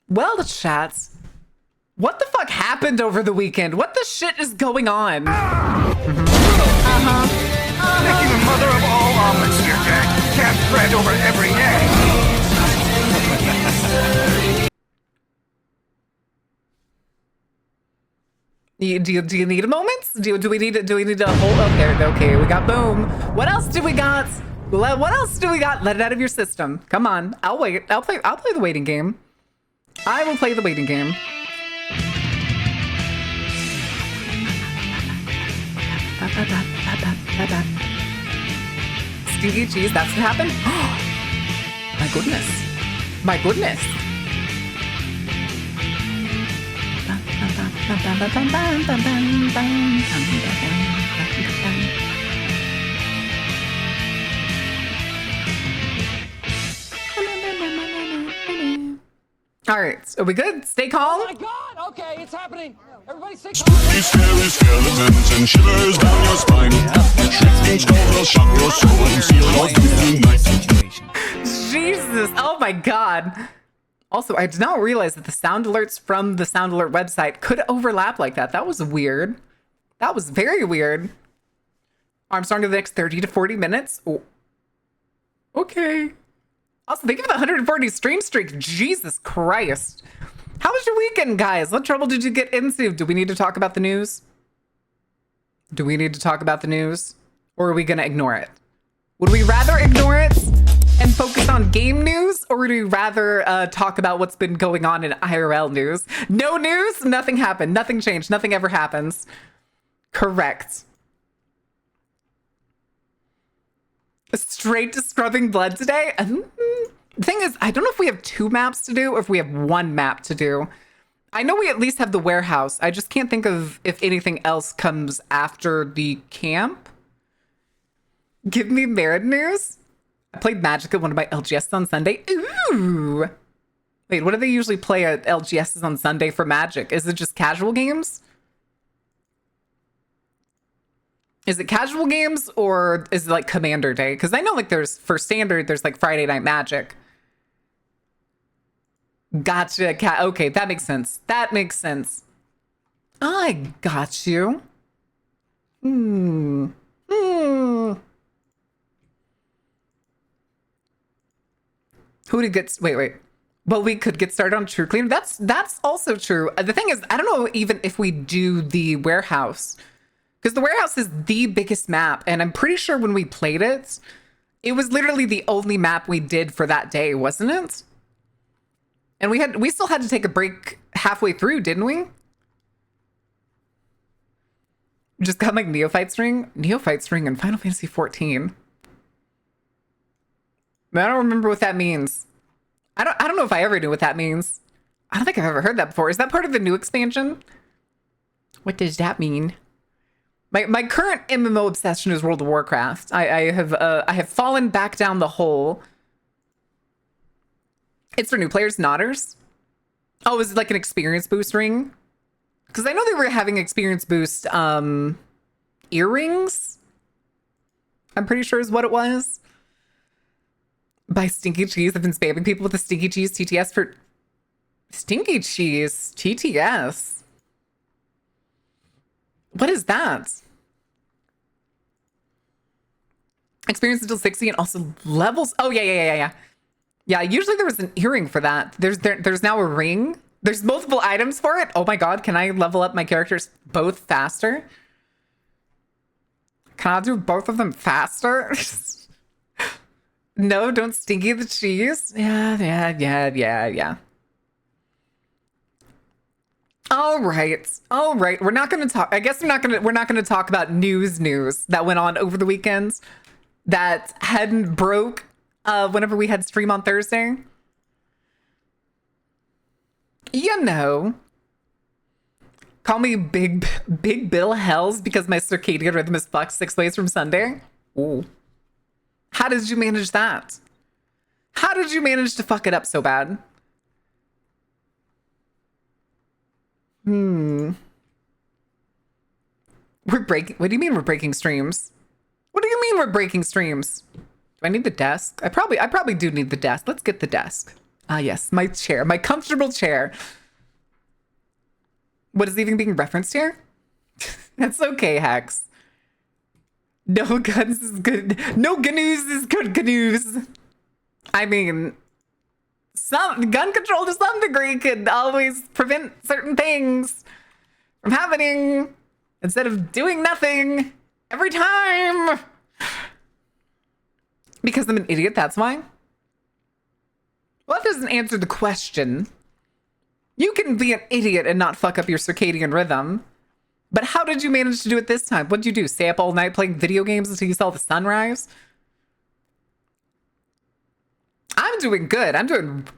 Well, chats, what the fuck happened over the weekend? What the shit is going on? Making the mother of all omelets here, Jack. Can't spread over every egg. Do you need a moment? Do we need a whole? Okay, we got boom. What else do we got? What else do we got? Let it out of your system. Come on, I'll wait. I'll play the waiting game. I will play the waiting game. Stinky cheese, that's what happened? My goodness. My goodness. All right, are we good? Stay calm. Oh my God! Okay, it's happening. Everybody stay Spooky, scary skeletons and shivers down your spine. Shrieking skulls will shock your soul and seal your doom tonight. Jesus, oh my God. Also, I did not realize that the sound alerts from the Sound Alert website could overlap like that. That was weird. That was very weird. Armstrong in the next 30 to 40 minutes. Oh. Okay. Also, thank you for the 140 stream streak. Jesus Christ. How was your weekend, guys? What trouble did you get into? Do we need to talk about the news? Do we need to talk about the news? Or are we going to ignore it? Would we rather ignore it and focus on game news? Or would we rather talk about what's been going on in IRL news? No news? Nothing happened. Nothing changed. Nothing ever happens. Correct. Straight to scrubbing blood today? The thing is, I don't know if we have 2 maps to do or if we have 1 map to do. I know we at least have the warehouse. I just can't think of if anything else comes after the camp. Give me Merit news. I played Magic at one of my LGSs on Sunday. Ooh. Wait, what do they usually play at LGSs on Sunday for Magic? Is it just casual games? Is it casual games or is it like Commander Day? Because I know like there's, for Standard, there's like Friday Night Magic. Gotcha. Okay, that makes sense. That makes sense. I got you. Who did get... Wait. Well, we could get started on True Clean. That's also true. The thing is, I don't know even if we do the warehouse. Because the warehouse is the biggest map. And I'm pretty sure when we played it, it was literally the only map we did for that day, wasn't it? And we still had to take a break halfway through, didn't we? Just got like Neophyte Ring in Final Fantasy 14. I don't remember what that means. I don't know if I ever knew what that means. I don't think I've ever heard that before. Is that part of the new expansion? What does that mean? My current MMO obsession is World of Warcraft. I have fallen back down the hole. It's for new players, Nodders. Oh, is it like an experience boost ring? Because I know they were having experience boost earrings. I'm pretty sure is what it was. By Stinky Cheese. I've been spamming people with the Stinky Cheese TTS for... Stinky Cheese TTS? What is that? Experience until 60 and also levels. Oh, yeah. Yeah, usually there was an earring for that. There's now a ring. There's multiple items for it. Oh my God, can I level up my characters both faster? Can I do both of them faster? No, don't Stinky the Cheese. Yeah. All right. We're not going to talk. I guess we're not going to talk about news that went on over the weekend that hadn't broke whenever we had stream on Thursday. You know, call me Big Bill Hells because my circadian rhythm is fucked 6 ways from Sunday. Ooh. How did you manage that? How did you manage to fuck it up so bad? We're breaking... What do you mean we're breaking streams? What do you mean we're breaking streams? Do I need the desk? I probably do need the desk. Let's get the desk. Ah, yes, my chair, my comfortable chair. What is even being referenced here? That's okay, Hex. No guns is good. No gnu's is good gnu's. I mean, some gun control to some degree could always prevent certain things from happening instead of doing nothing every time. Because I'm an idiot, that's why. Well, that doesn't answer the question. You can be an idiot and not fuck up your circadian rhythm. But how did you manage to do it this time? What did you do? Stay up all night playing video games until you saw the sunrise? I'm doing good. I'm doing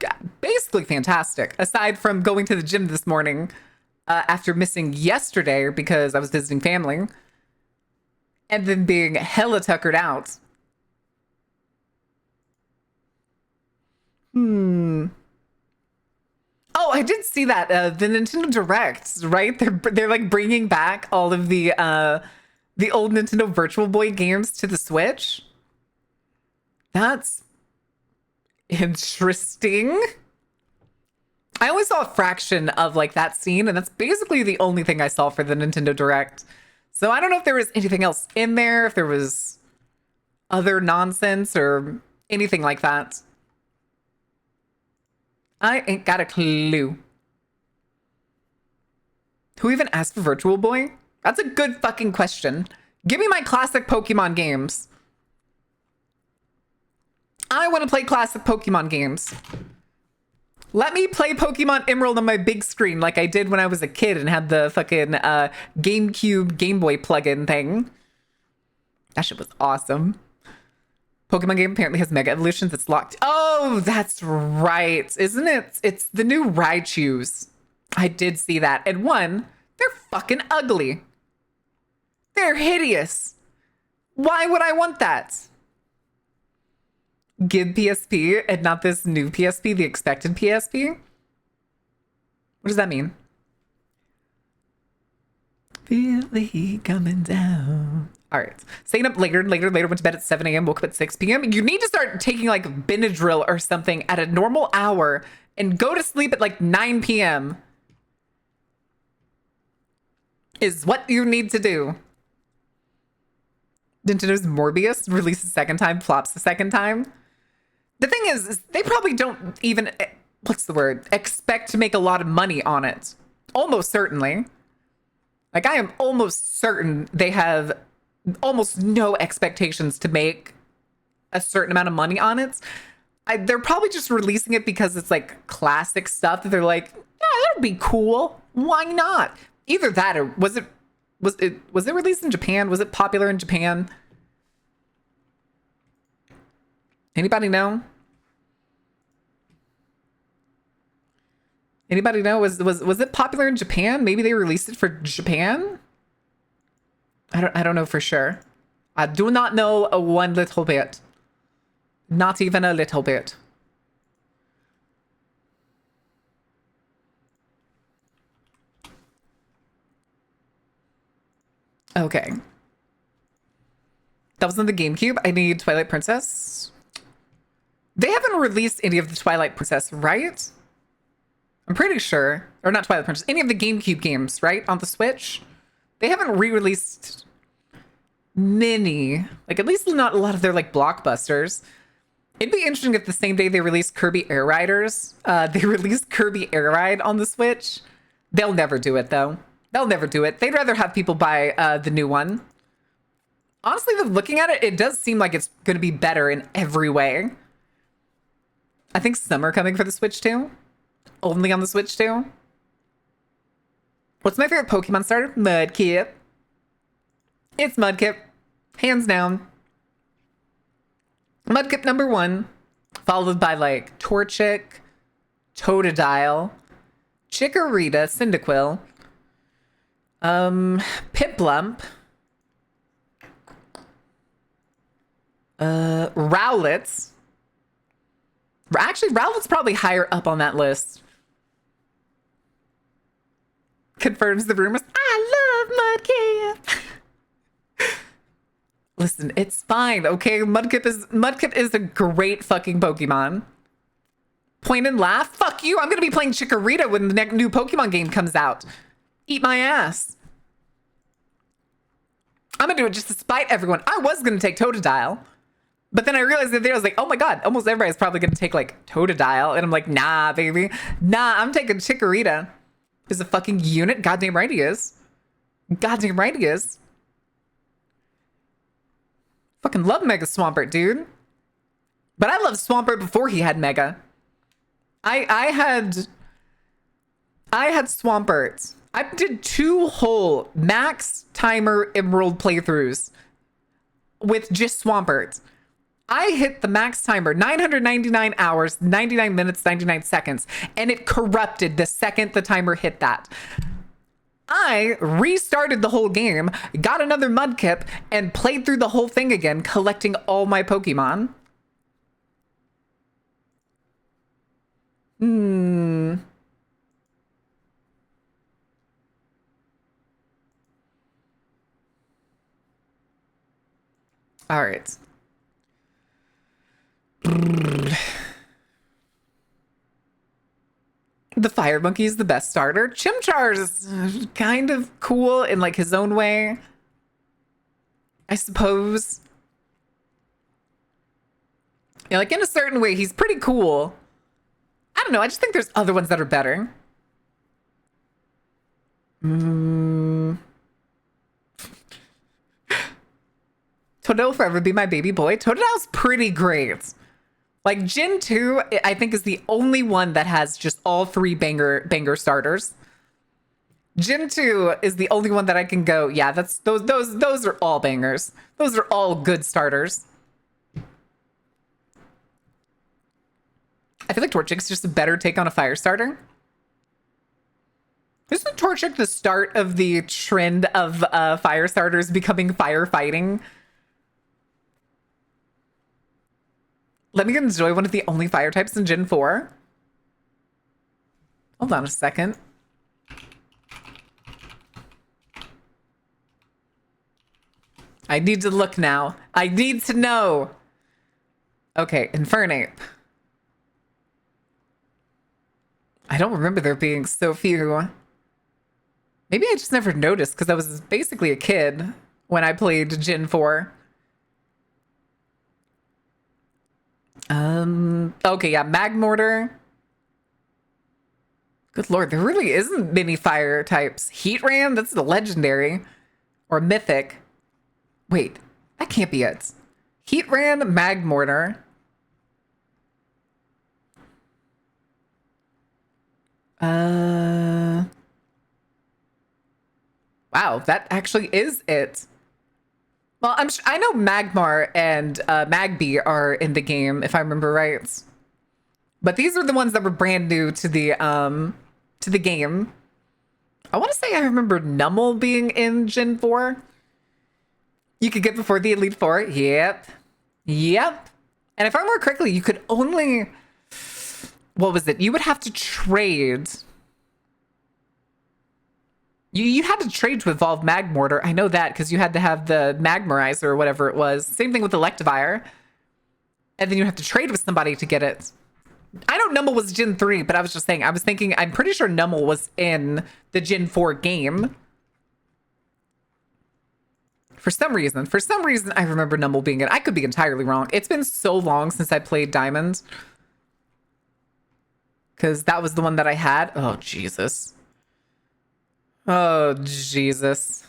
basically fantastic. Aside from going to the gym this morning after missing yesterday because I was visiting family. And then being hella tuckered out. Oh, I did see that the Nintendo Direct, right? They're like bringing back all of the old Nintendo Virtual Boy games to the Switch. That's interesting. I only saw a fraction of like that scene, and that's basically the only thing I saw for the Nintendo Direct. So I don't know if there was anything else in there, if there was other nonsense or anything like that. I ain't got a clue. Who even asked for Virtual Boy? That's a good fucking question. Give me my classic Pokemon games. I want to play classic Pokemon games. Let me play Pokemon Emerald on my big screen like I did when I was a kid and had the fucking GameCube Game Boy plug-in thing. That shit was awesome. Pokemon game apparently has Mega Evolutions. It's locked. Oh, that's right. Isn't it? It's the new Raichus. I did see that. And one, they're fucking ugly. They're hideous. Why would I want that? Give PSP and not this new PSP, the expected PSP? What does that mean? Feel the heat coming down. All right. Staying up later, went to bed at 7 a.m., woke up at 6 p.m. You need to start taking like Benadryl or something at a normal hour and go to sleep at like 9 p.m. is what you need to do. Nintendo's Morbius released the second time, flops the second time. The thing is they probably don't even, what's the word, expect to make a lot of money on it. Almost certainly. Like, I am almost certain they have almost no expectations to make a certain amount of money on it. They're probably just releasing it because it's like classic stuff that they're like, yeah, that would be cool. Why not? Either that or was it released in Japan? Was it popular in Japan? Anybody know? Anybody know? Was it popular in Japan? Maybe they released it for Japan? I don't know for sure. I do not know a one little bit. Not even a little bit. Okay. That was on the GameCube. I need Twilight Princess. They haven't released any of the Twilight Princess, right? I'm pretty sure. Or not Twilight Princess. Any of the GameCube games, right? On the Switch. They haven't re-released many. Like, at least not a lot of their, like, blockbusters. It'd be interesting if the same day they released Kirby Air Riders, they released Kirby Air Ride on the Switch. They'll never do it, though. They'll never do it. They'd rather have people buy the new one. Honestly, looking at it, it does seem like it's going to be better in every way. I think some are coming for the Switch, too. Only on the Switch, too. What's my favorite Pokemon starter? Mudkip. It's Mudkip. Hands down. Mudkip number 1. Followed by, like, Torchic, Totodile, Chikorita, Cyndaquil, Piplup, Rowlet. Actually, Rowlet's probably higher up on that list. Confirms the rumors. I love Mudkip. Listen, it's fine, okay? Mudkip is a great fucking Pokemon. Point and laugh? Fuck you. I'm gonna be playing Chikorita when the next new Pokemon game comes out. Eat my ass. I'm gonna do it just to spite everyone. I was gonna take Totodile. But then I realized that I was like, oh my god, almost everybody's probably gonna take like Totodile. And I'm like, nah, baby. Nah, I'm taking Chikorita. Is a fucking unit. Goddamn right he is. Goddamn right he is. Fucking love Mega Swampert, dude. But I loved Swampert before he had Mega. I had Swampert. I did 2 whole max timer emerald playthroughs with just Swampert. I hit the max timer 999 hours, 99 minutes, 99 seconds, and it corrupted the second the timer hit that. I restarted the whole game, got another Mudkip, and played through the whole thing again, collecting all my Pokemon. All right. The Fire Monkey is the best starter. Chimchar is kind of cool in like his own way, I suppose. Yeah, like in a certain way, he's pretty cool. I don't know. I just think there's other ones that are better. Totodile forever be my baby boy. Totodile's pretty great. Like Gen 2, I think is the only one that has just all 3 banger starters. Gen 2 is the only one that I can go, yeah, that's those are all bangers. Those are all good starters. I feel like Torchic's just a better take on a fire starter. Isn't Torchic the start of the trend of fire starters becoming firefighting? Let me enjoy one of the only fire types in Gen 4. Hold on a second. I need to look now. I need to know. Okay, Infernape. I don't remember there being so few. Maybe I just never noticed because I was basically a kid when I played Gen 4. Okay, yeah, Magmortar. Good lord, there really isn't many fire types. Heatran, that's the legendary. Or mythic. Wait, that can't be it. Heatran, Magmortar. Wow, that actually is it. Well, I know Magmar and Magby are in the game, if I remember right. But these are the ones that were brand new to the game. I want to say I remember Numel being in Gen 4. You could get before the Elite Four. Yep. Yep. And if I remember correctly, you could only... What was it? You would have to trade... You had to trade to evolve Magmortar. I know that because you had to have the Magmarizer or whatever it was. Same thing with Electivire. And then you have to trade with somebody to get it. I know Numel was Gen 3, but I was just saying, I was thinking, I'm pretty sure Numel was in the Gen 4 game. For some reason, I remember Numel being in. I could be entirely wrong. It's been so long since I played Diamond. Because that was the one that I had. Oh, Jesus. Oh, Jesus.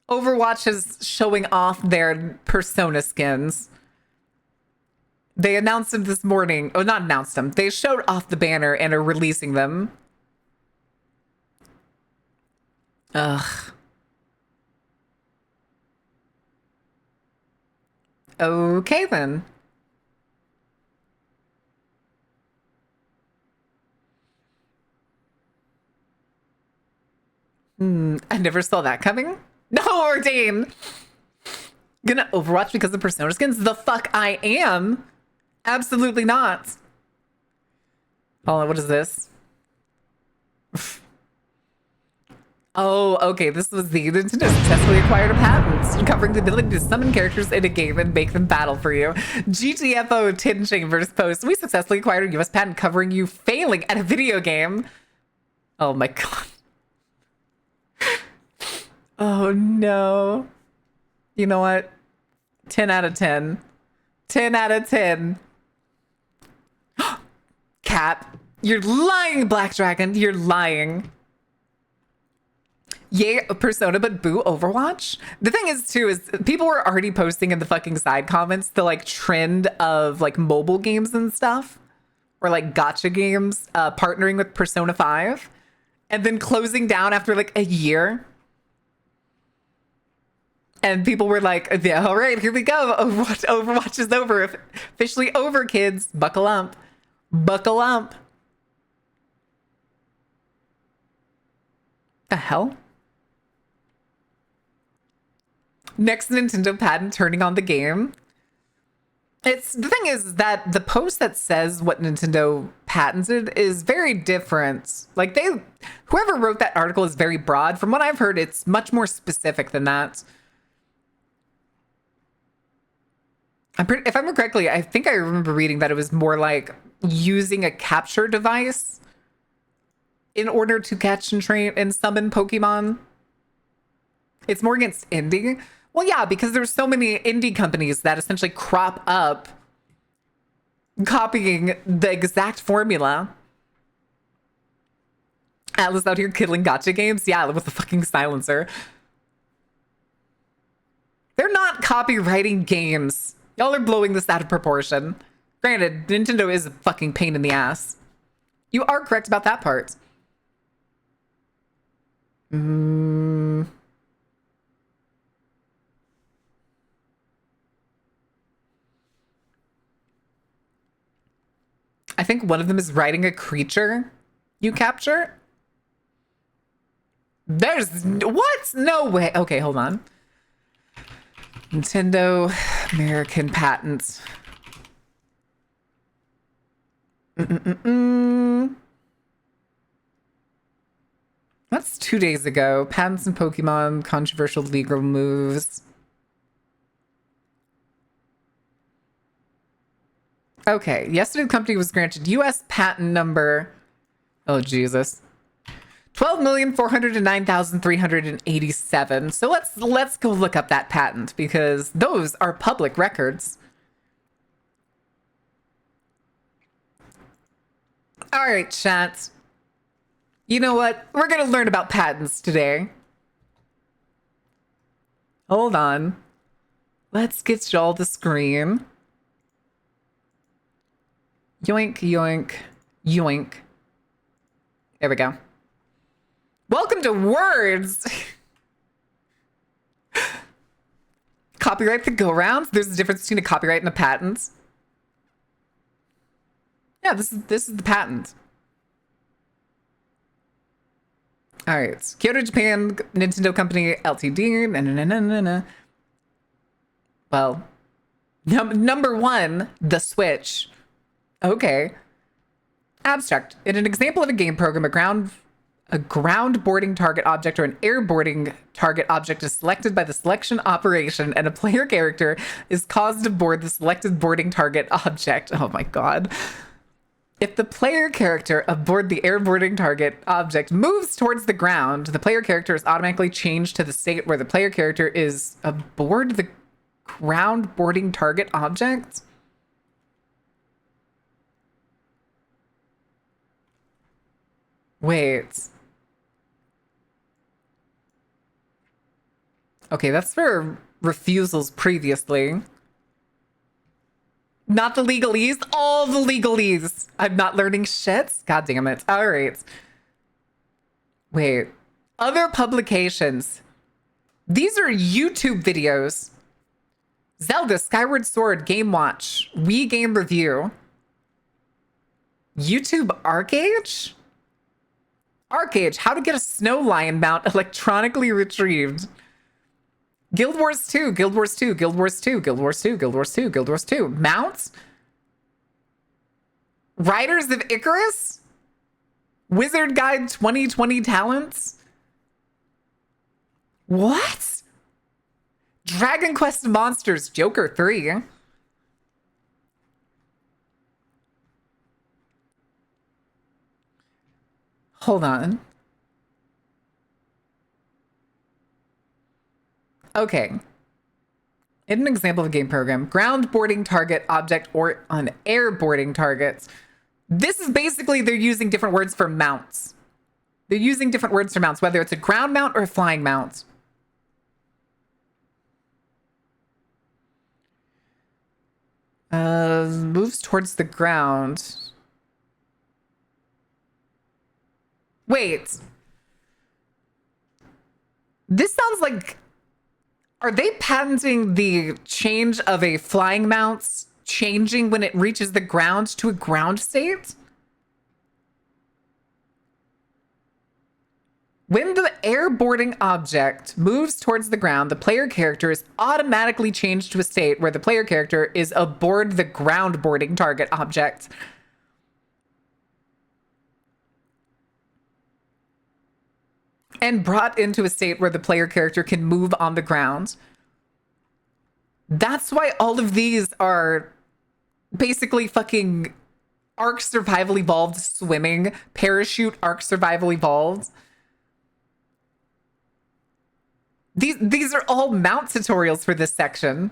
Overwatch is showing off their Persona skins. They announced them this morning. Oh, not announced them. They showed off the banner and are releasing them. Ugh. Okay, then. I never saw that coming. No, Ordain! Gonna Overwatch because of Persona skins? The fuck I am! Absolutely not. Hold on, what is this? Oh, okay. This was the Nintendo successfully acquired a patent covering the ability to summon characters in a game and make them battle for you. GTFO Tin Chambers post. We successfully acquired a US patent covering you failing at a video game. Oh my god. Oh no. You know what? 10 out of 10. 10 out of 10. Cap. You're lying, Black Dragon. You're lying. Yay, Persona, but boo Overwatch. The thing is, too, is people were already posting in the fucking side comments the like trend of like mobile games and stuff, or like gacha games partnering with Persona 5 and then closing down after like a year. And people were like, yeah, all right, here we go. Overwatch is over. Officially over, kids. Buckle up. Buckle up. The hell? Next Nintendo patent turning on the game. It's the thing is that the post that says what Nintendo patented is very different. Like whoever wrote that article is very broad. From what I've heard, it's much more specific than that. If I remember correctly, I think I remember reading that it was more like using a capture device in order to catch and train and summon Pokemon. It's more against indie. Well, yeah, because there's so many indie companies that essentially crop up copying the exact formula. Atlas out here killing gacha games? Yeah, with the fucking silencer. They're not copywriting games. Y'all are blowing this out of proportion. Granted, Nintendo is a fucking pain in the ass. You are correct about that part. I think one of them is riding a creature you capture. There's what? No way. Okay, hold on. Nintendo American patents. That's 2 days ago. Patents and Pokemon, controversial legal moves. Okay, yesterday the company was granted U.S. patent number. Oh, Jesus. 12,409,387. So let's go look up that patent because those are public records. All right, chat. You know what? We're going to learn about patents today. Hold on. Let's get y'all the screen. Yoink, yoink, yoink. There we go. Welcome to Words. Copyright the go-rounds. There's a difference between a copyright and a patent. Yeah, this is the patent. All right, Kyoto, Japan, Nintendo Company, Ltd. Well, number one, the Switch. Okay. Abstract. In an example of a game program, a ground boarding target object or an air boarding target object is selected by the selection operation and a player character is caused to board the selected boarding target object. Oh my god. If the player character aboard the air boarding target object moves towards the ground, the player character is automatically changed to the state where the player character is aboard the ground boarding target object. Wait. Okay, that's for refusals previously. Not the legalese, all the legalese. I'm not learning shit. God damn it. All right. Wait. Other publications. These are YouTube videos. Zelda, Skyward Sword, Game Watch, Wii Game Review. YouTube Arcade? Arcade, how to get a snow lion mount electronically retrieved. Guild Wars 2, Guild Wars 2, Guild Wars 2, Guild Wars 2, Guild Wars 2, Guild Wars 2. Mounts? Riders of Icarus? Wizard Guide 2020 talents? What? Dragon Quest Monsters Joker 3. Hold on. Okay. In an example of a game program, ground boarding target object or on air boarding targets. This is basically they're using different words for mounts. They're using different words for mounts, whether it's a ground mount or a flying mount. Moves towards the ground. Wait. This sounds like... Are they patenting the change of a flying mount's changing when it reaches the ground to a ground state? When the airboarding object moves towards the ground, the player character is automatically changed to a state where the player character is aboard the ground boarding target object. And brought into a state where the player character can move on the ground. That's why all of these are basically fucking Ark Survival Evolved swimming, parachute Ark Survival Evolved. These are all mount tutorials for this section.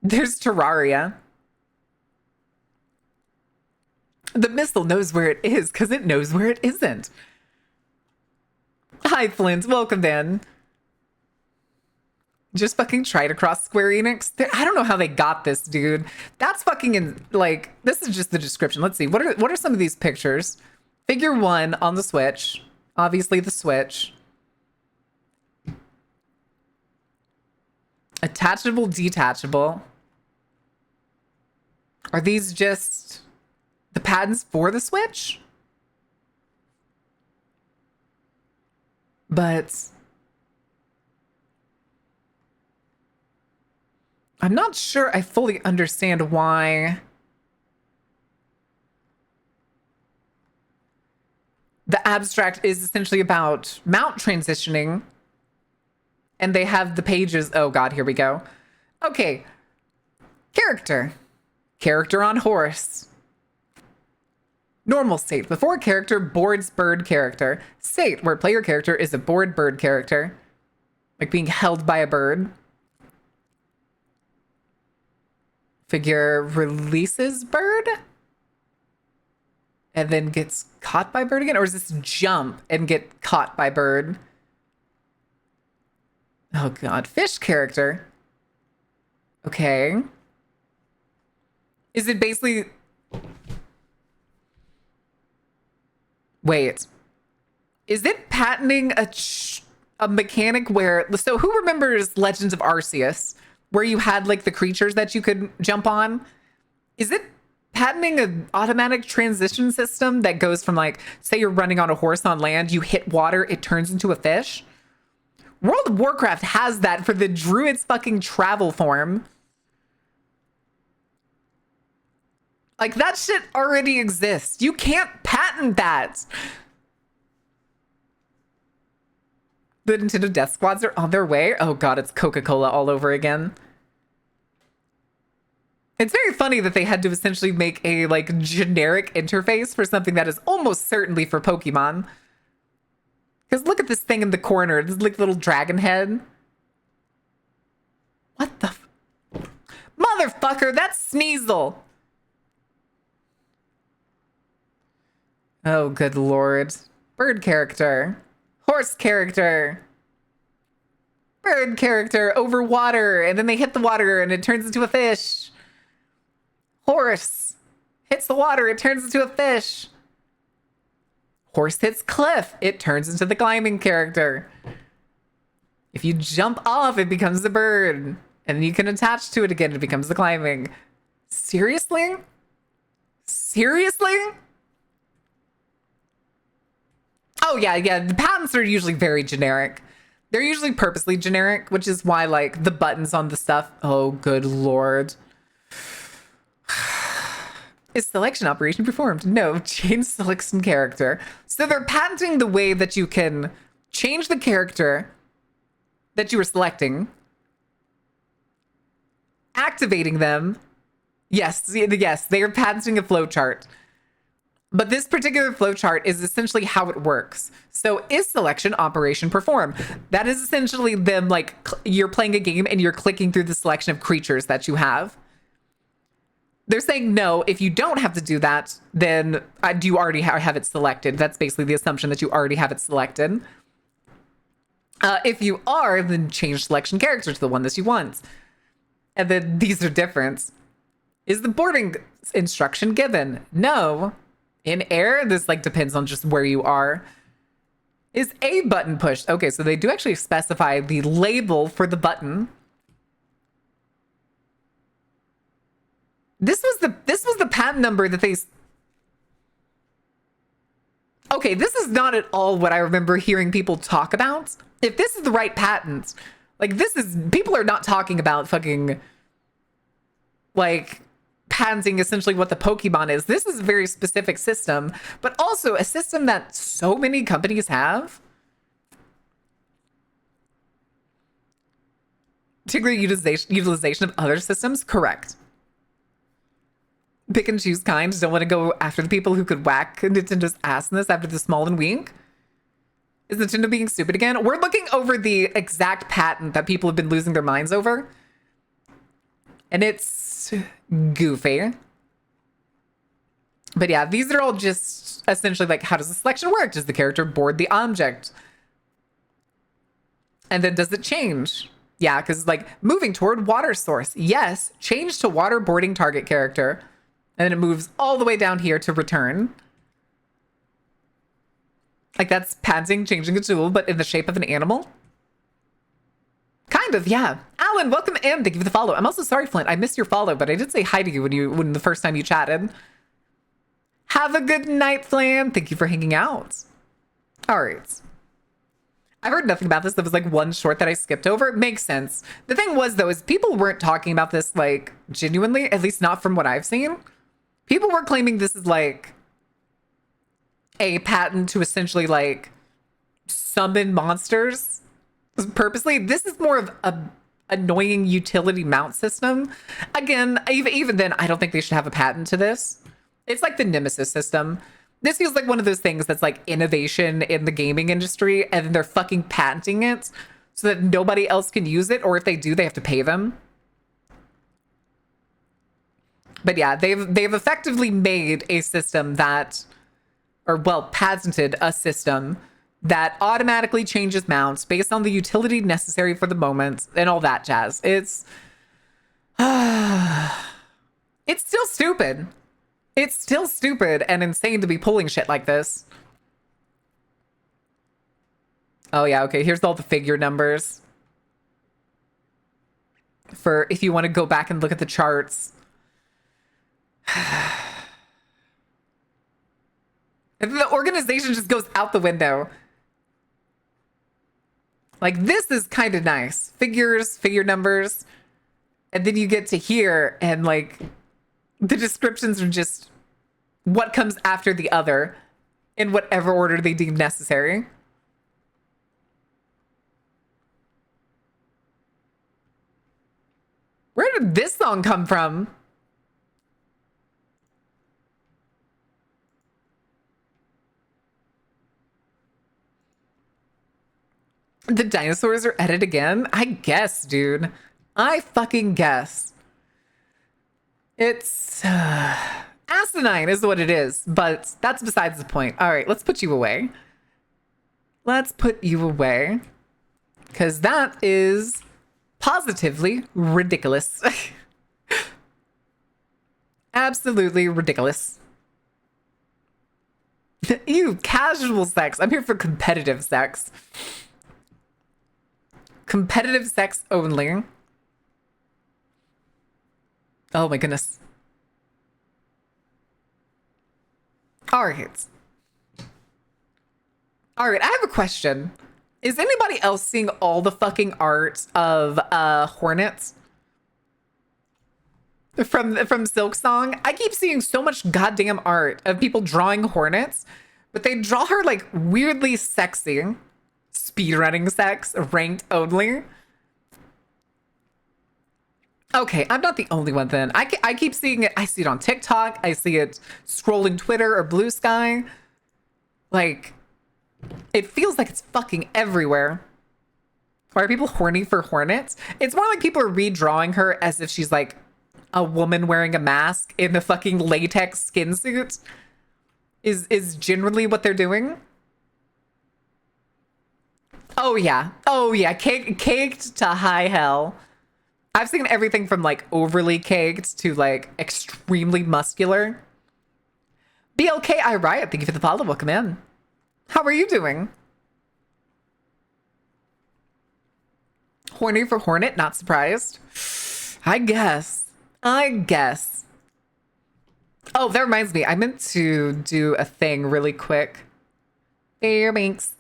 There's Terraria. The missile knows where it is because it knows where it isn't. Hi, Flint. Welcome, Dan. Just fucking tried across Square Enix. I don't know how they got this, dude. That's fucking like, this is just the description. Let's see. What are some of these pictures? Figure 1 on the Switch. Obviously the Switch. Attachable, detachable. Are these just the patents for the Switch? But I'm not sure I fully understand why the abstract is essentially about mount transitioning. And they have the pages. Oh God, here we go. Okay. Character. Character on horse. Normal state. Before character boards bird character. State where player character is a board bird character. Like being held by a bird. Figure releases bird. And then gets caught by bird again? Or is this jump and get caught by bird? Oh God, fish character. Okay. Is it basically... Wait. Is it patenting a mechanic where... So who remembers Legends of Arceus? Where you had like the creatures that you could jump on? Is it patenting an automatic transition system that goes from like, say you're running on a horse on land, you hit water, it turns into a fish? World of Warcraft has that for the druid's fucking travel form. Like, that shit already exists. You can't patent that. The Nintendo Death Squads are on their way. Oh God, it's Coca-Cola all over again. It's very funny that they had to essentially make a like generic interface for something that is almost certainly for Pokemon. Because look at this thing in the corner. This like little dragon head. What the motherfucker, that's Sneasel. Oh, good lord. Bird character. Horse character. Bird character over water. And then they hit the water and it turns into a fish. Horse. Hits the water, it turns into a fish. Horse hits cliff, it turns into the climbing character. If you jump off, it becomes a bird. And you can attach to it again, it becomes the climbing. Seriously? Seriously? Oh yeah, the patents are usually very generic. They're usually purposely generic, which is why like the buttons on the stuff, oh good lord. Is selection operation performed? No, change selection character. So they're patenting the way that you can change the character that you were selecting, activating them. Yes, they are patenting a flowchart. But this particular flowchart is essentially how it works. So is selection operation perform? That is essentially them like you're playing a game and you're clicking through the selection of creatures that you have. They're saying no, if you don't have to do that, then do you already have it selected? That's basically the assumption that you already have it selected. If you are, then change selection character to the one that you want. And then these are different. Is the boarding instruction given? No. In air, this like depends on just where you are. Is a button pushed? Okay, so they do actually specify the label for the button. This was the patent number that they... Okay, this is not at all what I remember hearing people talk about. If this is the right patent, like this is... People are not talking about fucking... like... patenting essentially what the Pokemon is. This is a very specific system, but also a system that so many companies have. Particularly utilization of other systems, correct. Pick and choose kind. Don't want to go after the people who could whack Nintendo's ass in this after the small and weak. Is Nintendo being stupid again? We're looking over the exact patent that people have been losing their minds over. And it's goofy. But yeah, these are all just essentially like, how does the selection work? Does the character board the object? And then does it change? Yeah, because like moving toward water source. Yes, change to water boarding target character. And then it moves all the way down here to return. Like that's patenting, changing a tool, but in the shape of an animal. Kind of, yeah. Alan, welcome in. Thank you for the follow. I'm also sorry, Flint. I missed your follow, but I did say hi to you when the first time you chatted. Have a good night, Flam. Thank you for hanging out. All right. I heard nothing about this. There was like one short that I skipped over. It makes sense. The thing was, though, is people weren't talking about this like genuinely, at least not from what I've seen. People were claiming this is like a patent to essentially like summon monsters purposely. This is more of a annoying utility mount system. Again, even then, I don't think they should have a patent to this. It's like the Nemesis system. This feels like one of those things that's like innovation in the gaming industry, and then they're fucking patenting it so that nobody else can use it, or if they do, they have to pay them. But yeah, they've effectively made a system that, or well, patented a system that automatically changes mounts based on the utility necessary for the moment and all that jazz. It's still stupid. It's still stupid and insane to be pulling shit like this. Oh yeah, okay, here's all the figure numbers. For if you want to go back and look at the charts. And the organization just goes out the window. Like, this is kind of nice. Figures, figure numbers. And then you get to here, and, like, the descriptions are just what comes after the other in whatever order they deem necessary. Where did this song come from? The dinosaurs are at it again? I guess, dude. I fucking guess. It's asinine is what it is, but that's besides the point. All right, let's put you away. Let's put you away. Because that is positively ridiculous. Absolutely ridiculous. You casual sex. I'm here for competitive sex. Competitive sex only. Oh my goodness. All right. All right, I have a question. Is anybody else seeing all the fucking art of Hornets? From Silk Song? I keep seeing so much goddamn art of people drawing Hornets, but they draw her like weirdly sexy. speedrunning sex, ranked only. Okay, I'm not the only one then. I keep seeing it. I see it on TikTok. I see it scrolling Twitter or Blue Sky. Like, it feels like it's fucking everywhere. Why are people horny for hornets? It's more like people are redrawing her as if she's like a woman wearing a mask in a fucking latex skin suit. Is generally what they're doing. Oh yeah. Oh yeah. Caked to high hell. I've seen everything from like overly caked to like extremely muscular. BLK I Riot, thank you for the follow. Welcome in. How are you doing? Horny for hornet, not surprised. I guess. Oh, that reminds me. I meant to do a thing really quick. Fairbanks.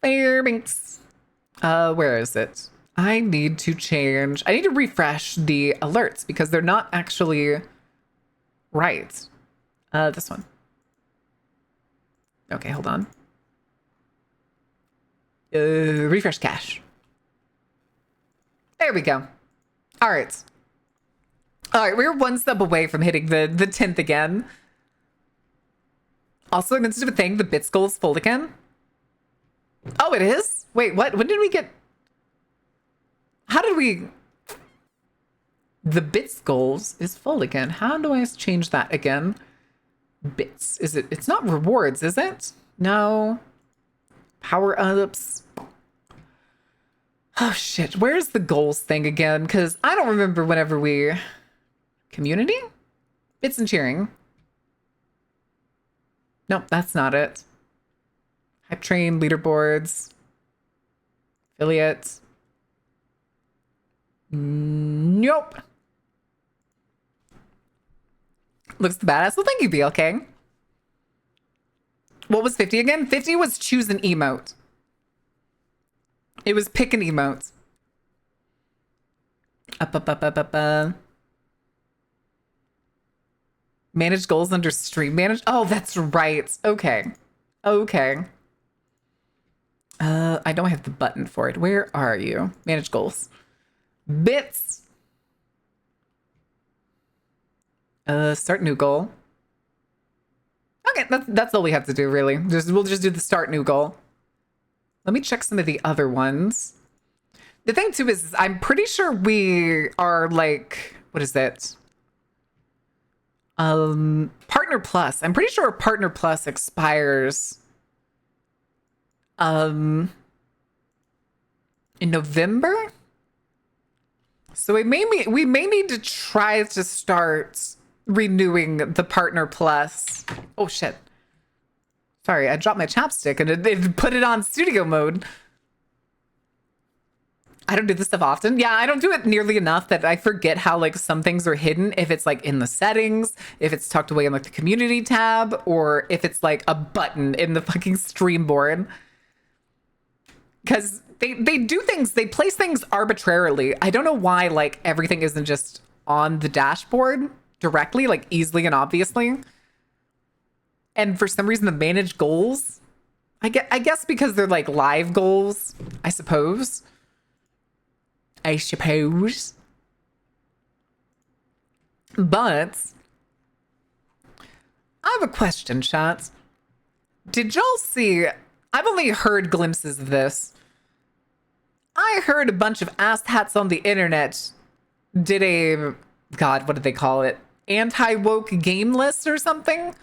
Where is it? I need to refresh the alerts because they're not actually right. This one. Okay, hold on. Refresh cache. There we go. All right. We're one step away from hitting the 10th again. Also, I meant to do a thing. The bit skull is full again. Oh, it is? Wait, what? When did we get... How did we... The bit skulls is full again. How do I change that again? Bits. Is it... It's not rewards, is it? No. Power-ups. Oh, shit. Where's the goals thing again? Because I don't remember whenever we... Community? Bits and cheering. Nope, that's not it. Hype train, leaderboards. Affiliates. Nope. Looks the badass. Well, thank you, BLK. What was 50 again? 50 was choose an emote. It was pick an emote. Up. Manage goals under stream manage. Oh, that's right. Okay. I don't have the button for it. Where are you? Manage goals. Bits. Start new goal. Okay, that's all we have to do, really. We'll just do the start new goal. Let me check some of the other ones. The thing too is I'm pretty sure we are like, what is it? Partner Plus. I'm pretty sure Partner Plus expires in November. So we may need to try to start renewing the Partner Plus. Oh shit. Sorry, I dropped my chapstick and it put it on studio mode. I don't do this stuff often. Yeah, I don't do it nearly enough that I forget how like some things are hidden. If it's like in the settings, if it's tucked away in like the community tab, or if it's like a button in the fucking stream board. Because they do things, they place things arbitrarily. I don't know why like everything isn't just on the dashboard directly, like easily and obviously. And for some reason the manage goals, I guess because they're like live goals, I suppose. But I have a question, chat. Did y'all see? I've only heard glimpses of this. I heard a bunch of asshats on the internet did a, God, what did they call it? Anti-woke game list or something?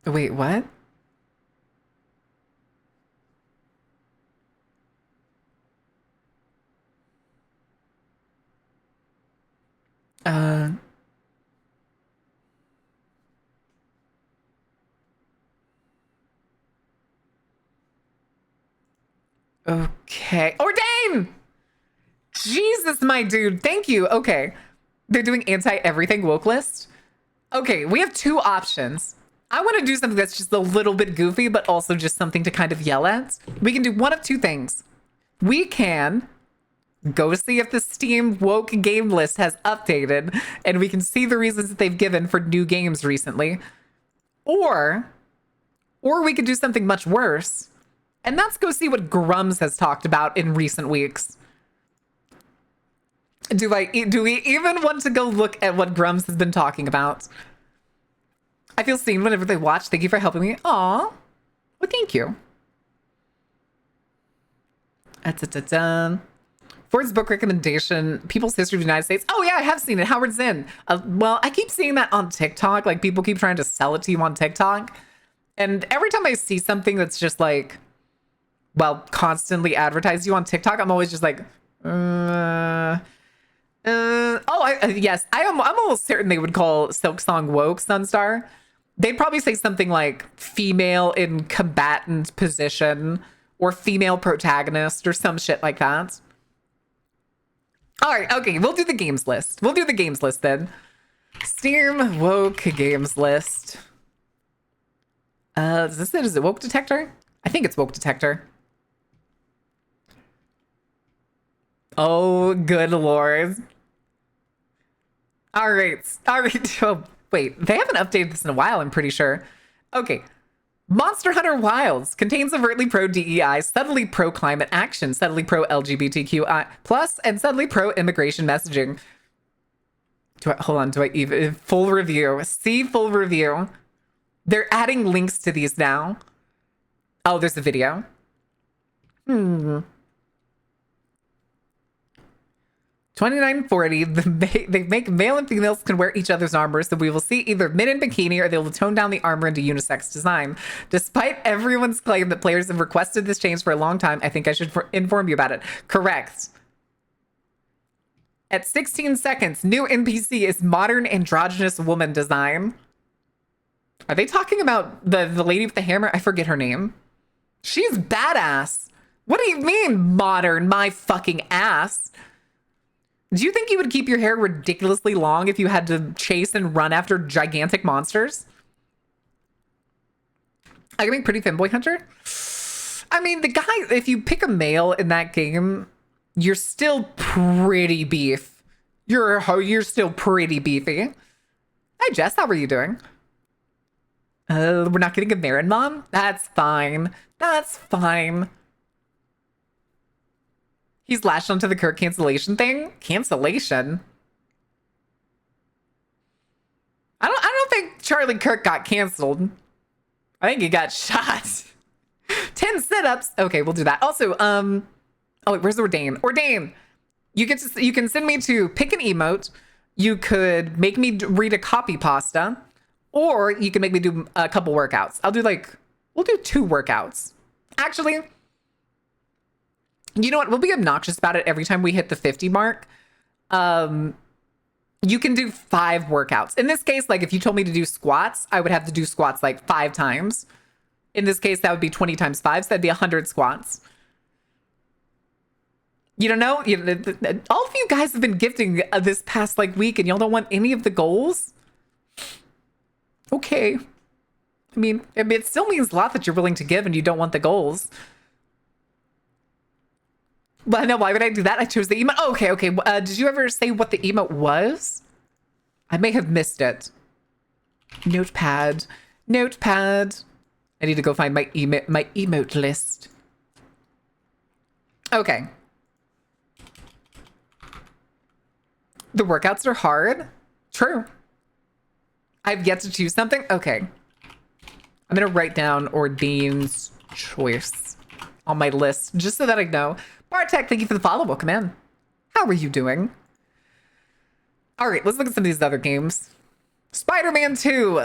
Wait, what? Okay. Ordain! Jesus, my dude. Thank you. Okay. They're doing anti-everything woke list. Okay, we have two options. I want to do something that's just a little bit goofy, but also just something to kind of yell at. We can do one of two things. We can Go see if the Steam woke game list has updated and we can see the reasons that they've given for new games recently. Or we could do something much worse, and that's go see what Grums has talked about in recent weeks. Do we even want to go look at what Grums has been talking about? I feel seen whenever they watch. Thank you for helping me. Aw. Well, thank you. Ford's book recommendation, People's History of the United States. Oh yeah, I have seen it. Howard Zinn. Well, I keep seeing that on TikTok. Like, people keep trying to sell it to you on TikTok. And every time I see something that's just like, well, constantly advertised you on TikTok, I'm always just like, yes, I'm almost certain they would call Silksong woke, Sunstar. They'd probably say something like female in combatant position or female protagonist or some shit like that. All right, okay, we'll do the games list. We'll do the games list then. Steam woke games list. Is it woke detector? I think it's woke detector. Oh, good lord. All right. Oh, wait, they haven't updated this in a while, I'm pretty sure. Okay. Monster Hunter Wilds contains overtly pro-DEI, subtly pro-climate action, subtly pro-LGBTQI+, and subtly pro-immigration messaging. Full review. See full review. They're adding links to these now. Oh, there's a video. 2940, they make male and females can wear each other's armor, so we will see either men in bikini or they will tone down the armor into unisex design. Despite everyone's claim that players have requested this change for a long time, I think I should inform you about it. Correct. At 16 seconds, new NPC is modern androgynous woman design. Are they talking about the lady with the hammer? I forget her name. She's badass. What do you mean modern, my fucking ass? Do you think you would keep your hair ridiculously long if you had to chase and run after gigantic monsters? I can make pretty femboy hunter. I mean, the guy, if you pick a male in that game, you're still pretty beef. You're still pretty beefy. Hi, Jess. How are you doing? We're not getting a Marin mom? That's fine. That's fine. He's latched onto the Kirk cancellation thing? Cancellation? I don't think Charlie Kirk got canceled. I think he got shot. 10 sit-ups. Okay, we'll do that. Also, oh wait, where's Ordain? Ordain! You can send me to pick an emote. You could make me read a copy pasta, or you can make me do a couple workouts. We'll do 2 workouts. Actually, you know what? We'll be obnoxious about it every time we hit the 50 mark. You can do 5 workouts. In this case, like if you told me to do squats, I would have to do squats like 5 times. In this case, that would be 20 times 5, so that'd be 100 squats. You don't know? All of you guys have been gifting this past like week and y'all don't want any of the goals? Okay. I mean, it still means a lot that you're willing to give and you don't want the goals. Well, no, why would I do that? I chose the emote. Oh, okay. Did you ever say what the emote was? I may have missed it. Notepad. I need to go find my emote list. Okay. The workouts are hard. True. I've yet to choose something. Okay. I'm going to write down Ordain's choice on my list just so that I know. Bartek, thank you for the follow. Welcome in. How are you doing? All right, let's look at some of these other games. Spider-Man 2.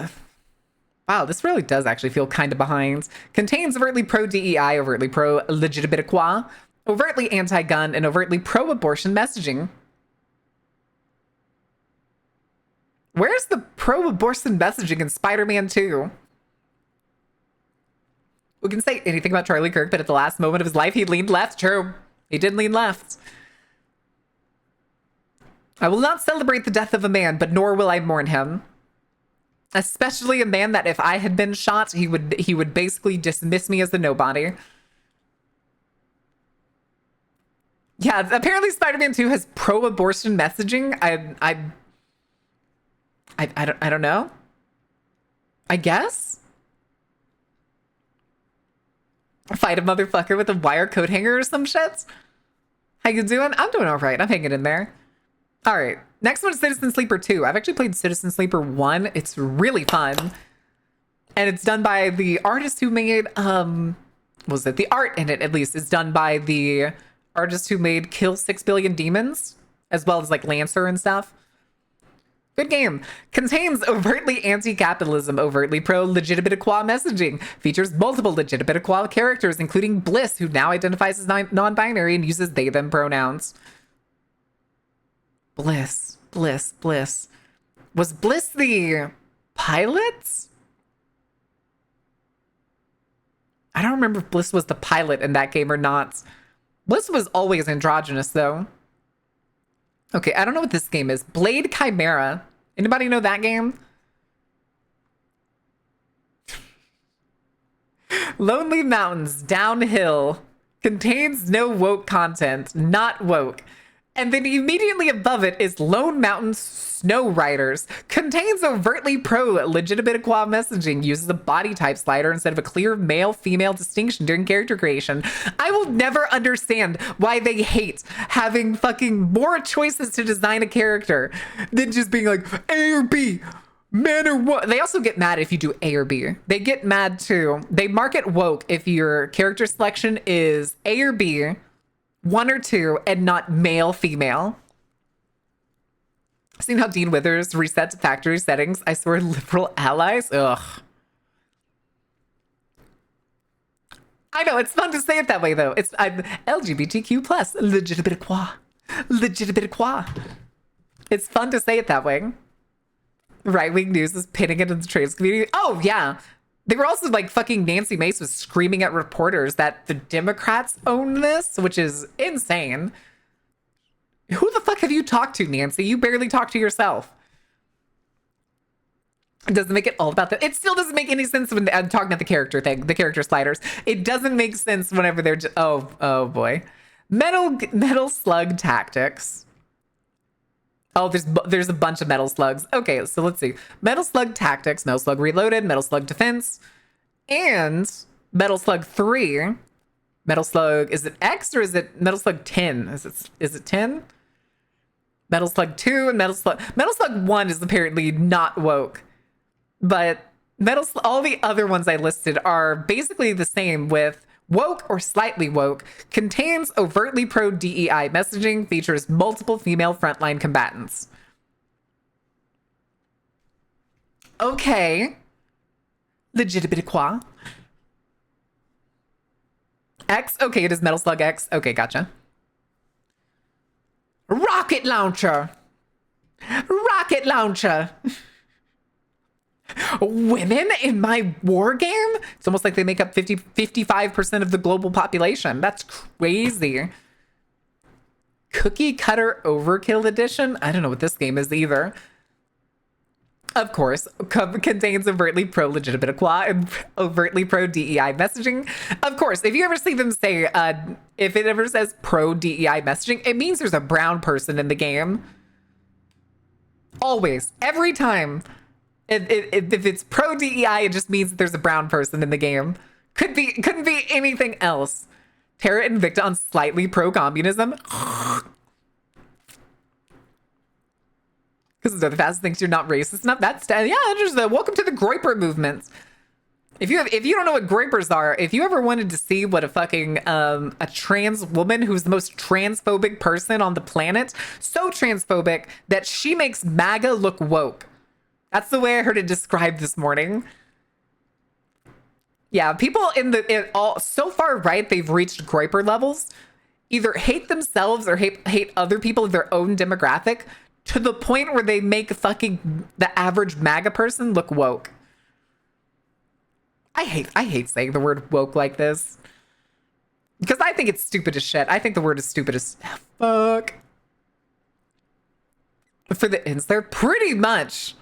Wow, this really does actually feel kind of behind. Contains overtly pro-DEI, overtly pro-legitimatequoi, overtly anti-gun, and overtly pro-abortion messaging. Where's the pro-abortion messaging in Spider-Man 2? We can say anything about Charlie Kirk, but at the last moment of his life, he leaned left. True. He did lean left. I will not celebrate the death of a man, but nor will I mourn him. Especially a man that if I had been shot, he would basically dismiss me as a nobody. Yeah, apparently Spider-Man 2 has pro-abortion messaging. I don't know. I guess. Fight a motherfucker with a wire coat hanger or some shit. How you doing? I'm doing all right. I'm hanging in there. All right. Next one is Citizen Sleeper 2. I've actually played Citizen Sleeper 1. It's really fun. And it's done by the artist who made what was it? The art in it, at least, is done by the artist who made Kill 6 Billion Demons, as well as like Lancer and stuff. Good game. Contains overtly anti-capitalism, overtly pro-legitimatequa messaging. Features multiple legitimatequa characters, including Bliss, who now identifies as non-binary and uses they/them pronouns. Bliss. Was Bliss the pilot? I don't remember if Bliss was the pilot in that game or not. Bliss was always androgynous, though. Okay, I don't know what this game is. Blade Chimera. Anybody know that game? Lonely Mountains, downhill. Contains no woke content. Not woke. And then immediately above it is Lone Mountain Snow Riders. Contains overtly pro-legitimatequa messaging. Uses a body type slider instead of a clear male-female distinction during character creation. I will never understand why they hate having fucking more choices to design a character than just being like A or B, man or what. They also get mad if you do A or B. They get mad too. They mark it woke if your character selection is A or B, 1 or 2, and not male, female. Seen how Dean Withers resets factory settings? I swear, liberal allies? Ugh. I know, it's fun to say it that way, though. I'm LGBTQ+, legitimatequa. It's fun to say it that way. Right-wing news is pinning it in the trans community. Oh, yeah. They were also like fucking Nancy Mace was screaming at reporters that the Democrats own this, which is insane. Who the fuck have you talked to, Nancy? You barely talk to yourself. It doesn't make it all about that. It still doesn't make any sense when I'm talking about the character thing, the character sliders. It doesn't make sense whenever they're just, oh boy. Metal Slug Tactics. Oh, there's a bunch of Metal Slugs. Okay, so let's see. Metal Slug Tactics, Metal Slug Reloaded, Metal Slug Defense, and Metal Slug 3. Metal Slug, is it X or is it Metal Slug 10? Is it 10? Metal Slug 2 and Metal Slug 1 is apparently not woke. But all the other ones I listed are basically the same with woke or slightly woke, contains overtly pro-DEI messaging, features multiple female frontline combatants. Okay. Legitimatequa. X? Okay, it is Metal Slug X. Okay, gotcha. Rocket launcher. Rocket launcher. Women in my war game? It's almost like they make up 55% of the global population. That's crazy. Cookie Cutter Overkill Edition? I don't know what this game is either. Of course, contains overtly pro-legitimatequa and overtly pro-DEI messaging. Of course, if you ever see them say, if it ever says pro-DEI messaging, it means there's a brown person in the game. Always. Every time. If it's pro-DEI, it just means that there's a brown person in the game. Couldn't be anything else. Terra Invicta on slightly pro-communism. Because the fastest thinks you're not racist enough. That's yeah. Just welcome to the Groyper movement. If you don't know what Groypers are, if you ever wanted to see what a fucking a trans woman who's the most transphobic person on the planet, so transphobic that she makes MAGA look woke. That's the way I heard it described this morning. Yeah, people so far right, they've reached Groyper levels. Either hate themselves or hate other people of their own demographic to the point where they make fucking the average MAGA person look woke. I hate saying the word woke like this. Because I think it's stupid as shit. I think the word is stupid as fuck. For the ins, they're pretty much.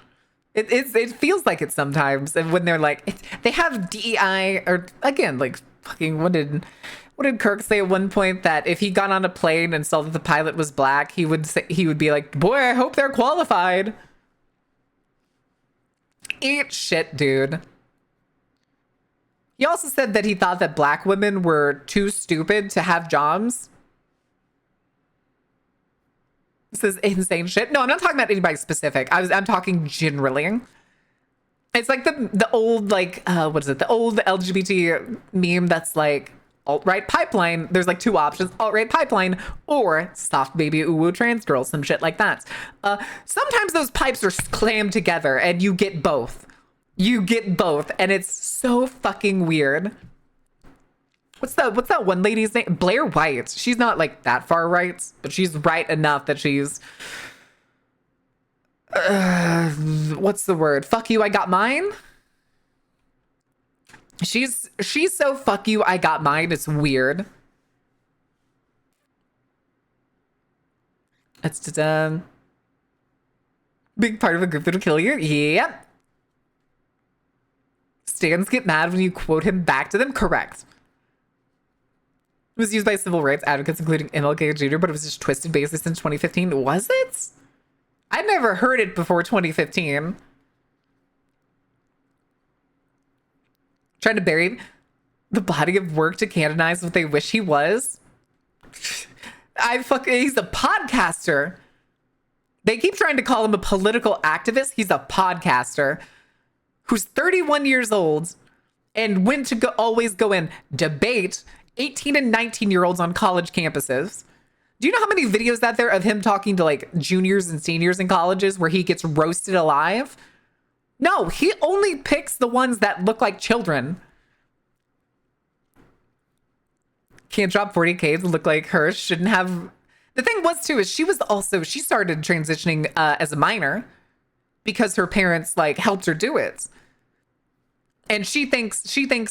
It feels like it sometimes, and when they're like, they have DEI or again like fucking what did What did Kirk say at one point? That if he got on a plane and saw that the pilot was black, he would be like, boy, I hope they're qualified. Eat shit, dude. He also said that he thought that black women were too stupid to have jobs. This is insane shit. No, I'm not talking about anybody specific. I'm talking generally. It's like the old, like, what is it? The old LGBT meme that's like, alt-right pipeline. There's like two options, alt-right pipeline or soft baby uwu trans girl, some shit like that. Sometimes those pipes are clammed together and you get both. You get both, and it's so fucking weird. What's that one lady's name? Blair White. She's not like that far right, but she's right enough that she's what's the word? Fuck you, I got mine. She's so fuck you, I got mine. It's weird. It's big part of a group that'll kill you. Yep. Stans get mad when you quote him back to them. Correct. It was used by civil rights advocates, including MLK Jr., but it was just twisted basically since 2015. Was it? I'd never heard it before 2015. Trying to bury the body of work to canonize what they wish he was. He's a podcaster. They keep trying to call him a political activist. He's a podcaster who's 31 years old and went to always go and debate 18 and 19-year-olds on college campuses. Do you know how many videos out there of him talking to like juniors and seniors in colleges where he gets roasted alive? No, he only picks the ones that look like children. Can't drop 40K to look like her. Shouldn't have. The thing was too is she started transitioning as a minor because her parents like helped her do it. And she thinks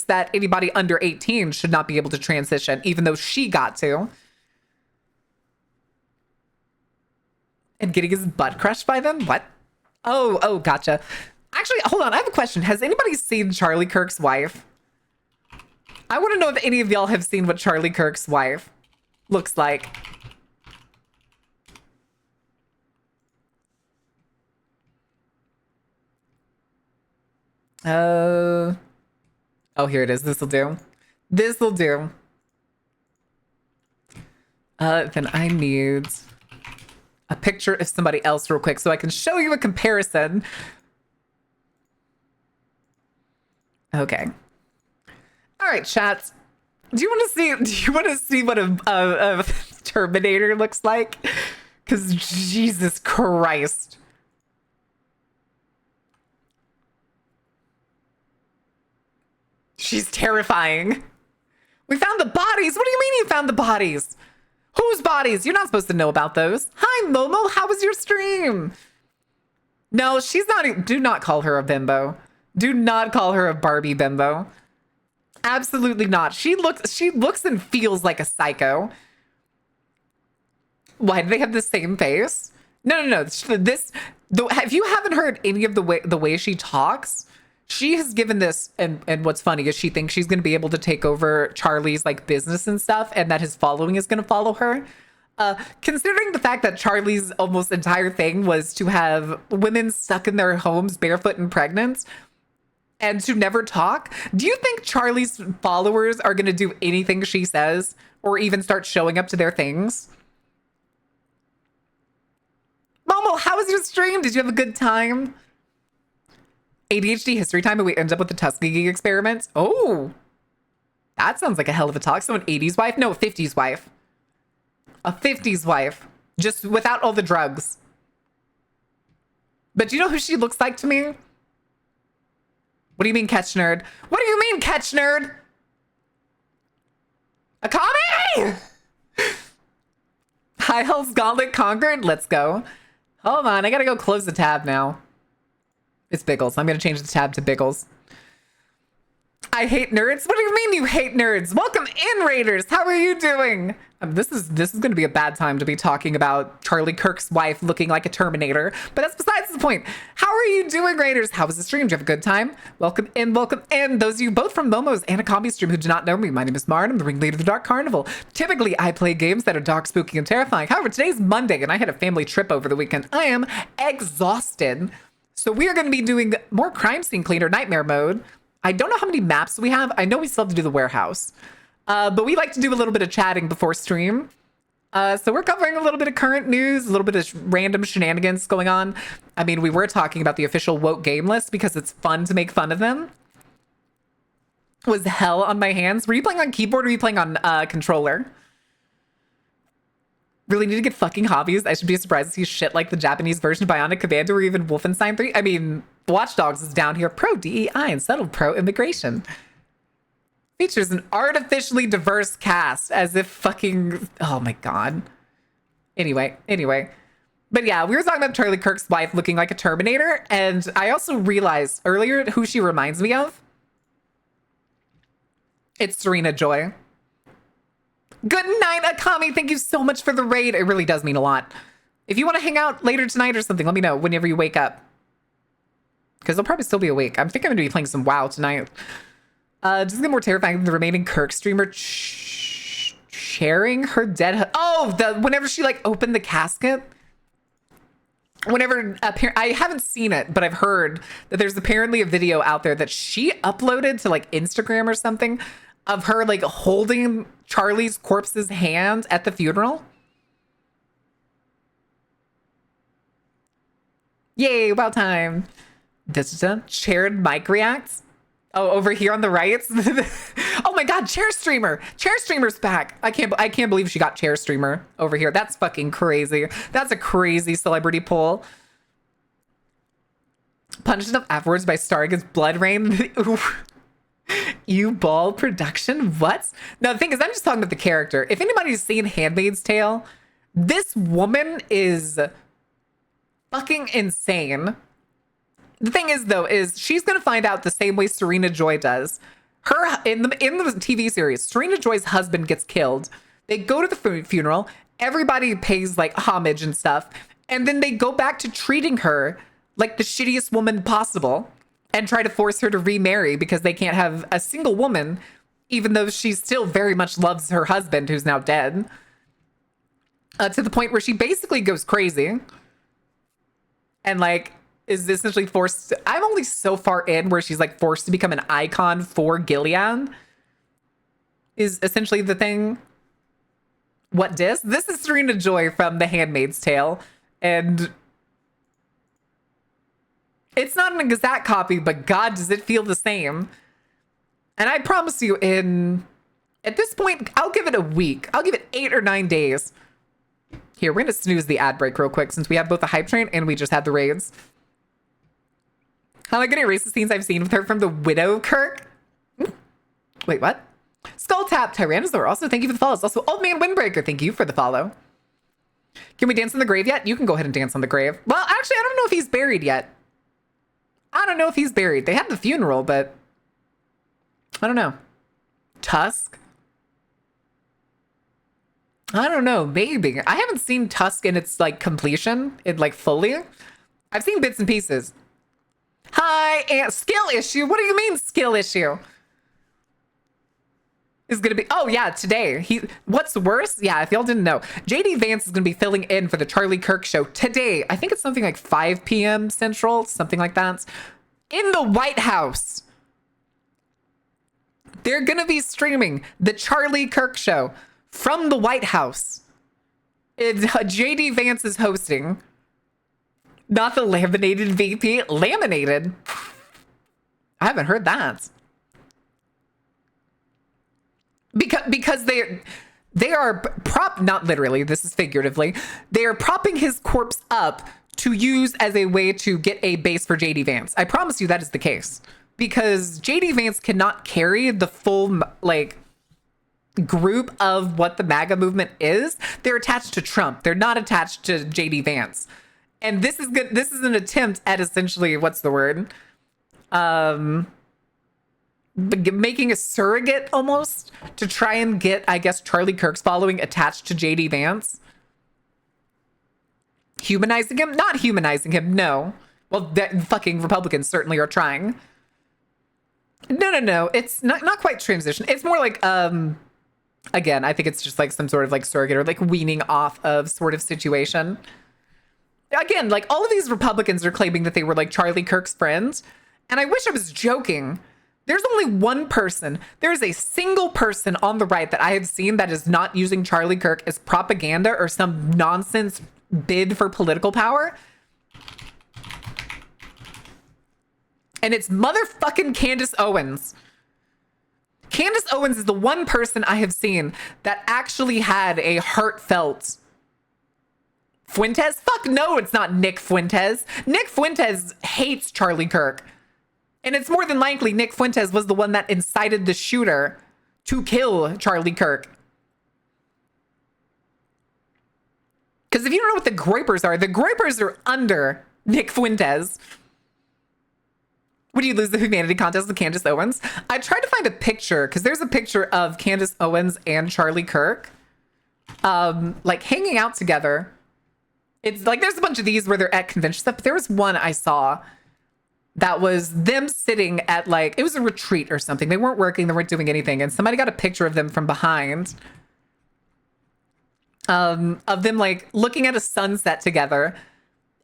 that anybody under 18 should not be able to transition, even though she got to. And getting his butt crushed by them? What? Oh, gotcha. Actually, hold on. I have a question. Has anybody seen Charlie Kirk's wife? I want to know if any of y'all have seen what Charlie Kirk's wife looks like. Oh, here it is. This'll do. This'll do. Then I need a picture of somebody else real quick so I can show you a comparison. Okay. All right, chat. Do you want to see what a Terminator looks like? Because Jesus Christ. She's terrifying. We found the bodies. What do you mean you found the bodies? Whose bodies? You're not supposed to know about those. Hi, Momo. How was your stream? No, she's not. Do not call her a bimbo. Do not call her a Barbie bimbo. Absolutely not. She looks and feels like a psycho. Why do they have the same face? No. If you haven't heard any of the way she talks, she has given this, and what's funny is she thinks she's going to be able to take over Charlie's like business and stuff, and that his following is going to follow her. Considering the fact that Charlie's almost entire thing was to have women stuck in their homes barefoot and pregnant and to never talk, do you think Charlie's followers are going to do anything she says or even start showing up to their things? Momo, how was your stream? Did you have a good time? ADHD history time, and we end up with the Tuskegee experiments. Oh, that sounds like a hell of a talk. So an 80s wife? No, a 50s wife. A 50s wife. Just without all the drugs. But do you know who she looks like to me? What do you mean, catch nerd? What do you mean, catch nerd? A comedy? High Hell's Gauntlet conquered? Let's go. Hold on, I gotta go close the tab now. It's Biggles. I'm going to change the tab to Biggles. I hate nerds. What do you mean you hate nerds? Welcome in, Raiders. How are you doing? This is going to be a bad time to be talking about Charlie Kirk's wife looking like a Terminator, but that's besides the point. How are you doing, Raiders? How was the stream? Did you have a good time? Welcome in, welcome in. Those of you both from Momo's and a comedy stream who do not know me, my name is Mard. I'm the ringleader of the Dark Carnival. Typically, I play games that are dark, spooky, and terrifying. However, today's Monday, and I had a family trip over the weekend. I am exhausted. So we are going to be doing more crime scene cleaner nightmare mode. I don't know how many maps we have. I know we still have to do the warehouse. But we like to do a little bit of chatting before stream. So we're covering a little bit of current news, a little bit of random shenanigans going on. I mean, we were talking about the official woke game list because it's fun to make fun of them. Was hell on my hands. Were you playing on keyboard or were you playing on controller? Really need to get fucking hobbies. I should be surprised to see shit like the Japanese version of Bionic Commando or even Wolfenstein 3. I mean, Watch Dogs is down here. Pro DEI and settled pro immigration. Features an artificially diverse cast as if fucking... Oh my god. Anyway. But yeah, we were talking about Charlie Kirk's wife looking like a Terminator. And I also realized earlier who she reminds me of. It's Serena Joy. Good night, Akami. Thank you so much for the raid. It really does mean a lot. If you want to hang out later tonight or something, let me know whenever you wake up. Because I'll probably still be awake. I think I'm going to be playing some WoW tonight. Just get more terrifying than the remaining Kirk streamer sharing her dead... whenever she, like, opened the casket. Whenever... I haven't seen it, but I've heard that there's apparently a video out there that she uploaded to, like, Instagram or something of her, like, holding Charlie's corpse's hand at the funeral. Yay, about time. Shared mic reacts. Oh, over here on the right. Oh my god, Chair Streamer. Chair Streamer's back. I can't believe she got Chair Streamer over here. That's fucking crazy. That's a crazy celebrity poll. Punished enough afterwards by starring as Blood Rain. You Ball production? What? No, the thing is, I'm just talking about the character. If anybody's seen Handmaid's Tale, this woman is fucking insane. The thing is, though, is she's going to find out the same way Serena Joy does. Her in the TV series, Serena Joy's husband gets killed. They go to the funeral. Everybody pays like homage and stuff. And then they go back to treating her like the shittiest woman possible and try to force her to remarry because they can't have a single woman, even though she still very much loves her husband, who's now dead. To the point where she basically goes crazy. And like... is essentially forced to, I'm only so far in where she's like forced to become an icon for Gilead is essentially the thing. What dis? This is Serena Joy from The Handmaid's Tale, and it's not an exact copy, but god does it feel the same. And I promise you, at this point, I'll give it a week. I'll give it 8 or 9 days. Here, we're gonna snooze the ad break real quick since we have both the hype train and we just had the raids. How am I going to erase the scenes I've seen with her from the Widow Kirk? Wait, what? Skull Tap, Tyrannosaur. Also, thank you for the follows. Also, Old Man Windbreaker, thank you for the follow. Can we dance on the grave yet? You can go ahead and dance on the grave. Well, actually, I don't know if he's buried yet. I don't know if he's buried. They had the funeral, but I don't know. Tusk? I don't know. Maybe. I haven't seen Tusk in its, like, completion. Like, fully. I've seen bits and pieces. Hi, and skill issue. What do you mean skill issue? Is gonna be today. What's worse? Yeah, if y'all didn't know, JD Vance is gonna be filling in for the Charlie Kirk show today. I think it's something like 5 p.m. Central, something like that. In the White House. They're gonna be streaming the Charlie Kirk show from the White House. JD Vance is hosting. Not the laminated VP. Laminated? I haven't heard that. Because they are not literally, this is figuratively, they are propping his corpse up to use as a way to get a base for JD Vance. I promise you that is the case. Because JD Vance cannot carry the full, like, group of what the MAGA movement is. They're attached to Trump. They're not attached to JD Vance. And this is good. This is an attempt at essentially, what's the word? making a surrogate almost to try and get, I guess, Charlie Kirk's following attached to JD Vance. Humanizing him? Not humanizing him, no. Well, the fucking Republicans certainly are trying. No. It's not quite transition. It's more like, again, I think it's just like some sort of like surrogate or like weaning off of sort of situation. Again, like all of these Republicans are claiming that they were like Charlie Kirk's friends. And I wish I was joking. There's only one person. There's a single person on the right that I have seen that is not using Charlie Kirk as propaganda or some nonsense bid for political power. And it's motherfucking Candace Owens. Candace Owens is the one person I have seen that actually had a heartfelt Fuentes? Fuck no, it's not Nick Fuentes. Nick Fuentes hates Charlie Kirk. And it's more than likely Nick Fuentes was the one that incited the shooter to kill Charlie Kirk. Because if you don't know what the Groypers are under Nick Fuentes. Would you lose the humanity contest with Candace Owens? I tried to find a picture, because there's a picture of Candace Owens and Charlie Kirk, like hanging out together. It's like there's a bunch of these where they're at convention stuff, but there was one I saw that was them sitting at like, it was a retreat or something. They weren't working, they weren't doing anything, and somebody got a picture of them from behind, of them like looking at a sunset together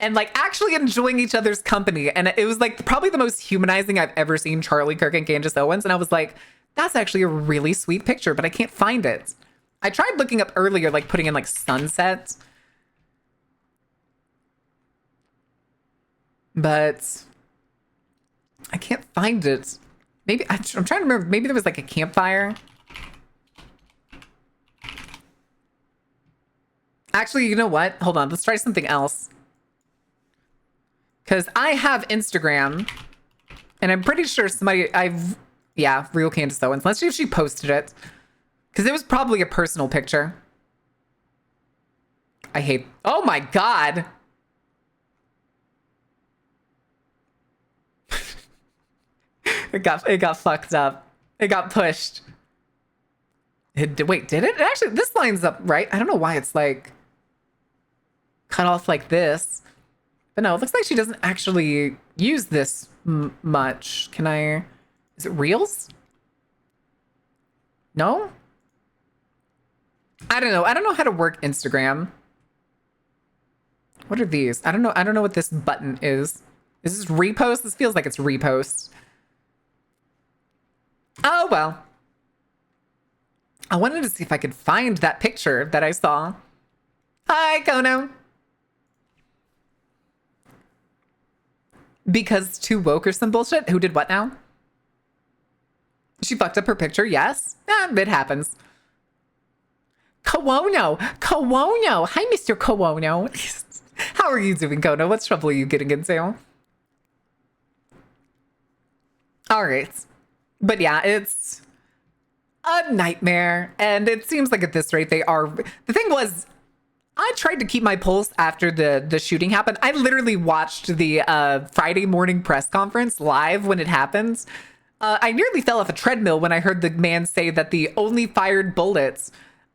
and like actually enjoying each other's company. And it was like probably the most humanizing I've ever seen Charlie Kirk and Candace Owens. And I was like, that's actually a really sweet picture, but I can't find it. I tried looking up earlier, like putting in like sunsets, but I can't find it. Maybe I'm trying to remember. Maybe there was like a campfire. Actually, you know what? Hold on. Let's try something else. Because I have Instagram, and I'm pretty sure yeah, real Candace Owens. Let's see if she posted it. Because it was probably a personal picture. Oh my God. It got fucked up. It got pushed. Wait, did it? Actually, this lines up right. I don't know why it's like cut off like this. But no, it looks like she doesn't actually use this much. Is it Reels? No? I don't know. I don't know how to work Instagram. What are these? I don't know. I don't know what this button is. Is this repost? This feels like it's repost. Oh, well. I wanted to see if I could find that picture that I saw. Hi, Kono. Because too woke or some bullshit? Who did what now? She fucked up her picture, yes. It happens. Kono. Hi, Mr. Kono. How are you doing, Kono? What's trouble are you getting into? All right. But yeah, it's a nightmare. And it seems like at this rate they are. The thing was, I tried to keep my pulse after the shooting happened. I literally watched the Friday morning press conference live when it happened. I nearly fell off a treadmill when I heard the man say that the only fired bullets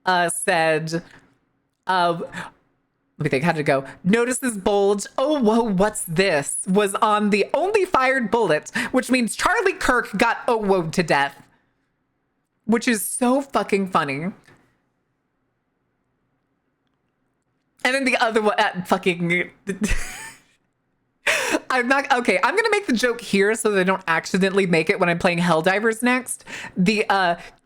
said, let me think, how did it go? Notice this bulge. Oh, whoa, what's this? Was on the only fired bullet, which means Charlie Kirk got oh-woed to death. Which is so fucking funny. And then the other one, fucking... I'm not... Okay, I'm going to make the joke here so that I don't accidentally make it when I'm playing Helldivers next. The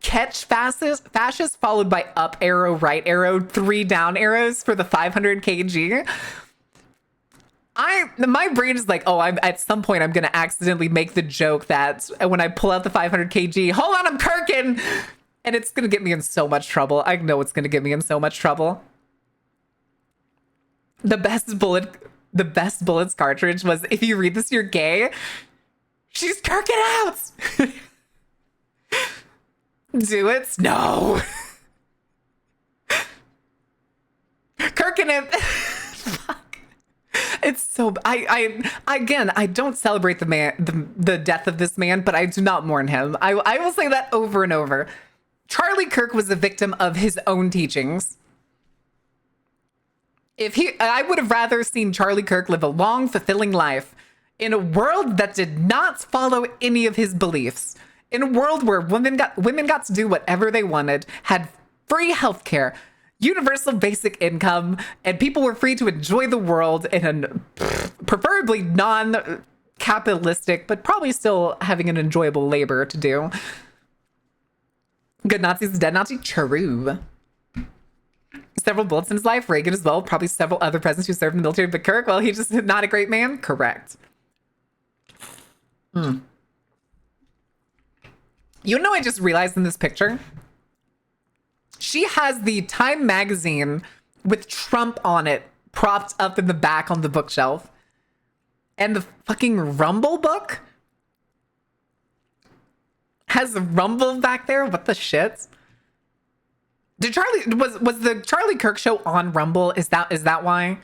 catch fascist followed by up arrow, right arrow, 3 down arrows for the 500 kg. My brain is like, oh, at some point I'm going to accidentally make the joke that when I pull out the 500 kg, hold on, I'm Kirkin! And it's going to get me in so much trouble. I know it's going to get me in so much trouble. The best bullets cartridge was, if you read this, you're gay. She's Kirking out. Do it? No. Kirking it. Fuck. It's so again, I don't celebrate the death of this man, but I do not mourn him. I will say that over and over. Charlie Kirk was a victim of his own teachings. I would have rather seen Charlie Kirk live a long, fulfilling life in a world that did not follow any of his beliefs. In a world where women got to do whatever they wanted, had free healthcare, universal basic income, and people were free to enjoy the world in a preferably non-capitalistic, but probably still having an enjoyable labor to do. Good Nazis, dead Nazi, true. Several bullets in his life, Reagan as well, probably several other presidents who served in the military, but Kirk, well, he's just not a great man? Correct. You know, I just realized in this picture, she has the Time magazine with Trump on it propped up in the back on the bookshelf. And the fucking Rumble book has Rumble back there. What the shit? Was the Charlie Kirk show on Rumble? Is that why?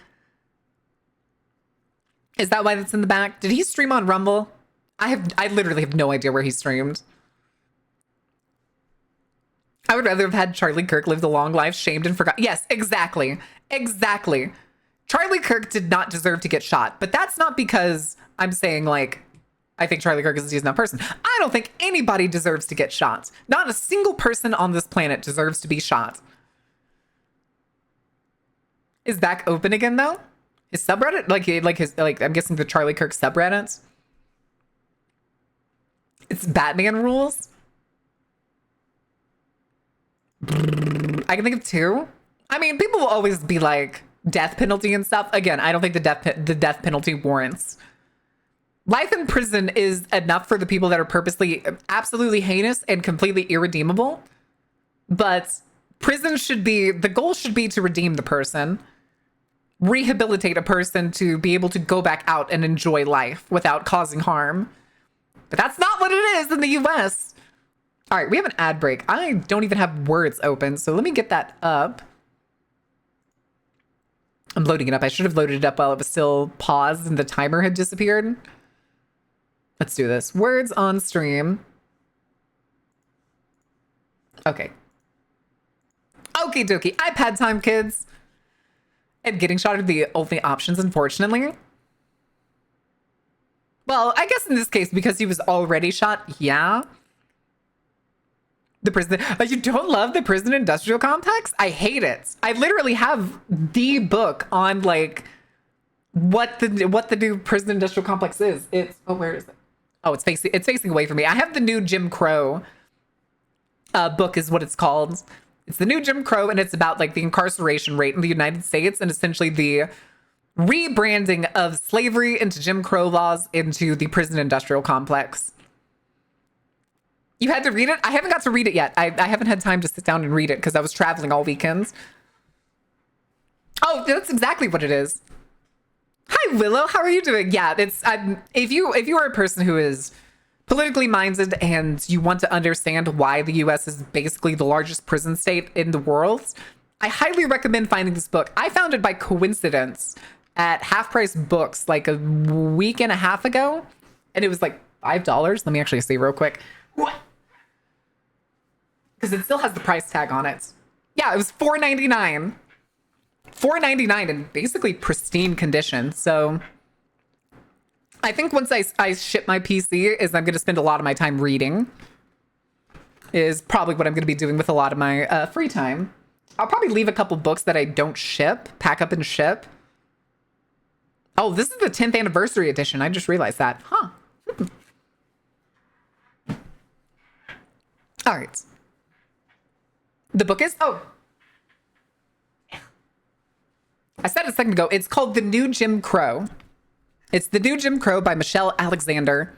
Is that why that's in the back? Did he stream on Rumble? I literally have no idea where he streamed. I would rather have had Charlie Kirk live the long life, shamed and forgotten. Yes, exactly. Exactly. Charlie Kirk did not deserve to get shot, but that's not because I'm saying, like, I think Charlie Kirk is a decent enough person. I don't think anybody deserves to get shot. Not a single person on this planet deserves to be shot. Is back open again, though? His subreddit? Like I'm guessing the Charlie Kirk subreddit? It's Batman rules? I can think of two. I mean, people will always be like death penalty and stuff. Again, I don't think the death penalty warrants. Life in prison is enough for the people that are purposely absolutely heinous and completely irredeemable. But prison the goal should be to redeem the person, rehabilitate a person to be able to go back out and enjoy life without causing harm. But that's not what it is in the US. All right, we have an ad break. I don't even have words open, so let me get that up. I'm loading it up. I should have loaded it up while it was still paused and the timer had disappeared. Let's do this. Words on stream. Okay. Okie dokie. iPad time, kids. And getting shot are the only options, unfortunately. Well, I guess in this case, because he was already shot, yeah. The prison. You don't love the prison industrial complex? I hate it. I literally have the book on like what the new prison industrial complex is. It's where is it? Oh, it's facing away from me. I have the new Jim Crow book is what it's called. It's the new Jim Crow, and it's about like the incarceration rate in the United States and essentially the rebranding of slavery into Jim Crow laws into the prison industrial complex. You had to read it? I haven't got to read it yet. I haven't had time to sit down and read it because I was traveling all weekends. Oh, that's exactly what it is. Hi, Willow. How are you doing? Yeah, it's if you are a person who is politically minded and you want to understand why the US is basically the largest prison state in the world, I highly recommend finding this book. I found it by coincidence at Half Price Books like a week and a half ago, and it was like $5. Let me actually see real quick. Because it still has the price tag on it. Yeah, it was $4.99. $4.99 in basically pristine condition. So I think once I ship my PC is I'm going to spend a lot of my time reading. Is probably what I'm going to be doing with a lot of my free time. I'll probably leave a couple books that I don't ship, pack up and ship. Oh, this is the 10th anniversary edition. I just realized that. Huh. All right. The book is, I said a second ago, it's called The New Jim Crow. It's The New Jim Crow by Michelle Alexander.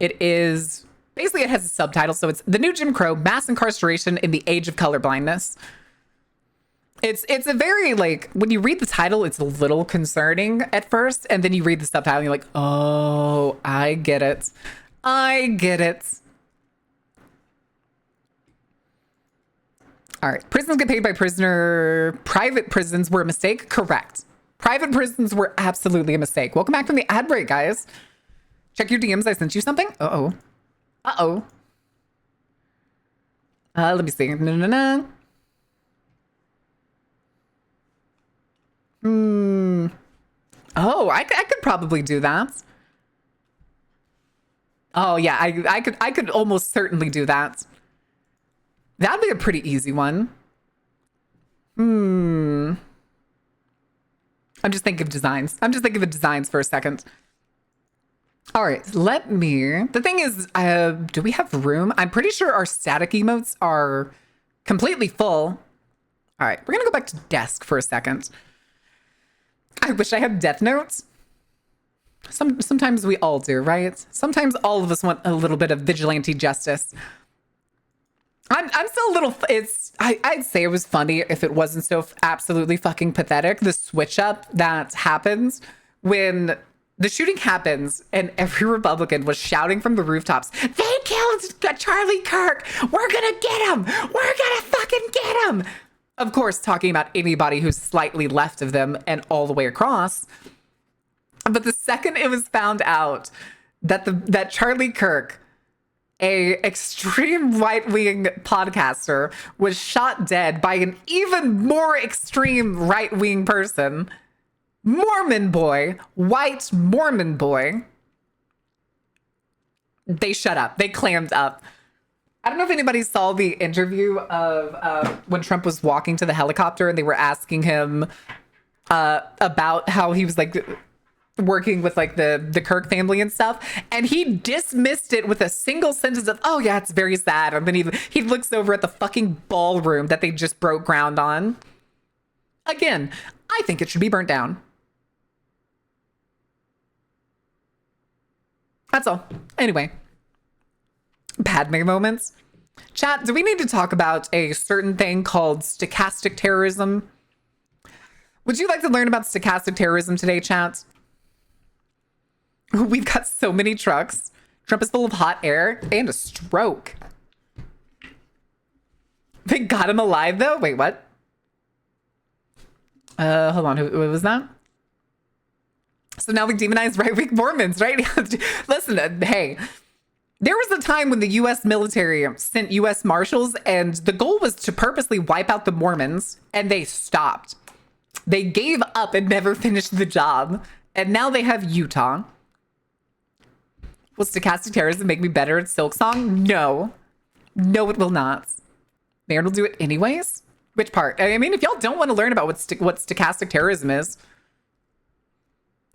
It is, basically it has a subtitle, so it's The New Jim Crow, Mass Incarceration in the Age of Colorblindness. It's a very, like, when you read the title, it's a little concerning at first, and then you read the subtitle and you're like, oh, I get it. I get it. All right. Prisons get paid by prisoner. Private prisons were a mistake. Correct. Private prisons were absolutely a mistake. Welcome back from the ad break, guys. Check your DMs. I sent you something. Uh-oh. Uh-oh. Let me see. No. Oh, I could probably do that. Oh yeah, I could almost certainly do that. That'd be a pretty easy one. I'm just thinking of designs. I'm just thinking of designs for a second. All right, let me. The thing is, do we have room? I'm pretty sure our static emotes are completely full. All right, we're gonna go back to desk for a second. I wish I had death notes. Sometimes we all do, right? Sometimes all of us want a little bit of vigilante justice. I'm still a little. I'd say it was funny if it wasn't so absolutely fucking pathetic. The switch up that happens when the shooting happens and every Republican was shouting from the rooftops, "They killed Charlie Kirk. We're gonna get him. We're gonna fucking get him." Of course, talking about anybody who's slightly left of them and all the way across. But the second it was found out that Charlie Kirk, a extreme right-wing podcaster, was shot dead by an even more extreme right-wing person, Mormon boy, white Mormon boy, they shut up. They clammed up. I don't know if anybody saw the interview of when Trump was walking to the helicopter and they were asking him about how he was like working with like the Kirk family and stuff, and he dismissed it with a single sentence of, "Oh yeah, it's very sad," and then he looks over at the fucking ballroom that they just broke ground on. Again, I think it should be burnt down. That's all. Anyway, Padme moments. Chat, do we need to talk about a certain thing called stochastic terrorism? Would you like to learn about stochastic terrorism today, chat? We've got so many trucks. Trump is full of hot air and a stroke. They got him alive, though? Wait, what? Hold on. Who was that? So now we demonize right-wing Mormons, right? Listen, hey, there was a time when the U.S. military sent U.S. Marshals, and the goal was to purposely wipe out the Mormons, and they stopped. They gave up and never finished the job, and now they have Utah. Will stochastic terrorism make me better at Silk Song? No. No, it will not. Marin will do it anyways? Which part? I mean, if y'all don't want to learn about what stochastic terrorism is,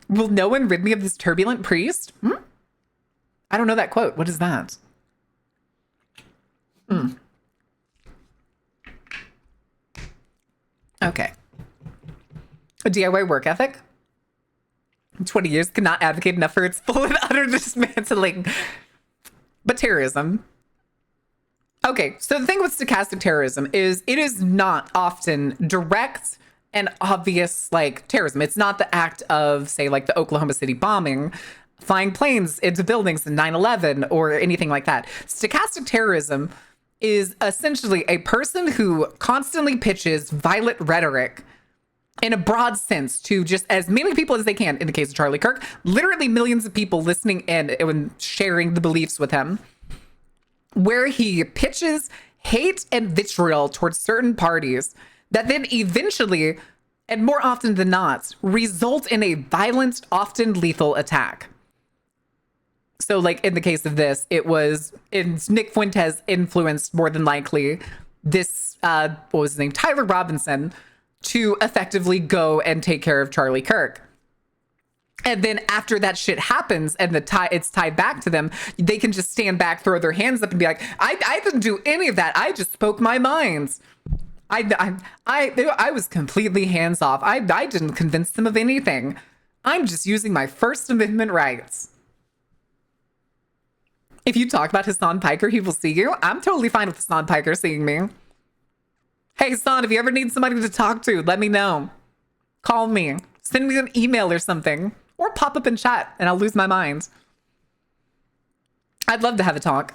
will no one rid me of this turbulent priest? I don't know that quote. What is that? Okay. A DIY work ethic? 20 years cannot advocate enough for its full and utter dismantling. But terrorism. Okay, so the thing with stochastic terrorism is it is not often direct and obvious, like, terrorism. It's not the act of, say, like the Oklahoma City bombing, flying planes into buildings in 9/11 or anything like that. Stochastic terrorism is essentially a person who constantly pitches violent rhetoric in a broad sense to just as many people as they can. In the case of Charlie Kirk, literally millions of people listening in and sharing the beliefs with him, where he pitches hate and vitriol towards certain parties that then eventually, and more often than not, result in a violent, often lethal attack. So like in the case of this, it's Nick Fuentes influenced more than likely this, what was his name? Tyler Robinson, to effectively go and take care of Charlie Kirk. And then after that shit happens and it's tied back to them, they can just stand back, throw their hands up and be like, I didn't do any of that. I just spoke my mind. I was completely hands off. I didn't convince them of anything. I'm just using my First Amendment rights. If you talk about Hassan Piker, he will see you. I'm totally fine with Hassan Piker seeing me. Hey, Hassan, if you ever need somebody to talk to, let me know. Call me. Send me an email or something. Or pop up in chat and I'll lose my mind. I'd love to have a talk.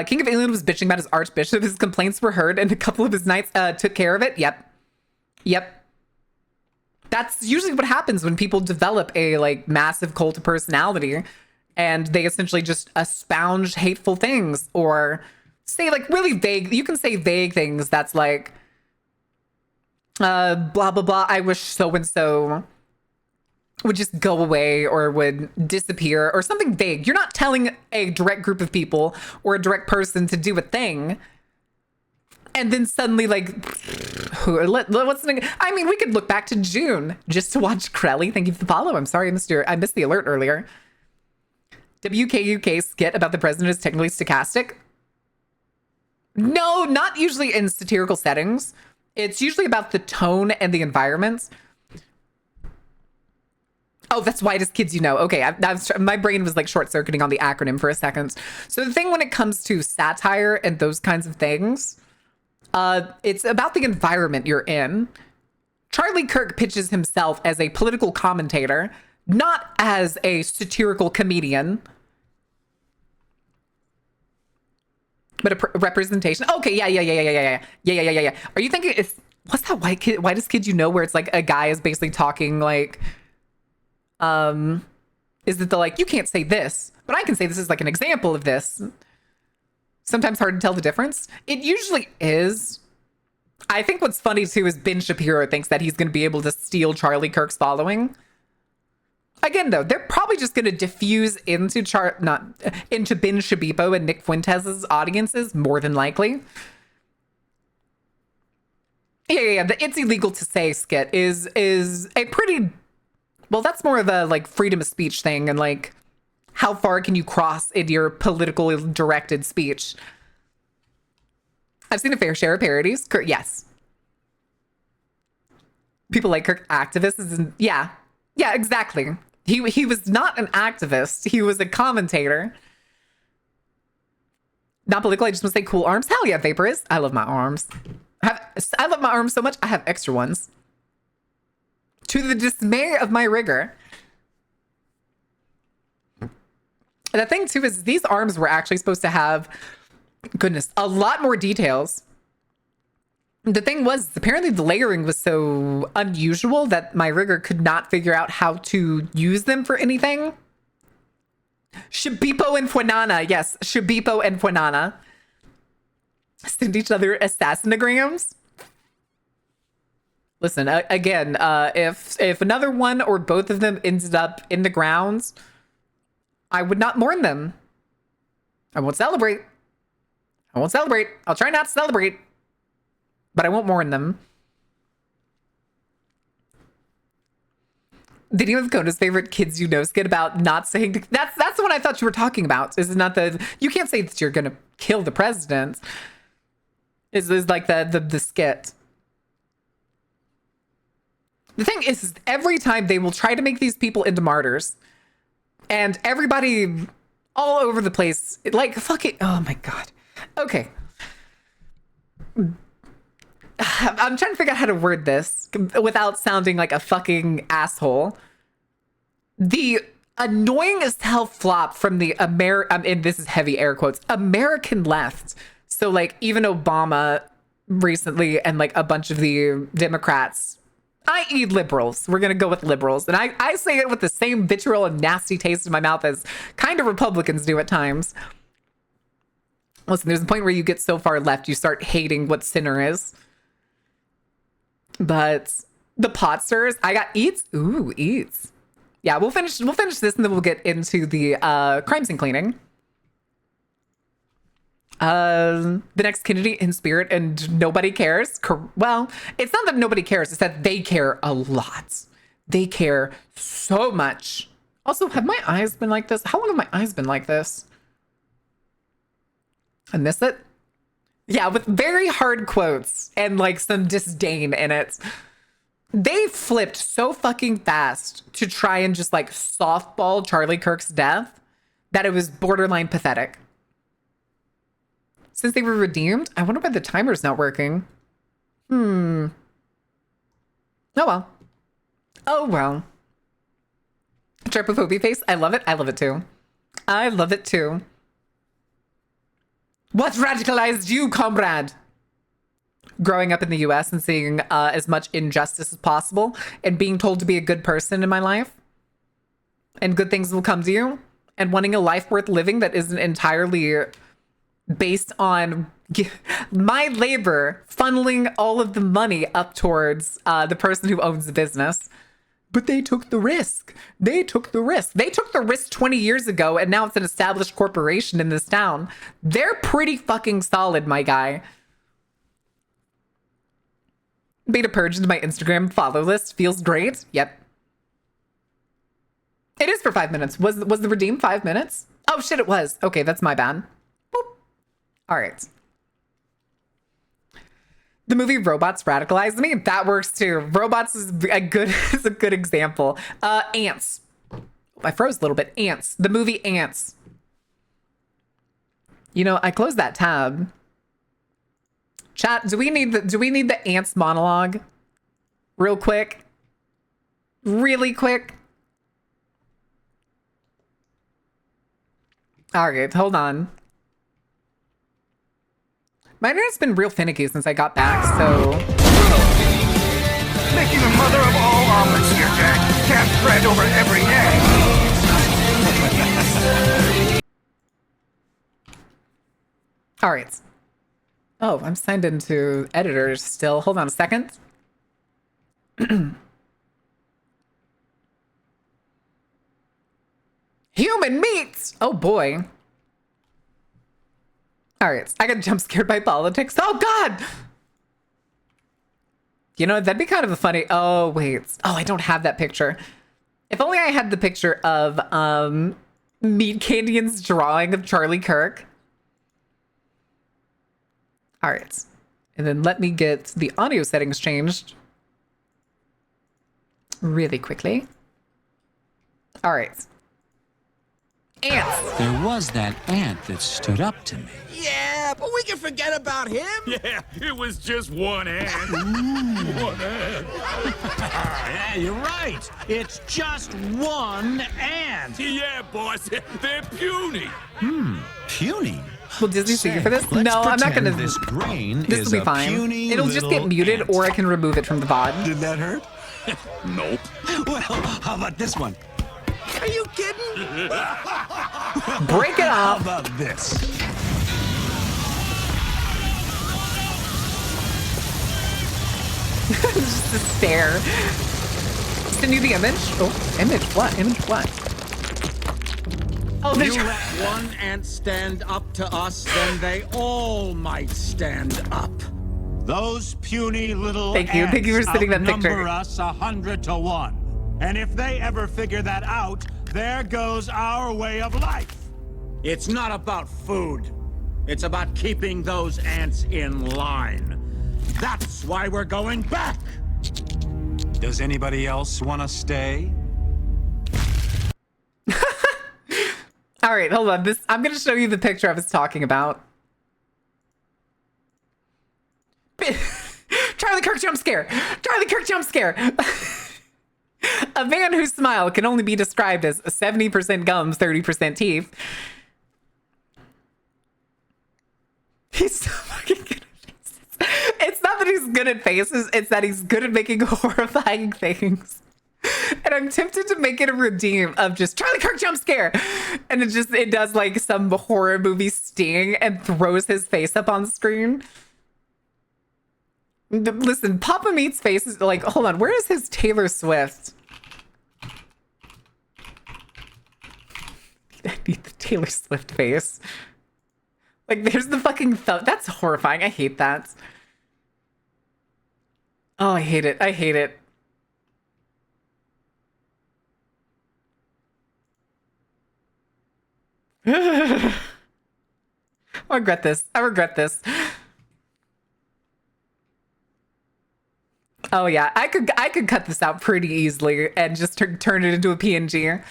King of England was bitching about his archbishop. His complaints were heard and a couple of his knights took care of it. Yep. That's usually what happens when people develop a like massive cult of personality and they essentially just espouse hateful things or say like really vague. You can say vague things that's like, blah, blah, blah. I wish so and so would just go away or would disappear or something vague. You're not telling a direct group of people or a direct person to do a thing. And then suddenly, like, what's the, I mean, we could look back to June just to watch Crelly. Thank you for the follow. I'm sorry, I missed the alert earlier. WKUK skit about the president is technically stochastic. No, not usually in satirical settings. It's usually about the tone and the environment. Oh, that's Whitest Kids You Know. Okay, my brain was like short-circuiting on the acronym for a second. So the thing when it comes to satire and those kinds of things, it's about the environment you're in. Charlie Kirk pitches himself as a political commentator, not as a satirical comedian. But a representation. Okay, yeah. Are you thinking what's that Whitest Kid You Know where it's like a guy is basically talking like, is it the like, you can't say this, but I can say this is like an example of this. Sometimes hard to tell the difference. It usually is. I think what's funny too is Ben Shapiro thinks that he's going to be able to steal Charlie Kirk's following. Again, though, they're probably just going to diffuse into into Ben Shabipo and Nick Fuentes' audiences more than likely. Yeah. The "it's illegal to say" skit is a pretty, well, that's more of a like freedom of speech thing and like how far can you cross in your politically directed speech. I've seen a fair share of parodies. Yes. People like Kirk activists. Yeah, exactly. He was not an activist. He was a commentator. Not political. I just want to say cool arms. Hell yeah, Vaporist. I love my arms. I love my arms so much. I have extra ones. To the dismay of my rigor. The thing too is these arms were actually supposed to have, goodness, a lot more details. The thing was, apparently the layering was so unusual that my rigger could not figure out how to use them for anything. Shabipo and Fuenana. Yes, Shabipo and Fuenana. Send each other assassinograms. Listen, again, if another one or both of them ended up in the grounds, I would not mourn them. I won't celebrate. I'll try not to celebrate, but I won't mourn them. Did you have Kona's favorite Kids You Know skit about not saying that's the one I thought you were talking about. Is it not the you can't say that you're gonna kill the president? Is like the skit. The thing is every time they will try to make these people into martyrs. And everybody all over the place, like, fuck it. Oh my God. Okay. I'm trying to figure out how to word this without sounding like a fucking asshole. The annoying as hell flop from the and this is heavy air quotes, American left. So like even Obama recently and like a bunch of the Democrats, i.e. liberals. We're going to go with liberals. And I say it with the same vitriol and nasty taste in my mouth as kind of Republicans do at times. Listen, there's a point where you get so far left, you start hating what sinner is. But the pot stirs, I got eats. Ooh, eats. Yeah, we'll finish this and then we'll get into the crime scene cleaning. The next Kennedy in spirit and nobody cares. Well, it's not that nobody cares. It's that they care a lot. They care so much. Also, have my eyes been like this? How long have my eyes been like this? I miss it. Yeah, with very hard quotes and like some disdain in it. They flipped so fucking fast to try and just like softball Charlie Kirk's death that it was borderline pathetic. Since they were redeemed, I wonder why the timer's not working. Oh well. Oh well. Trypophobia face. I love it. I love it too. I love it too. What radicalized you, comrade? growing up in the US and seeing as much injustice as possible and being told to be a good person in my life and good things will come to you and wanting a life worth living that isn't entirely based on my labor funneling all of the money up towards the person who owns the business. But they took the risk. They took the risk. They took the risk 20 years ago, and now it's an established corporation in this town. They're pretty fucking solid, my guy. Beta purge into my Instagram follow list. Feels great. Yep. It is for 5 minutes. Was the redeem 5 minutes? Oh shit, it was. Okay, that's my bad. Boop. All right. The movie Robots radicalized me. That works too. Robots is a good is a good example. Ants. I froze a little bit. Ants. The movie Ants. You know, I closed that tab. Chat, do we need the Ants monologue? Real quick. Really quick. All right, hold on. My internet's been real finicky since I got back, so... Making the mother of all omelets here, Jack. Can't spread over every egg. All right. Oh, I'm signed into editors still. Hold on a second. Human meat! Oh boy. All right, I got jump scared by politics. Oh God! You know, that'd be kind of a funny... Oh, wait. Oh, I don't have that picture. If only I had the picture of Meat Candian's drawing of Charlie Kirk. All right. And then let me get the audio settings changed really quickly. All right. Ants. There was that ant that stood up to me. Yeah, but we can forget about him. Yeah, it was just one ant. One ant. Yeah, you're right. It's just one ant. Yeah, boss. They're puny. Puny. Will Disney sue you for this? Let's No, I'm not pretend gonna. This grain This is will be a fine. puny It'll just get little muted, ant. or I can remove it from the VOD. Did that hurt? Nope. Well, how about this one? Are you kidding? Break it How off. about this? Just a stare. Send you the image. Oh, image what? Image what? Oh, You the let one ant stand up to us, then they all might stand up. Those puny little Thank you for sending that outnumber picture. us 100 to 1. And if they ever figure that out, there goes our way of life. It's not about food. It's about keeping those ants in line. That's why we're going back. Does anybody else want to stay? All right, hold on. I'm gonna show you the picture I was talking about. Charlie Kirk jump scare. Charlie Kirk jump scare. A man whose smile can only be described as 70% gums, 30% teeth. He's so fucking good at faces. It's not that he's good at faces, it's that he's good at making horrifying things. And I'm tempted to make it a redeem of just Charlie Kirk jump scare. And it does like some horror movie sting and throws his face up on the screen. Listen, Papa Meat's face is like, hold on, where is his Taylor Swift? I need the Taylor Swift face. Like, there's the fucking thumb. That's horrifying. I hate that. Oh, I hate it. I hate it. I regret this. I regret this. Oh yeah, I could cut this out pretty easily and just turn it into a PNG.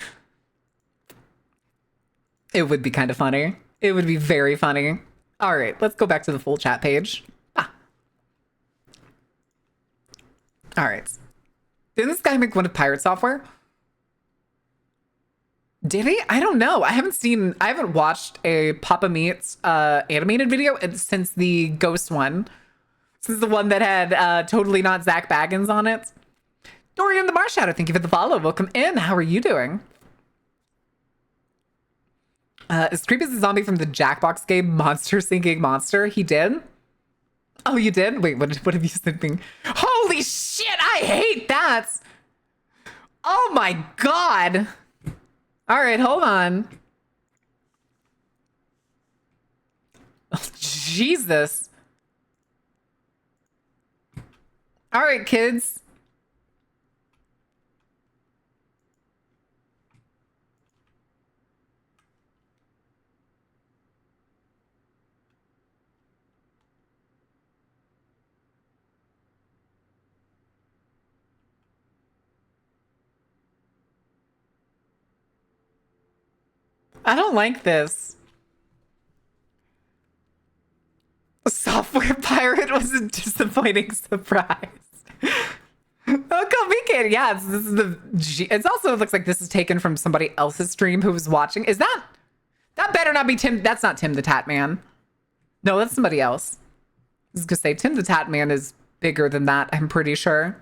It would be kind of funny. It would be very funny. All right, let's go back to the full chat page. Ah. All right. Did this guy make one of Pirate Software? Did he? I don't know. I haven't watched a Papa Meats animated video since the Ghost one. This is the one that had totally not Zach Baggins on it. Dorian the Marsh Shadow, thank you for the follow. Welcome in. How are you doing? As creepy as the zombie from the Jackbox game, Monster Singing Monster. He did? Oh, you did? Wait, what have you sent me? Holy shit, I hate that! Oh my god! All right, hold on. Oh, Jesus. All right, kids. I don't like this. Software Pirate was a disappointing surprise. Oh, go weekend. Yeah, this is the. It also looks like this is taken from somebody else's stream who was watching. Is that? That better not be Tim. That's not Tim the Tat Man. No, that's somebody else. I was gonna say Tim the Tat Man is bigger than that. I'm pretty sure.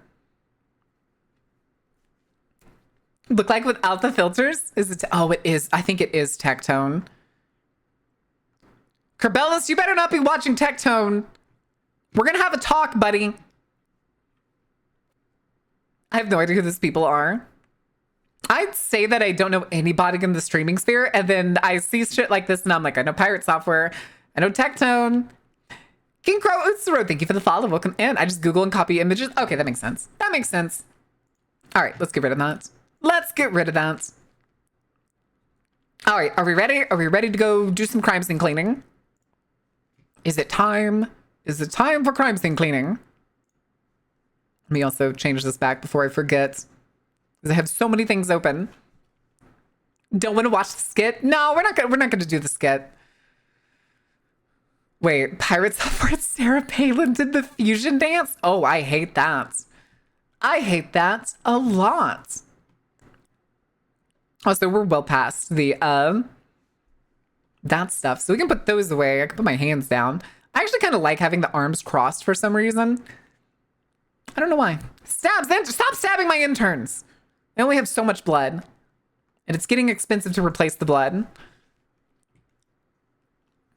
Look like without the filters? Is it? Oh, it is. I think it is Tectone. Corbellus, you better not be watching Tectone. We're gonna have a talk, buddy. I have no idea who these people are. I'd say that I don't know anybody in the streaming sphere, and then I see shit like this, and I'm like, I know Pirate Software, I know Tectone. King Crow Utsuro, thank you for the follow. Welcome in. I just Google and copy images. Okay, that makes sense. That makes sense. All right, let's get rid of that. Let's get rid of that. All right, are we ready? Are we ready to go do some crime scene cleaning? Is it time? Is it time for crime scene cleaning? Let me also change this back before I forget, because I have so many things open. Don't want to watch the skit? No, we're not gonna do the skit. Wait, Pirate Software Sarah Palin did the fusion dance? Oh, I hate that. I hate that a lot. Also, we're well past the that stuff, so we can put those away. I can put my hands down. I actually kind of like having the arms crossed for some reason. I don't know why. Stop stabbing my interns. They only have so much blood, and it's getting expensive to replace the blood.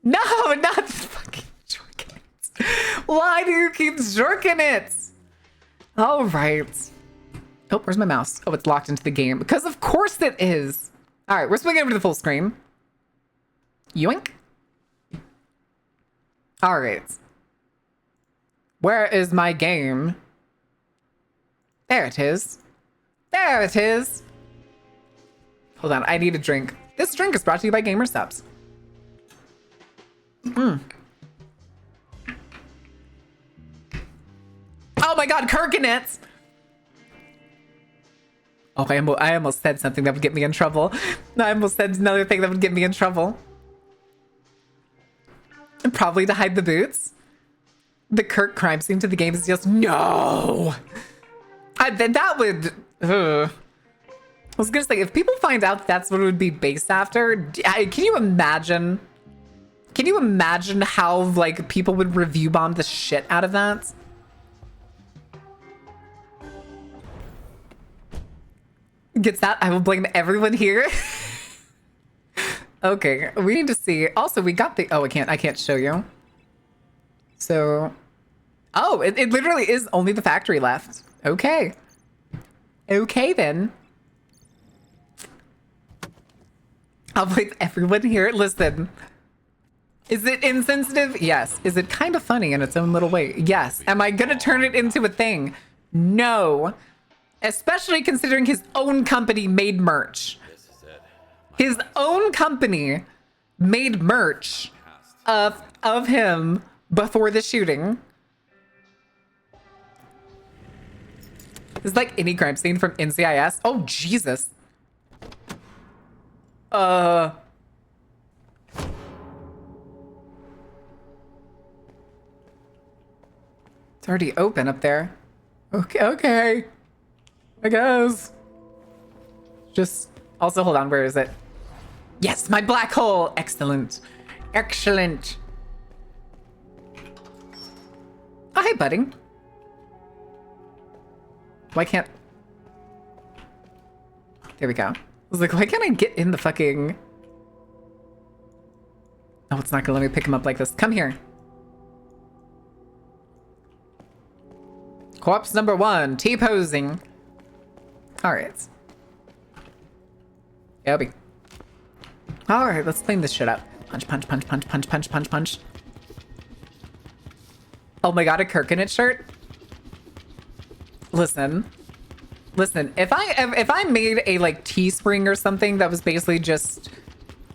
No, not fucking jerking it. Why do you keep jerking it? All right. Oh, where's my mouse? Oh, it's locked into the game. Because of course it is. All right, we're swinging over to the full screen. Yoink. All right. Where is my game? There it is. There it is. Hold on, I need a drink. This drink is brought to you by Gamer Subs. Oh my god, Kirkinets! Oh, I almost said something that would get me in trouble. I almost said another thing that would get me in trouble. And probably to hide the boots. The Kirk crime scene to the game is just no. That would. I was gonna say, if people find out that's what it would be based after, can you imagine? Can you imagine how like people would review bomb the shit out of that? Gets that? I will blame everyone here. Okay, we need to see. Also, we got the. Oh, I can't show you. So, oh, it literally is only the factory left. Okay. Okay then. I'll blame everyone here. Listen. Is it insensitive? Yes. Is it kind of funny in its own little way? Yes. Am I gonna turn it into a thing? No. Especially considering his own company made merch. His own company made merch of him before the shooting. It's like any crime scene from NCIS. Oh, Jesus. It's already open up there. Okay. I guess. Just also hold on, where is it? Yes, my black hole. Excellent. Excellent. Oh, hey, buddy. Why can't... There we go. I was like, why can't I get in the fucking... Oh, it's not gonna let me pick him up like this. Come here. Corpse number 1, T-posing. Alright. Yobby. Alright, let's clean this shit up. Punch, punch, punch, punch, punch, punch, punch, punch. Oh my god, a Kirkinit shirt? Listen. Listen, if I made a, like, Teespring or something that was basically just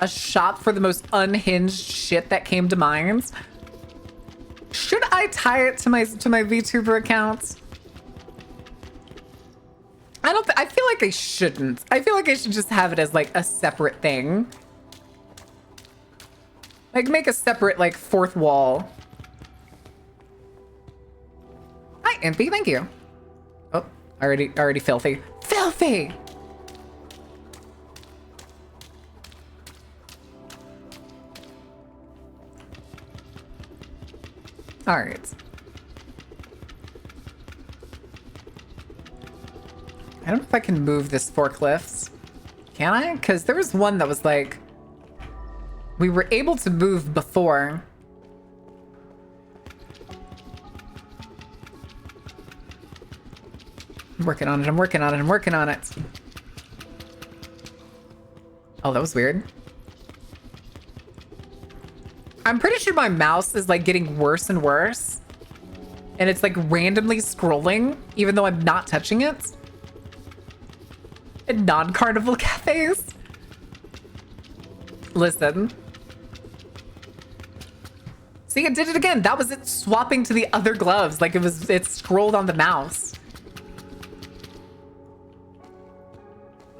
a shop for the most unhinged shit that came to mind, should I tie it to my VTuber account? I feel like I shouldn't. I feel like I should just have it as, like, a separate thing. Like, make a separate, like, fourth wall. Hi, Impy, thank you. Oh, already filthy. Filthy! Alright. I don't know if I can move this forklift. Can I? Because there was one that was like... We were able to move before. I'm working on it, I'm working on it, I'm working on it. Oh, that was weird. I'm pretty sure my mouse is like getting worse and worse. And it's like randomly scrolling, even though I'm not touching it. In non-carnival cafes. Listen. See, it did it again. That was it swapping to the other gloves. Like it scrolled on the mouse.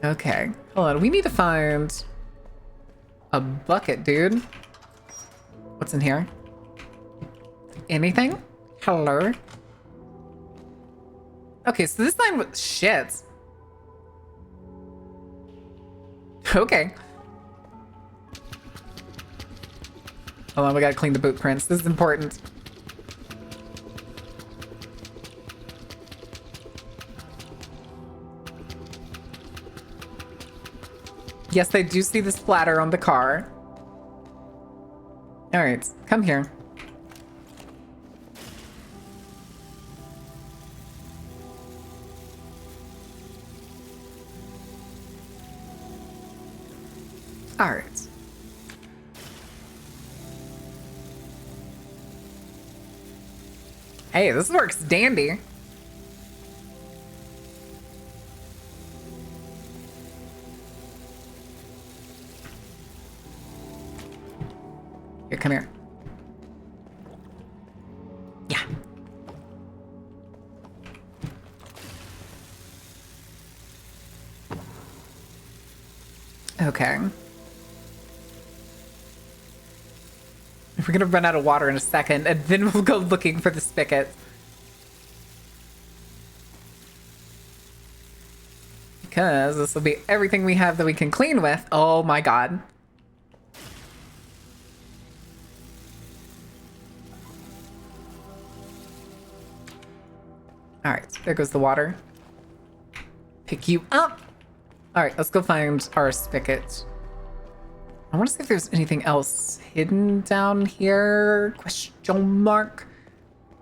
Okay, hold on. We need to find a bucket, dude. What's in here? Anything? Hello? Okay, so this line was shit. Okay. Hold on, we gotta clean the boot prints. This is important. Yes, they do see the splatter on the car. All right, come here. All right. Hey, this works dandy. Here, come here. Yeah. Okay. We're gonna run out of water in a second, and then we'll go looking for the spigot. Because this will be everything we have that we can clean with. Oh my god. Alright, there goes the water. Pick you up! Alright, let's go find our spigot. I want to see if there's anything else hidden down here? Question mark?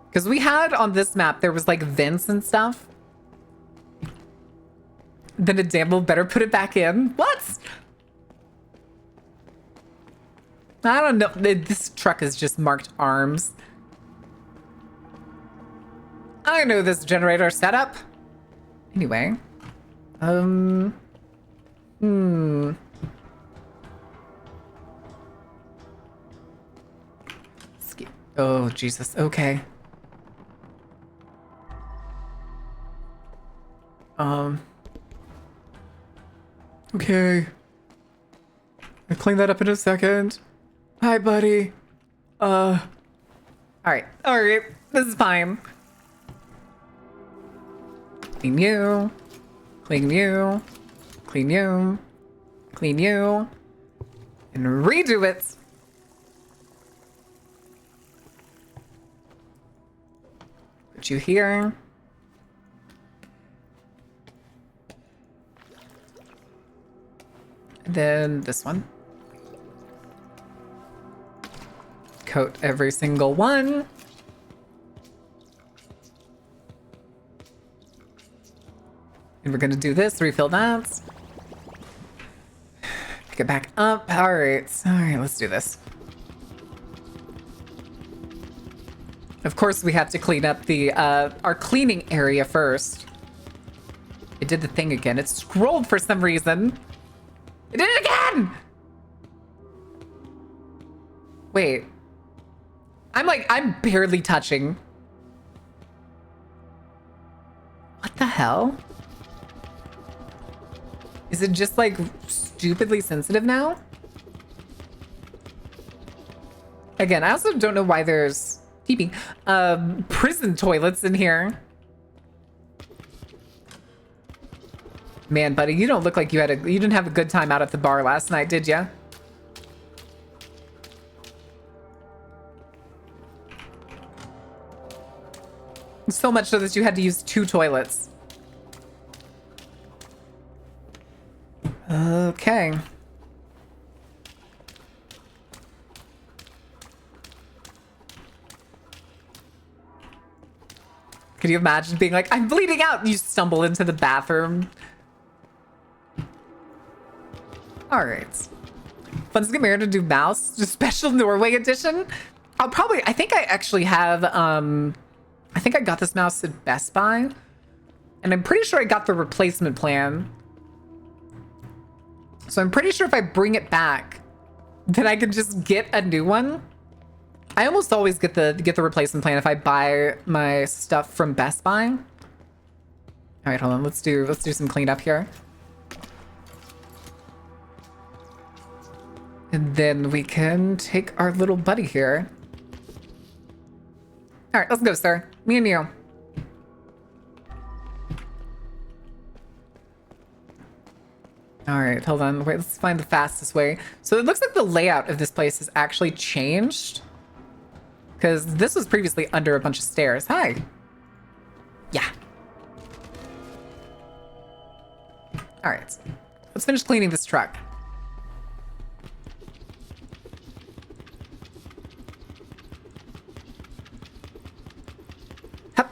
Because we had on this map, there was like vents and stuff. Then a Damble better put it back in. What? I don't know. This truck is just marked arms. I know this generator setup. Anyway. Oh, Jesus. Okay. Okay. I'll clean that up in a second. Hi, buddy. Alright. Alright. This is fine. Clean you. Clean you. Clean you. Clean you. And redo it. Put you here. And then this one. Coat every single one. And we're gonna do this, refill that. Pick it back up. All right, let's do this. Of course, we have to clean up the our cleaning area first. It did the thing again. It scrolled for some reason. It did it again! Wait. I'm barely touching. What the hell? Is it just like stupidly sensitive now? Again, I also don't know why there's prison toilets in here. Man, buddy, you don't look like you didn't have a good time out at the bar last night, did ya? So much so that you had to use 2 toilets. Okay. Could you imagine being like, I'm bleeding out, and you stumble into the bathroom? All right. Fun's get married to do mouse, just special Norway edition. I think I actually have, I think I got this mouse at Best Buy. And I'm pretty sure I got the replacement plan. So I'm pretty sure if I bring it back, then I can just get a new one. I almost always get the replacement plan if I buy my stuff from Best Buy. All right, hold on. Let's do some cleanup here. And then we can take our little buddy here. All right, let's go, sir. Me and you. All right, hold on. Wait, let's find the fastest way. So it looks like the layout of this place has actually changed. Because this was previously under a bunch of stairs. Hi. Yeah. All right. Let's finish cleaning this truck. Hup.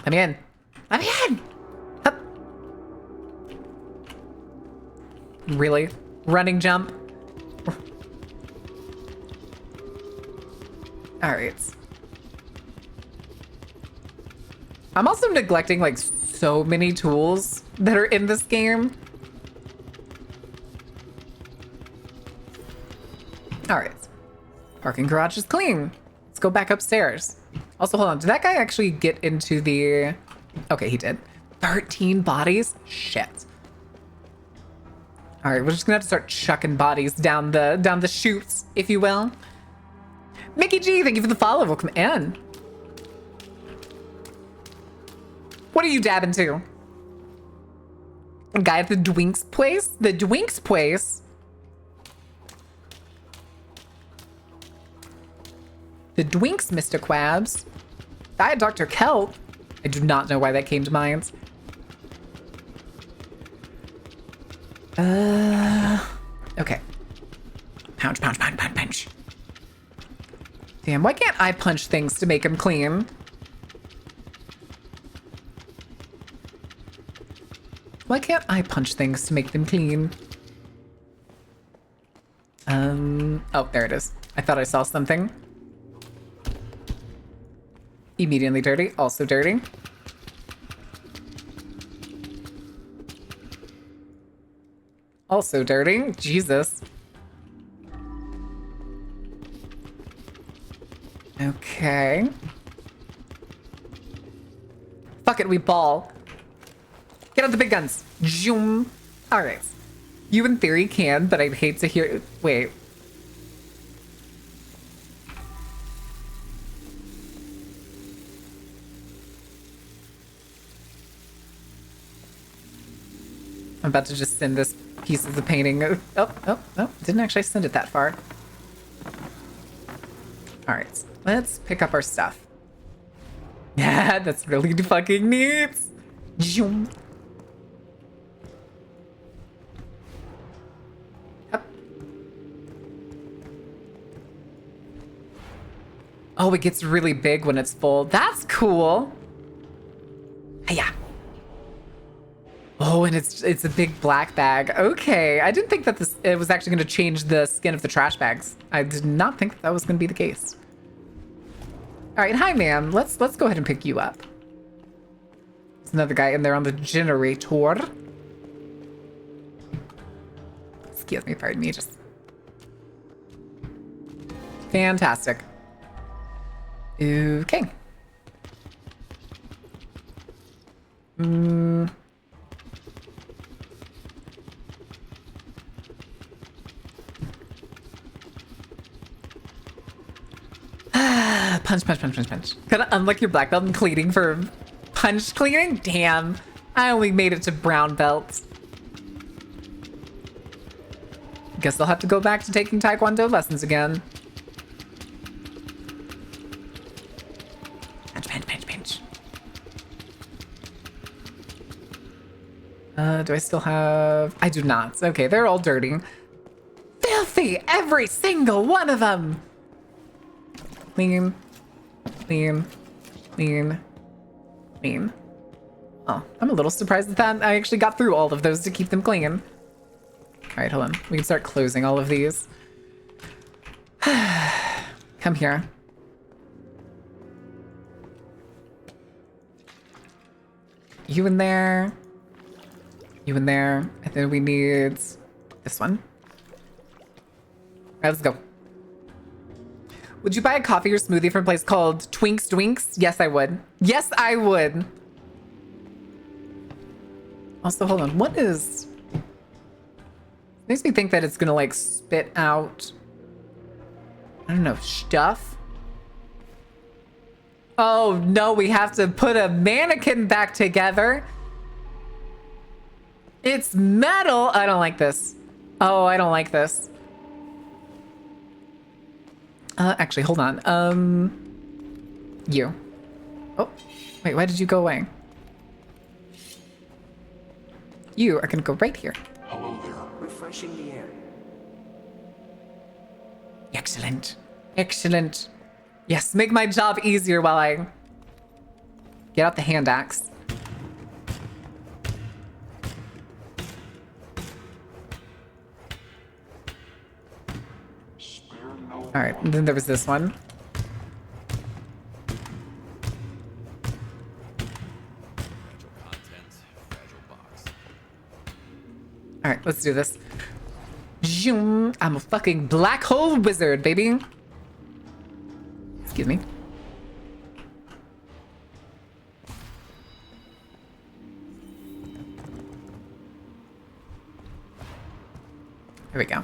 Let me in. Let me in. Hup. Really? Running jump? All right. I'm also neglecting like so many tools that are in this game. All right. Parking garage is clean. Let's go back upstairs. Also, hold on. Did that guy actually get into the... Okay, he did. 13 bodies? Shit. All right, we're just gonna have to start chucking bodies down the chutes, if you will. Mickey G, thank you for the follow. Welcome in. What are you dabbing to? A guy at the Dwink's place? The Dwink's place? The Dwink's, Mr. Quabs. Diet Dr. Kelp. I do not know why that came to mind. Okay. Punch, punch, punch, punch, punch. Damn, why can't I punch things to make them clean? Why can't I punch things to make them clean? Oh, there it is. I thought I saw something. Immediately dirty, also dirty. Also dirty, Jesus. Okay. Fuck it, we ball. Get out the big guns. Zoom. All right. You in theory can, but I'd hate to hear... Wait. I'm about to just send this piece of the painting. Oh, didn't actually send it that far. All right. Let's pick up our stuff. Yeah, that's really fucking neat. Zoom. Up. Oh, it gets really big when it's full. That's cool. Yeah. Oh, and it's a big black bag. Okay, I didn't think that it was actually going to change the skin of the trash bags. I did not think that was going to be the case. All right, hi, ma'am. Let's go ahead and pick you up. There's another guy in there on the generator. Excuse me, pardon me. Just fantastic. Okay. Punch, punch, punch, punch, punch. Gotta unlock your black belt in cleaning for punch cleaning? Damn. I only made it to brown belt. Guess I'll have to go back to taking Taekwondo lessons again. Punch, punch, punch, punch. Do I still have... I do not. Okay, they're all dirty. Filthy! Every single one of them! Clean. Clean. Clean. Clean. Oh, I'm a little surprised at that. I actually got through all of those to keep them clean. All right, hold on. We can start closing all of these. Come here. You in there. You in there. And then we need this one. All right, let's go. Would you buy a coffee or smoothie from a place called Twinks Dwinks? Yes, I would. Yes, I would. Also, hold on. What is... Makes me think that it's gonna, like, spit out... I don't know, stuff? Oh, no, we have to put a mannequin back together. It's metal. I don't like this. Oh, I don't like this. Actually, hold on. You. Oh, wait, why did you go away? You are gonna go right here. Hello there. Refreshing the air. Excellent. Excellent. Yes, make my job easier while I get out the hand axe. All right, and then there was this one. All right, let's do this. Zoom. I'm a fucking black hole wizard, baby. Excuse me. Here we go.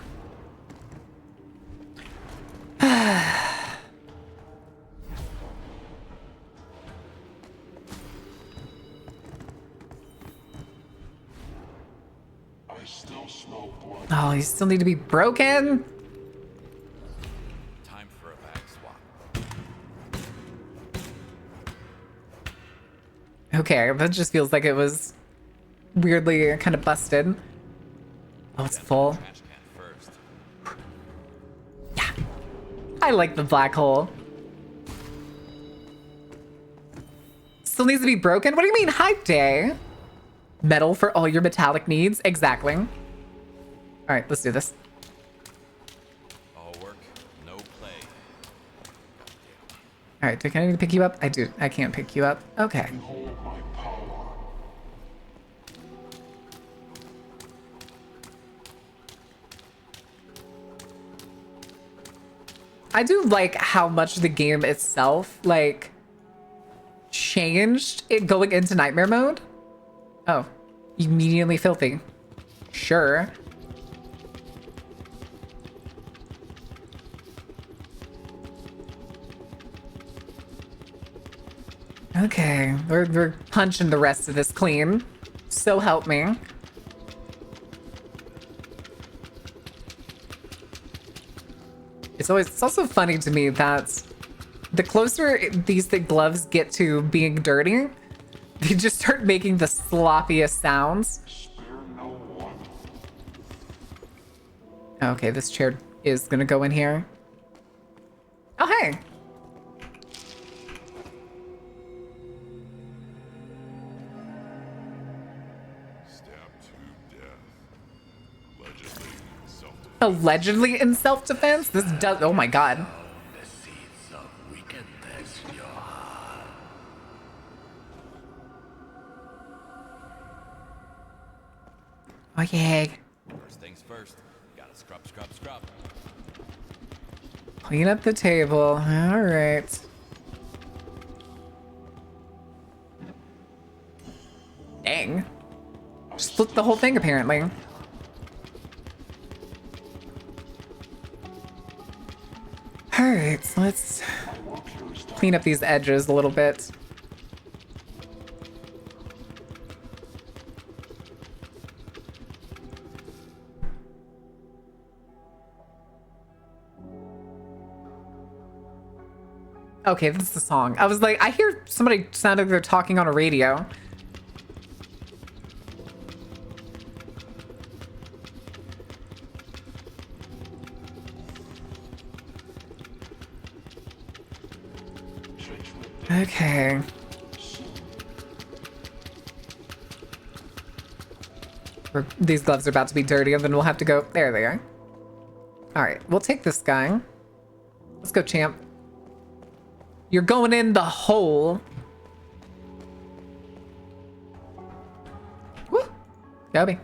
Oh, you still need to be broken? Time for a bag swap. Okay, that just feels like it was weirdly kind of busted. Oh, it's full. Trash can first. Yeah. I like the black hole. Still needs to be broken? What do you mean? Hi, Day. Metal for all your metallic needs? Exactly. All right, let's do this. All work, no play. All right, do I need to pick you up? I do. I can't pick you up. Okay. I do like how much the game itself, like, changed it going into nightmare mode. Oh, immediately filthy. Sure. Okay, we're punching the rest of this clean. So help me. It's also funny to me that The closer these gloves get to being dirty, they just start making the sloppiest sounds. Okay, this chair is gonna go in here. Oh, hey. Stabbed to death. Allegedly in self-defense. Allegedly in self-defense? This does, oh my god. Oh yeah. First things first. Gotta scrub, scrub, scrub. Clean up the table. All right. Dang. Just flipped the whole thing apparently. All right, so let's clean up these edges a little bit. Okay, this is the song. I was like, I hear somebody sounded like they're talking on a radio. Okay. These gloves are about to be dirty, and then we'll have to go. There they are. All right, we'll take this guy. Let's go, champ. You're going in the hole. Woo! Gobi.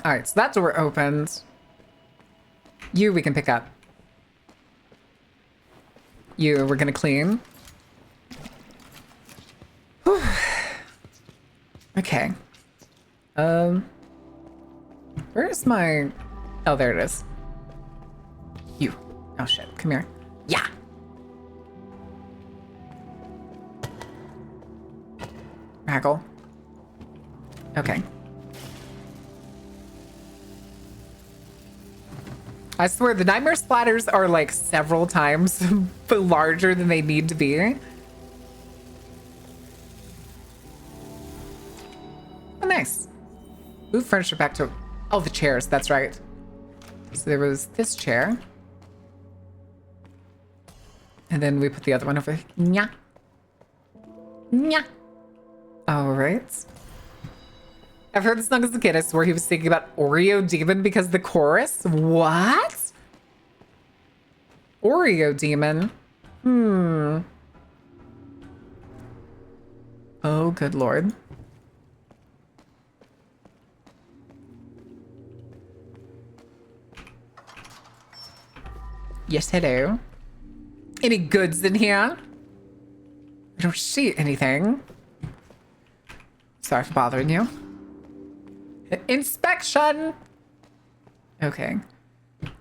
All right, so that door opens. You, we can pick up. You, we're gonna clean. Whew. Okay. Where's my... Oh, there it is. You. Oh shit, come here. Yeah! Raggle. Okay. I swear, the nightmare splatters are like several times larger than they need to be. Oh, nice. Move furniture back to... Oh, the chairs, that's right. So there was this chair. And then we put the other one over. Nya. Nya. All right. I've heard the song as a kid. I swore he was thinking about Oreo Demon because the chorus. What? Oreo Demon? Oh, good lord. Yes, hello. Any goods in here? I don't see anything. Sorry for bothering you. Inspection! Okay.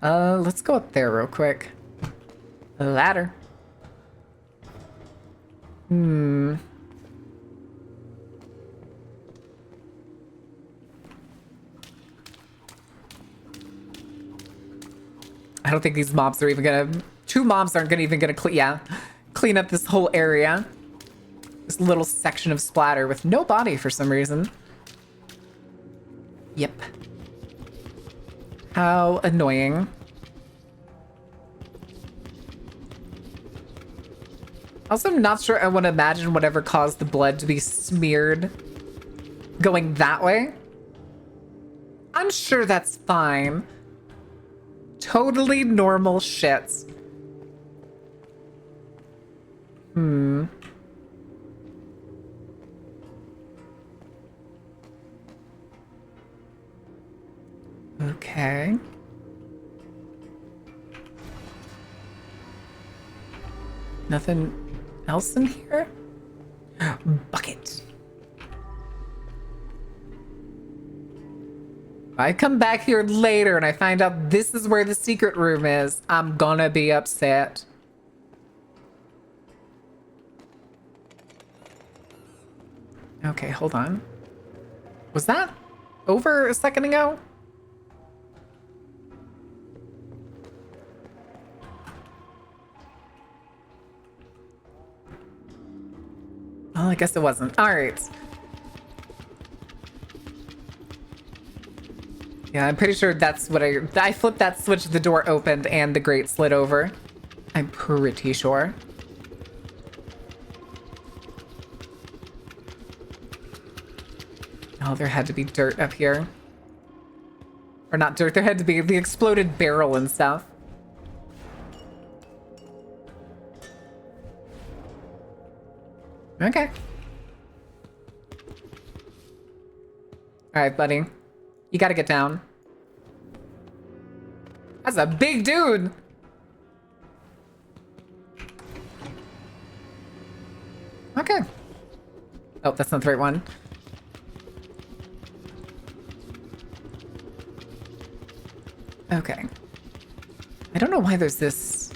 Let's go up there real quick. A ladder. I don't think these mobs are even gonna... Two mobs aren't even gonna clean up this whole area. This little section of splatter with no body for some reason. Yep. How annoying. Also, I'm not sure I want to imagine whatever caused the blood to be smeared going that way. I'm sure that's fine. Totally normal shit. Okay. Nothing else in here? Bucket. If I come back here later and I find out this is where the secret room is, I'm gonna be upset. Okay, hold on. Was that over a second ago? Well, I guess it wasn't. All right. Yeah, I'm pretty sure that's what I flipped that switch, the door opened, and the grate slid over. I'm pretty sure. Oh, there had to be dirt up here. Or not dirt, there had to be the exploded barrel and stuff. Okay. Alright, buddy. You gotta get down. That's a big dude! Okay. Oh, that's not the right one. Okay. I don't know why there's this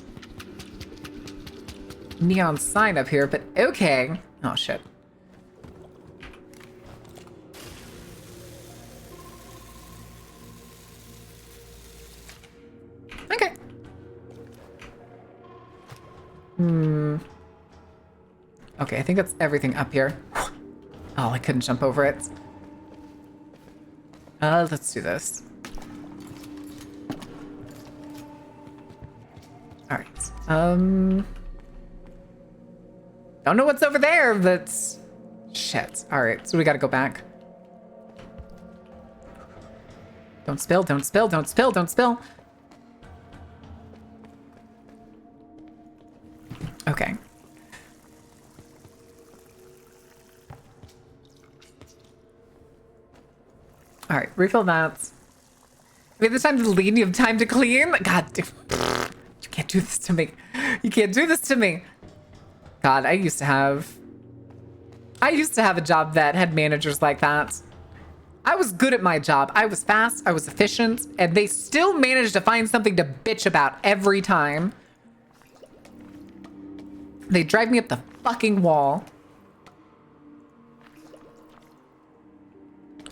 neon sign up here, but okay. Oh, shit. Okay. Okay, I think that's everything up here. Oh, I couldn't jump over it. Let's do this. All right. Don't know what's over there, but shit. All right, so we gotta go back. Don't spill, don't spill, don't spill, don't spill. Okay. All right, refill that. We have the time to lean, you have time to clean. God, you can't do this to me. You can't do this to me. God, I used to have a job that had managers like that. I was good at my job. I was fast, I was efficient, and they still managed to find something to bitch about every time. They drive me up the fucking wall.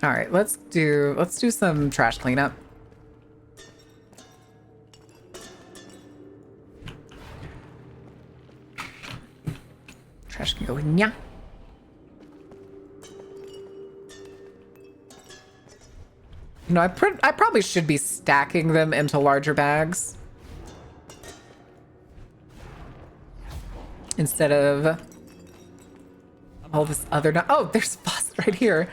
All right, let's do some trash cleanup. Trash can go in, yeah. You know, I probably should be stacking them into larger bags instead of all this other. Oh, there's a faucet right here.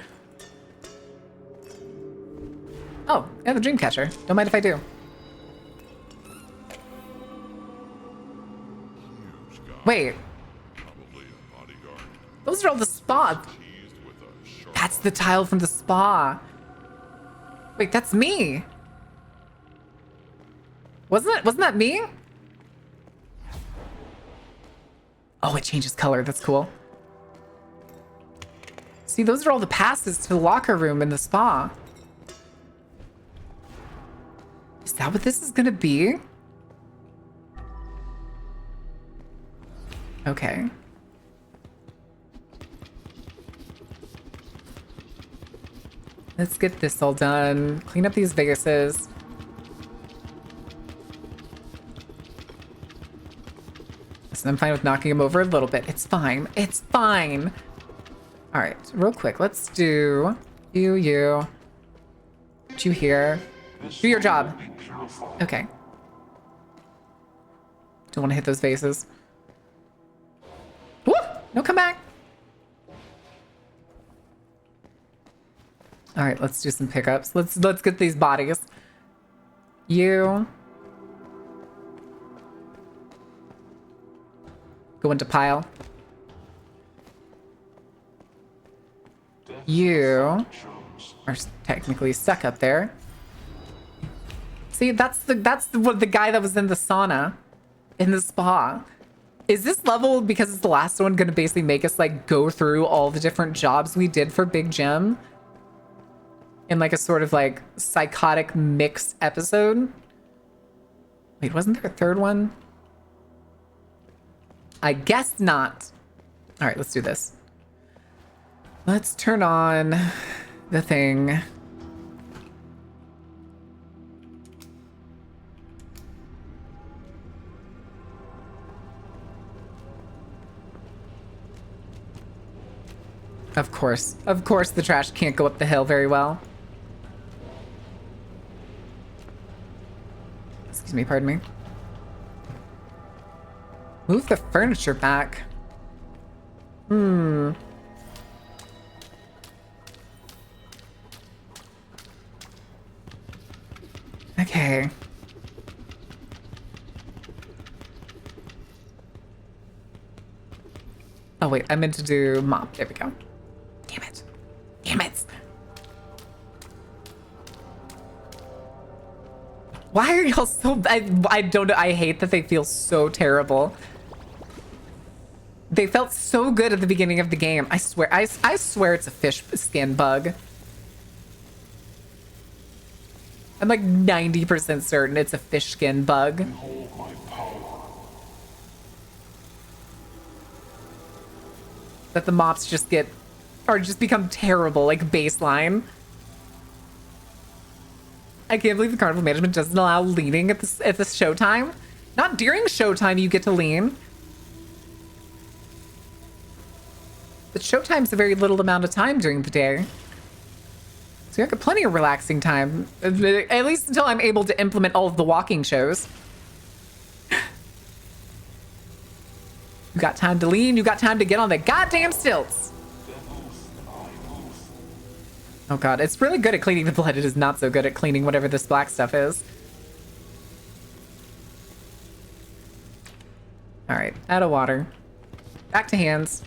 Oh, and the dream catcher. Don't mind if I do. Wait. Those are all the spa. That's the tile from the spa. Wait, that's me. Wasn't that me? Oh, it changes color. That's cool. See, those are all the passes to the locker room in the spa. Is that what this is gonna be? Okay. Let's get this all done. Clean up these vases. Listen, I'm fine with knocking them over a little bit. It's fine. It's fine. All right, real quick. Let's do you. What you here? Do your job. Okay. Don't want to hit those vases. Woo! No, come back. All right, let's do some pickups. Let's get these bodies. You go into pile. You are technically stuck up there. See, that's the guy that was in the sauna, in the spa. Is this level, because it's the last one, gonna basically make us like go through all the different jobs we did for Big Jim in like a sort of like psychotic mix episode? Wait, wasn't there a third one? I guess not. All right, let's do this. Let's turn on the thing. Of course. Of course the trash can't go up the hill very well. Excuse me, pardon me. Move the furniture back. Okay. Oh wait, I meant to do mop. There we go. Damn it. Damn it. Why are y'all so... I don't know. I hate that they feel so terrible. They felt so good at the beginning of the game. I swear. I swear it's a fish skin bug. I'm like 90% certain it's a fish skin bug. That the mops just get... or just become terrible, like baseline. I can't believe the carnival management doesn't allow leaning at the showtime. Not during showtime you get to lean. But showtime's a very little amount of time during the day. So you got plenty of relaxing time. At least until I'm able to implement all of the walking shows. You got time to lean, you got time to get on the goddamn stilts. Oh god, it's really good at cleaning the blood. It is not so good at cleaning whatever this black stuff is. Alright, out of water. Back to hands.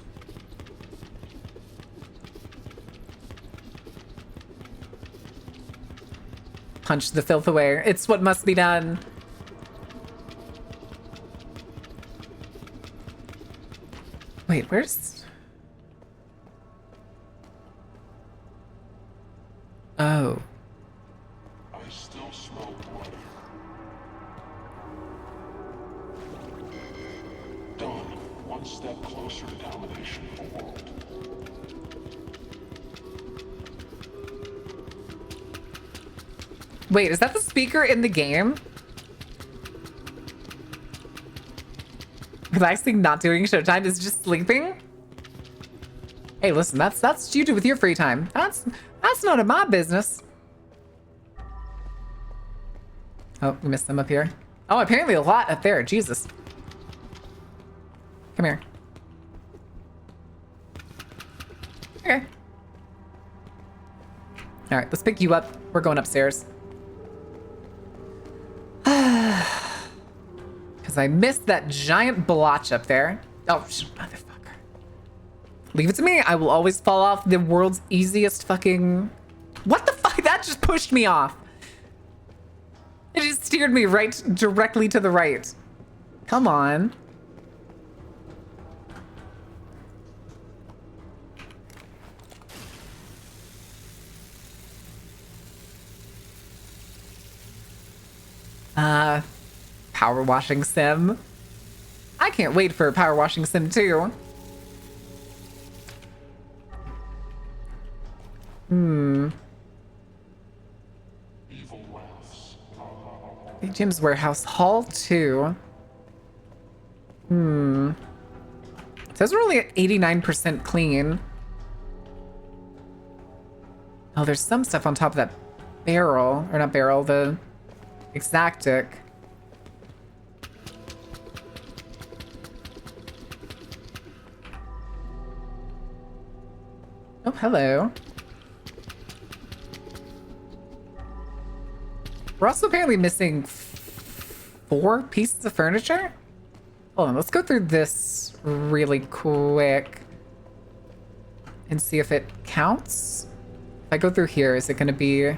Punch the filth away. It's what must be done. Wait, where's... Oh. I still smell blood. Done. One step closer to domination of the world. Wait, is that the speaker in the game? Relaxing, not doing showtime is just sleeping? Hey, listen, that's what you do with your free time. That's none of my business. Oh, we missed them up here. Oh, apparently a lot up there. Jesus. Come here. Okay. All right, let's pick you up. We're going upstairs. Because I missed that giant blotch up there. Oh, motherfucker. Leave it to me. I will always fall off the world's easiest fucking... What the fuck? That just pushed me off. It just steered me directly to the right. Come on. Power washing sim. I can't wait for a power washing sim too. Evil laughs. Big Jim's Warehouse Hall 2. It says we're only at 89% clean. Oh, there's some stuff on top of that barrel. Or not barrel, the exactic. Oh, hello. We're also apparently missing 4 pieces of furniture. Hold on, let's go through this really quick and see if it counts. If I go through here, is it going to be...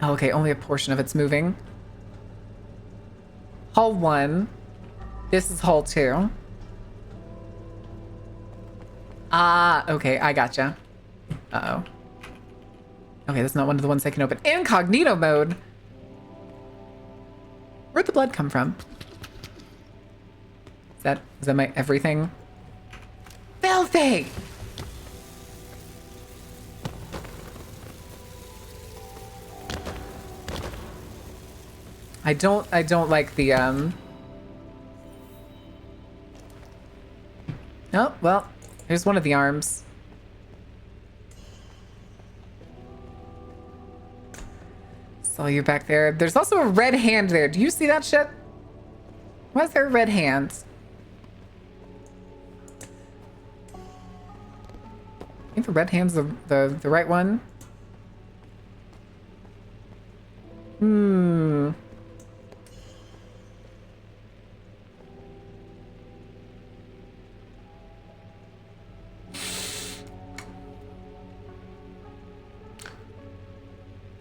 Oh, okay, only a portion of it's moving. Hall 1. This is Hall 2. Ah, okay, I gotcha. Uh-oh. Okay, that's not one of the ones I can open. Incognito mode! Where'd the blood come from? Is that my everything? Filthy! I don't like the, Oh, well, here's one of the arms. Saw you back there. There's also a red hand there. Do you see that shit? Why is there a red hand? I think the red hand's the right one. Hmm.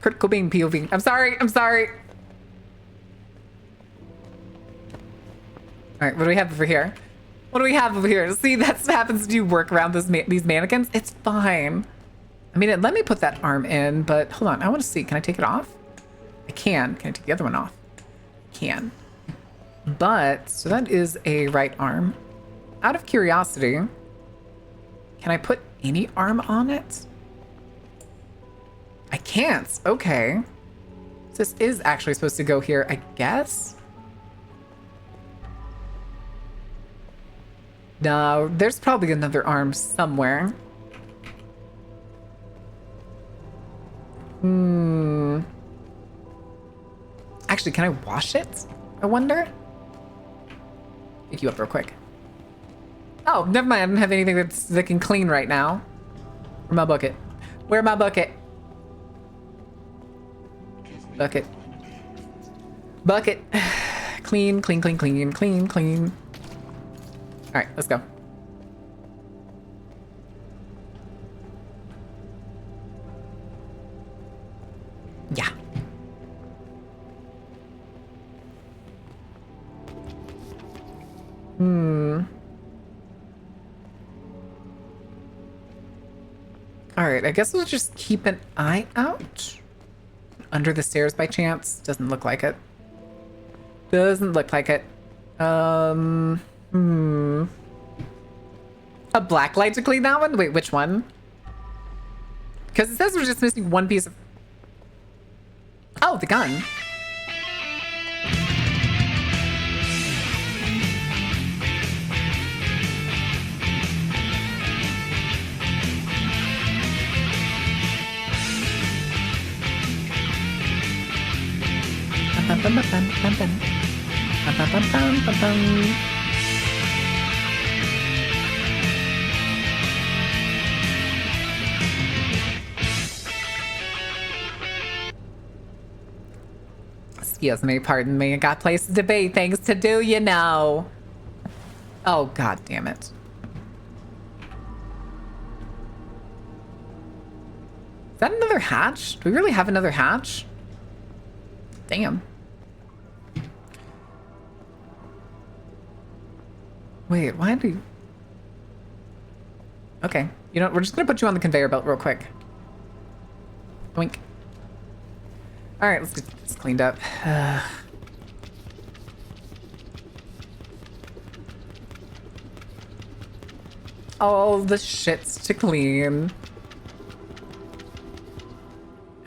Kurt Cobain POV. I'm sorry. I'm sorry. All right, what do we have over here? What do we have over here? See, that's what happens when you work around these mannequins. It's fine. I mean, let me put that arm in, but hold on. I want to see. Can I take it off? I can. Can I take the other one off? Can. But, so that is a right arm. Out of curiosity, can I put any arm on it? I can't. Okay. So this is actually supposed to go here, I guess. No, there's probably another arm somewhere. Actually, can I wash it? I wonder? Pick you up real quick. Oh, never mind. I don't have anything that can clean right now. Where's my bucket? Where's my bucket? Bucket. Bucket. Clean, clean, clean, clean, clean, clean. All right, let's go. Yeah. All right, I guess we'll just keep an eye out. Under the stairs by chance? Doesn't look like it. Doesn't look like it. A black light to clean that one? Wait, which one? Because it says we're just missing one piece of... Oh, the gun. Excuse me, pardon me. I got places to be, things to do, you know. Oh, god damn it. Is that another hatch? Do we really have another hatch? Damn. Wait, why do you... Okay. You know, we're just gonna put you on the conveyor belt real quick. Oink. Alright, let's get this cleaned up. All the shits to clean.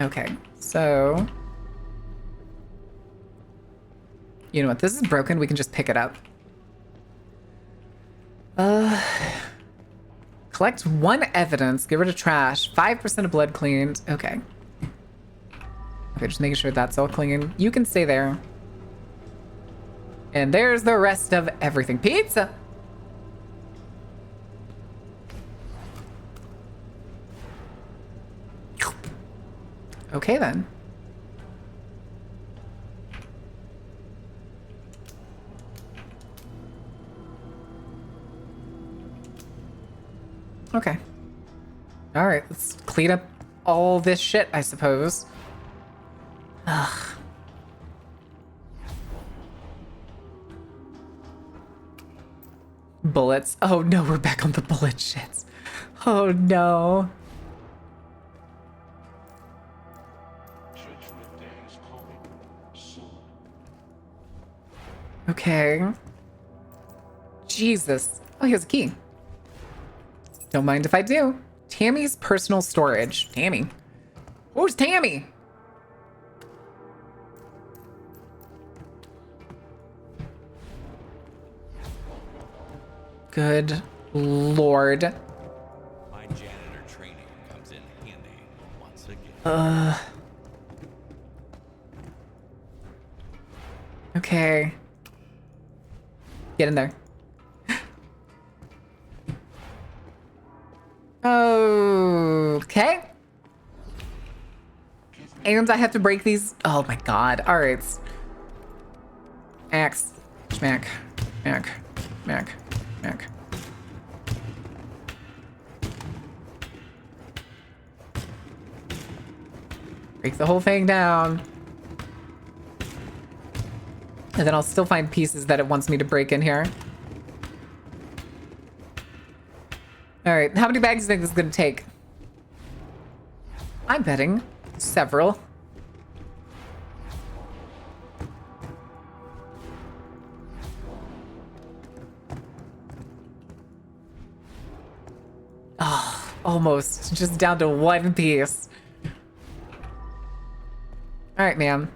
Okay, so... You know what, this is broken, we can just pick it up. Collect 1 evidence, get rid of trash, 5% of blood cleaned. Okay. Okay, just making sure that's all clean. You can stay there. And there's the rest of everything. Pizza! Okay then. Okay. All right, let's clean up all this shit, I suppose. Ugh. Bullets. Oh no, we're back on the bullet shits. Oh no. Okay. Jesus. Oh, here's a key. Don't mind if I do. Tammy's personal storage. Tammy. Who's Tammy? Good. Lord. My janitor training comes in handy once again. Okay. Get in there. Okay. And I have to break these. Oh my god. All right. Axe. Smack. Smack. Smack. Smack. Break the whole thing down. And then I'll still find pieces that it wants me to break in here. All right, how many bags do you think this is gonna take? I'm betting several. Oh, almost. Just down to one piece. All right, ma'am.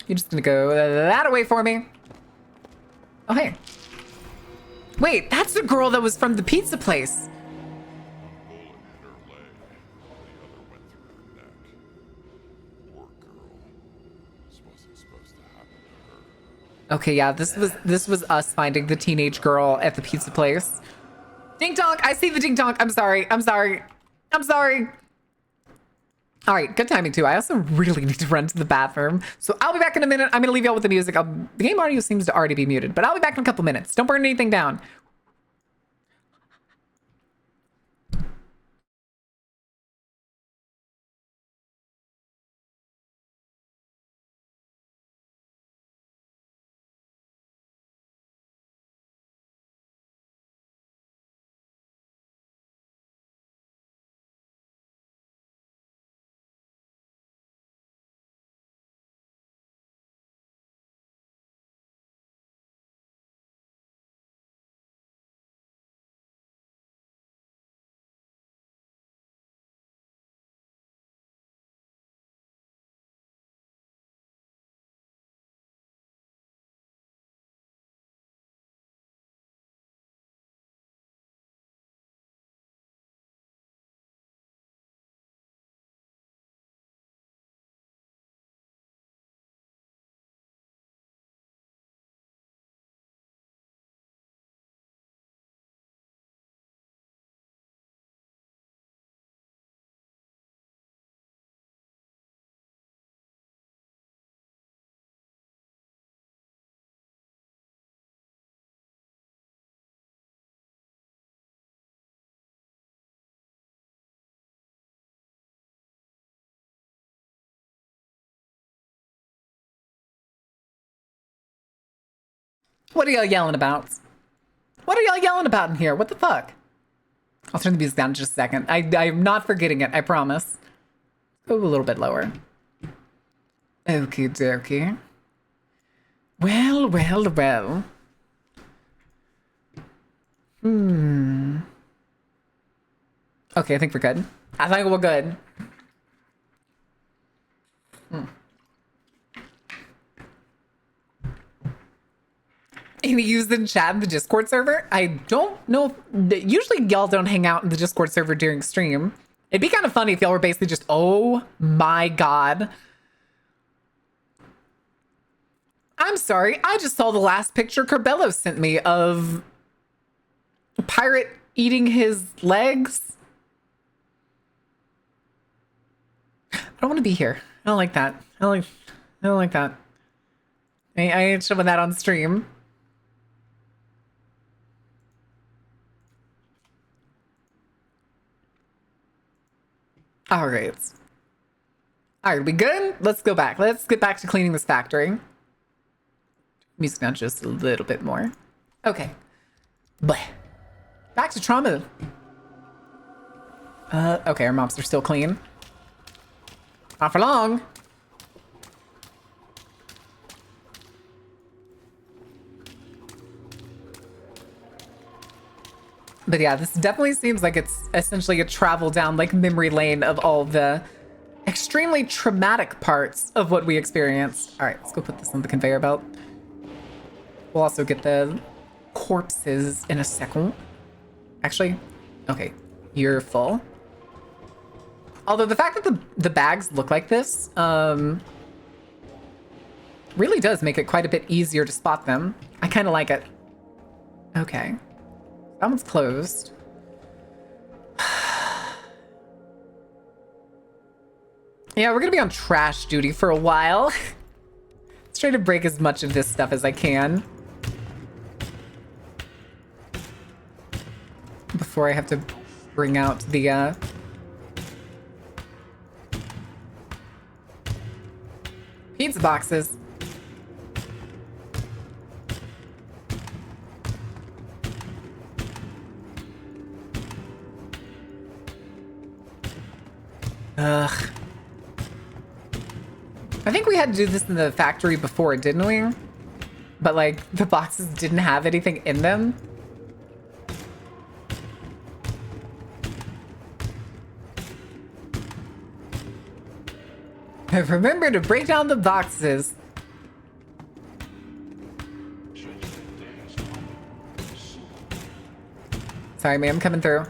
You're just gonna go that away for me. Oh, hey. Wait, that's the girl that was from the pizza place. Okay, yeah, this was us finding the teenage girl at the pizza place. Ding dong, I see the ding dong. I'm sorry. I'm sorry. I'm sorry. All right, good timing too. I also really need to run to the bathroom. So I'll be back in a minute. I'm gonna leave y'all with the music. The game audio seems to already be muted, but I'll be back in a couple minutes. Don't burn anything down. What are y'all yelling about? What are y'all yelling about in here? What the fuck? I'll turn the music down in just a second. I'm not forgetting it, I promise. Go a little bit lower. Okie dokie. Well, well, well. Okay, I think we're good. I think we're good. Any used in chat in the Discord server? I don't know. Usually y'all don't hang out in the Discord server during stream. It'd be kind of funny if y'all were basically just, oh my god. I'm sorry, I just saw the last picture Corbello sent me of a pirate eating his legs. I don't want to be here. I don't like that. I don't like that. I ain't showing that on stream. All right. All right, we good? Let's go back. Let's get back to cleaning this factory. Music down just a little bit more. Okay. But back to trauma. Okay, our mops are still clean. Not for long. But yeah, this definitely seems like it's essentially a travel down like memory lane of all the extremely traumatic parts of what we experienced. All right, let's go put this on the conveyor belt. We'll also get the corpses in a second. Actually, okay, you're full. Although the fact that the bags look like this, really does make it quite a bit easier to spot them. I kind of like it. Okay. That one's closed. Yeah, we're gonna be on trash duty for a while. Let's try to break as much of this stuff as I can before I have to bring out the pizza boxes. Ugh. I think we had to do this in the factory before, didn't we? But like the boxes didn't have anything in them. Remember to break down the boxes. Sorry, ma'am, coming through.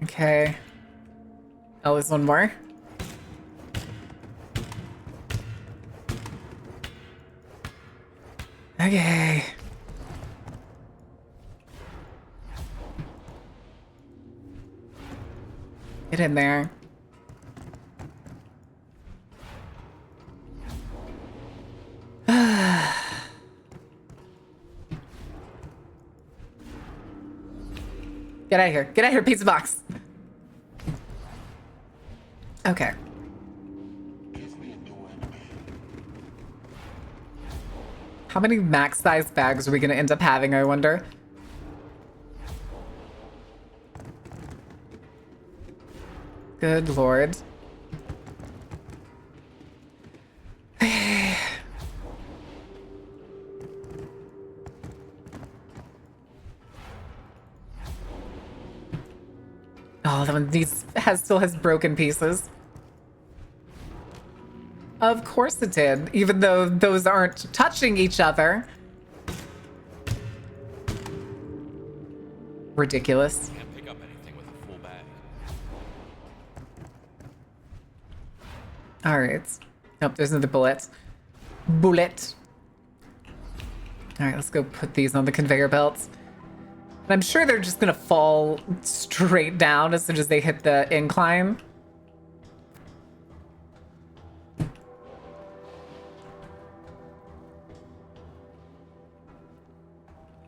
Okay. Oh, there's one more. Okay. Get in there. Get out of here. Get out of here, pizza box. Okay. How many max size bags are we going to end up having, I wonder? Good lord. Oh, that one still has broken pieces. Of course it did, even though those aren't touching each other. Ridiculous. Can't pick up anything with a full bag. All right. Nope, there's another bullet. Bullet. All right, let's go put these on the conveyor belts. And I'm sure they're just gonna fall straight down as soon as they hit the incline.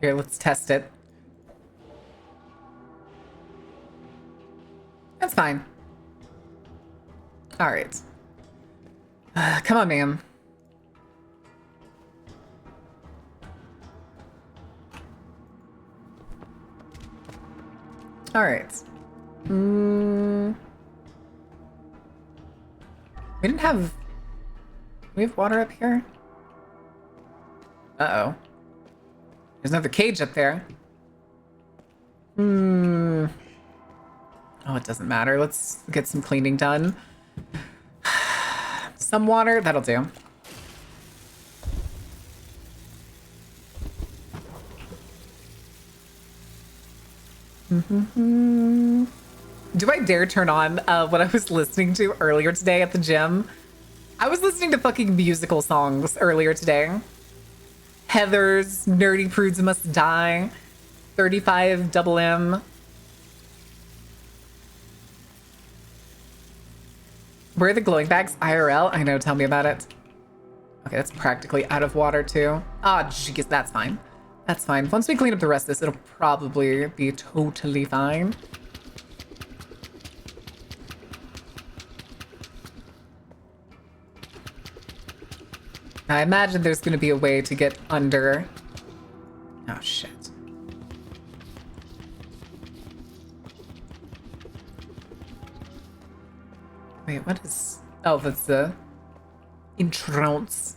Here, let's test it. That's fine. All right. Come on, man. All right. We didn't have... We have water up here? Uh-oh. There's another cage up there. Oh, it doesn't matter. Let's get some cleaning done. Some water, that'll do. Do I dare turn on what I was listening to earlier today at the gym? I was listening to fucking musical songs earlier today. Heather's Nerdy Prudes Must Die, 35 Double M. Where are the glowing bags? IRL? I know, tell me about it. Okay, that's practically out of water too. Ah, jeez, that's fine. That's fine. Once we clean up the rest of this, it'll probably be totally fine. I imagine there's going to be a way to get under. Oh, shit. Wait, what is... Oh, that's the entrance.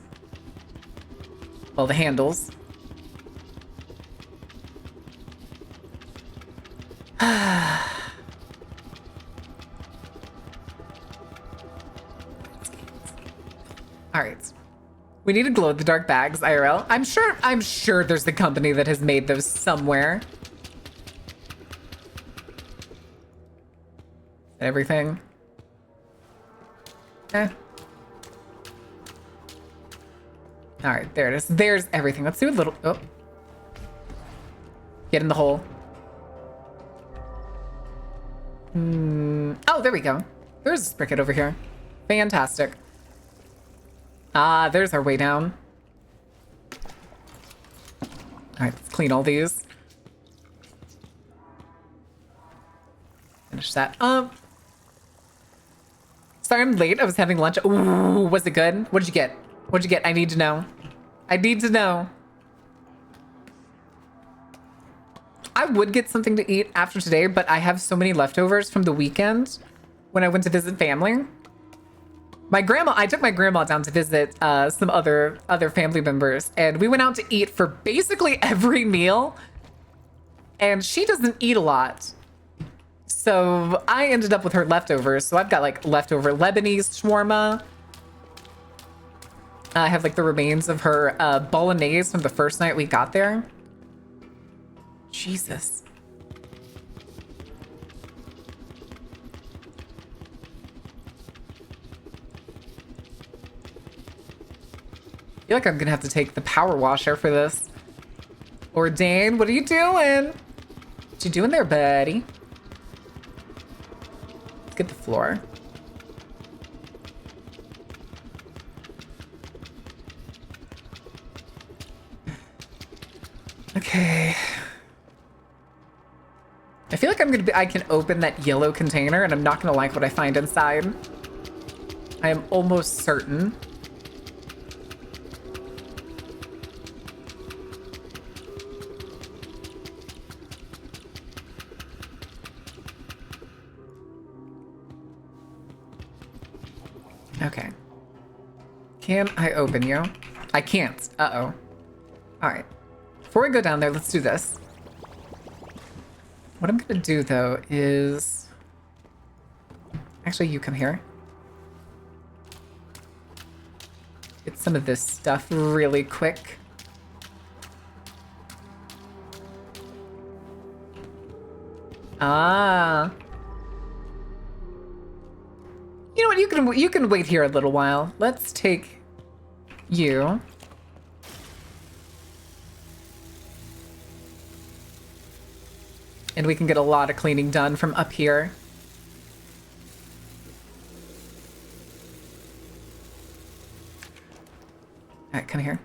Well, the handles. All right. We need to glow in the dark bags, IRL. I'm sure there's a company that has made those somewhere. Everything. Eh. All right, there it is. There's everything. Let's do a little. Oh. Get in the hole. Oh, there we go. There's a spricket over here. Fantastic. Ah, there's our way down. All right, let's clean all these. Finish that up. Sorry, I'm late. I was having lunch. Ooh, was it good? What did you get? What'd you get? I need to know. I need to know. I would get something to eat after today, but I have so many leftovers from the weekend when I went to visit family. I took my grandma down to visit some other family members, and we went out to eat for basically every meal. And she doesn't eat a lot. So I ended up with her leftovers. So I've got like leftover Lebanese shawarma. I have like the remains of her bolognese from the first night we got there. Jesus. I feel like I'm gonna have to take the power washer for this. Ordain, what are you doing? What you doing there, buddy? Let's get the floor. Okay. I feel like I can open that yellow container and I'm not gonna like what I find inside. I am almost certain. Okay. Can I open you? I can't. Uh-oh. All right. Before we go down there, let's do this. What I'm gonna do though is... Actually, you come here. Get some of this stuff really quick. Ah. You know what? You can wait here a little while. Let's take you. And we can get a lot of cleaning done from up here. All right, come here.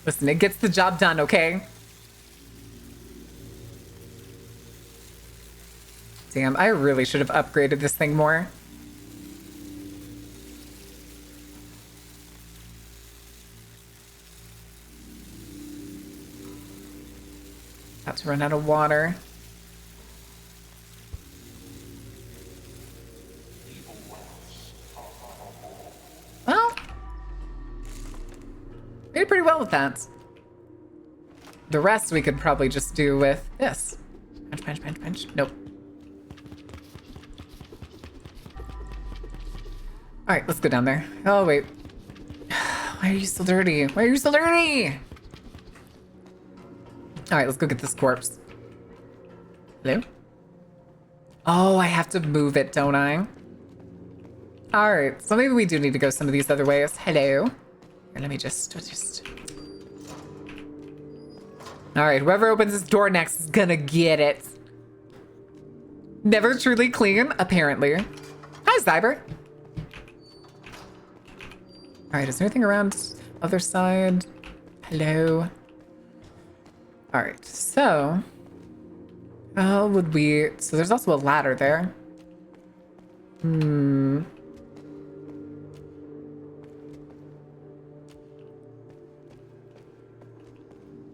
Listen, it gets the job done, okay? Damn, I really should have upgraded this thing more. About to run out of water. Well, we did pretty well with that. The rest we could probably just do with this. Punch, punch, punch, punch. Nope. All right, let's go down there. Oh, wait. Why are you so dirty? Why are you so dirty? All right, let's go get this corpse. Hello? Oh, I have to move it, don't I? All right, so maybe we do need to go some of these other ways. Hello? Here, let me just... All right, whoever opens this door next is gonna get it. Never truly clean, apparently. Hi, Zyber. All right, is there anything around other side? Hello? All right, so... How would we... So there's also a ladder there.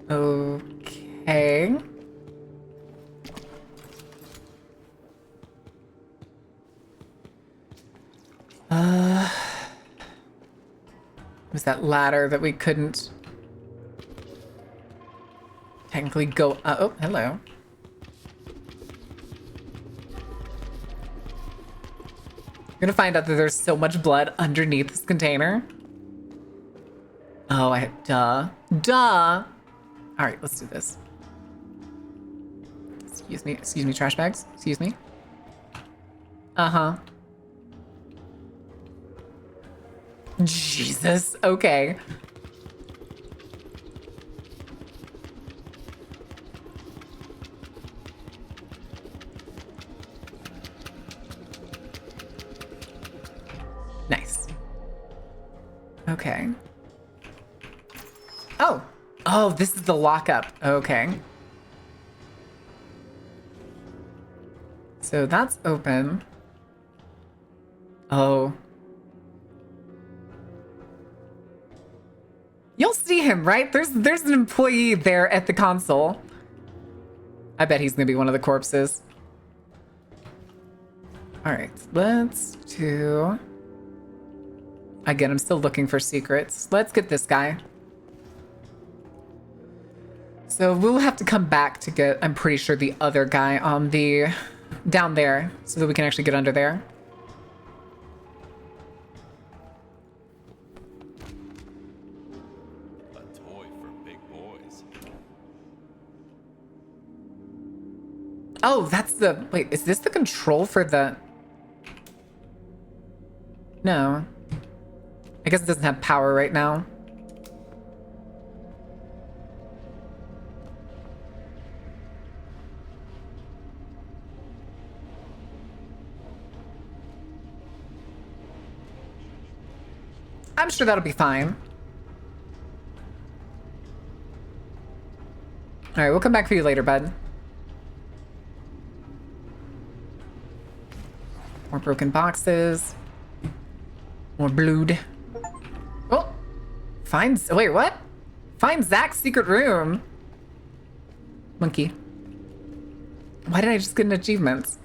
Okay. Was that ladder that we couldn't technically go up. Oh, hello. We're gonna find out that there's so much blood underneath this container. Oh, duh. All right, let's do this. Excuse me, trash bags. Excuse me. Uh-huh. Jesus, okay. Nice. Okay. Oh, this is the lockup. Okay. So that's open. Oh. You'll see him, right? There's an employee there at the console. I bet he's gonna be one of the corpses. All right, let's do... Again, I'm still looking for secrets. Let's get this guy. So we'll have to come back to get, I'm pretty sure, the other guy on the... down there, so that we can actually get under there. A toy for big boys. Oh, that's the... Wait, is this the control for the... No. I guess it doesn't have power right now. I'm sure that'll be fine. All right, we'll come back for you later, bud. More broken boxes. More blood. Oh! Wait, what? Find Zach's secret room. Monkey. Why did I just get an achievement?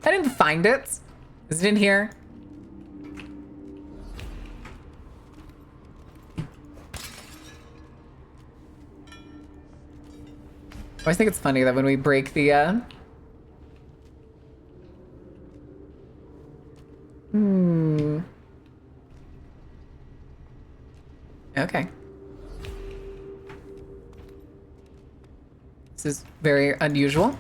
I didn't find it. Is it in here? I always think it's funny that when we break the, Okay. This is very unusual.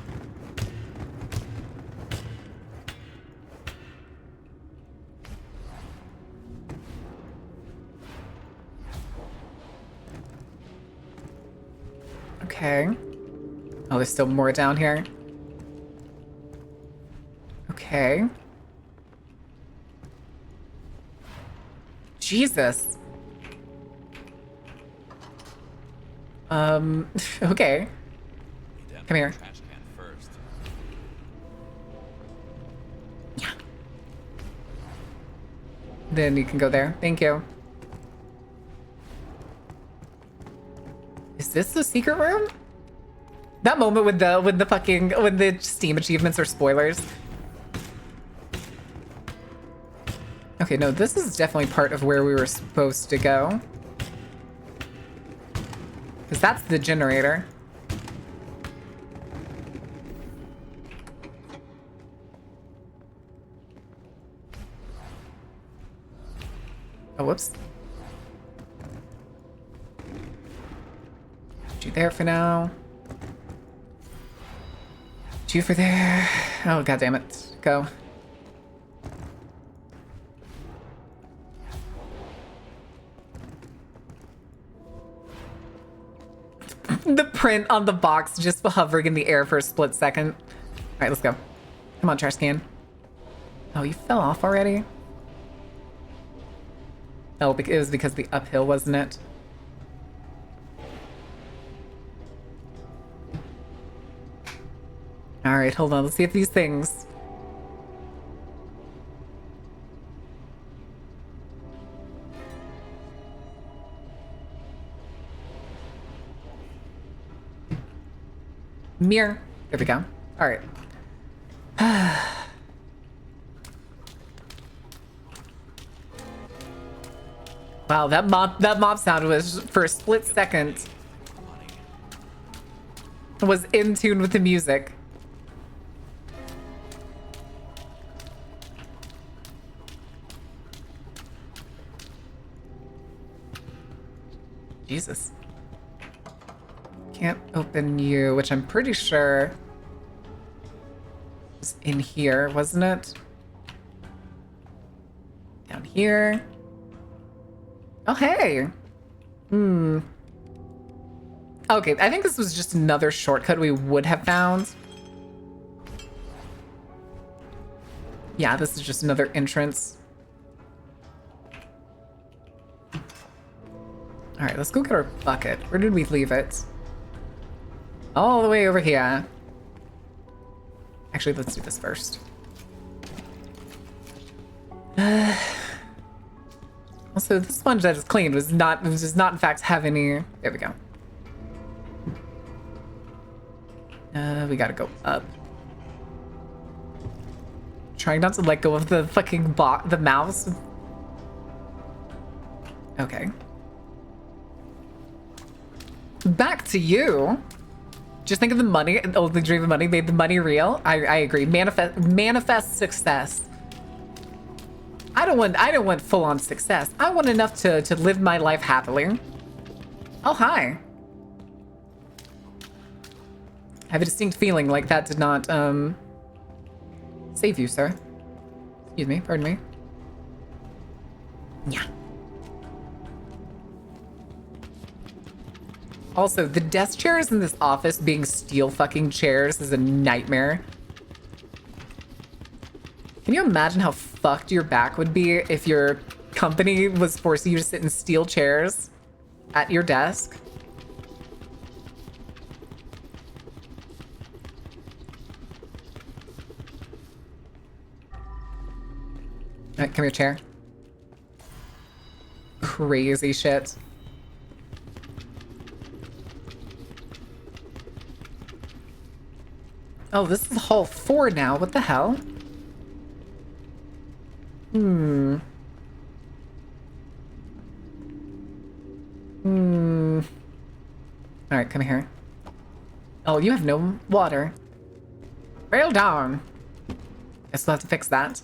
Okay. Oh, there's still more down here. Okay. Jesus. Okay. Come here. Trash can first. Yeah. Then you can go there. Thank you. Is this the secret room? That moment with the Steam achievements are spoilers. Okay, no, this is definitely part of where we were supposed to go. Because that's the generator. Oh, whoops. Put you there for now. Put you for there. Oh, god damn it. Go. The print on the box just hovering in the air for a split second. All right, let's go. Come on, trash can. Oh, you fell off already? Oh, it was because the uphill, wasn't it? All right, hold on. Let's see if these things... Mirror. There we go. All right. Wow, that mop sound was, for a split second, was in tune with the music. Jesus. Can't open you, which I'm pretty sure was in here, wasn't it? Down here. Oh, hey. Okay, I think this was just another shortcut we would have found. Yeah, this is just another entrance. All right, let's go get our bucket. Where did we leave it? All the way over here. Actually, let's do this first. Also, the sponge that is cleaned does not in fact have any. There we go. We gotta go up. Trying not to let go of the fucking the mouse. Okay. Back to you. Just think of the money. Oh, the dream of money made the money real. I agree. Manifest success. I don't want full-on success. I want enough to live my life happily. Oh, hi. I have a distinct feeling like that did not save you, sir. Excuse me, pardon me. Yeah. Also, the desk chairs in this office being steel fucking chairs is a nightmare. Can you imagine how fucked your back would be if your company was forcing you to sit in steel chairs at your desk? All right, come here, chair. Crazy shit. Oh, this is hall 4 now. What the hell? All right, come here. Oh, you have no water. Rail down. Guess we'll have to fix that.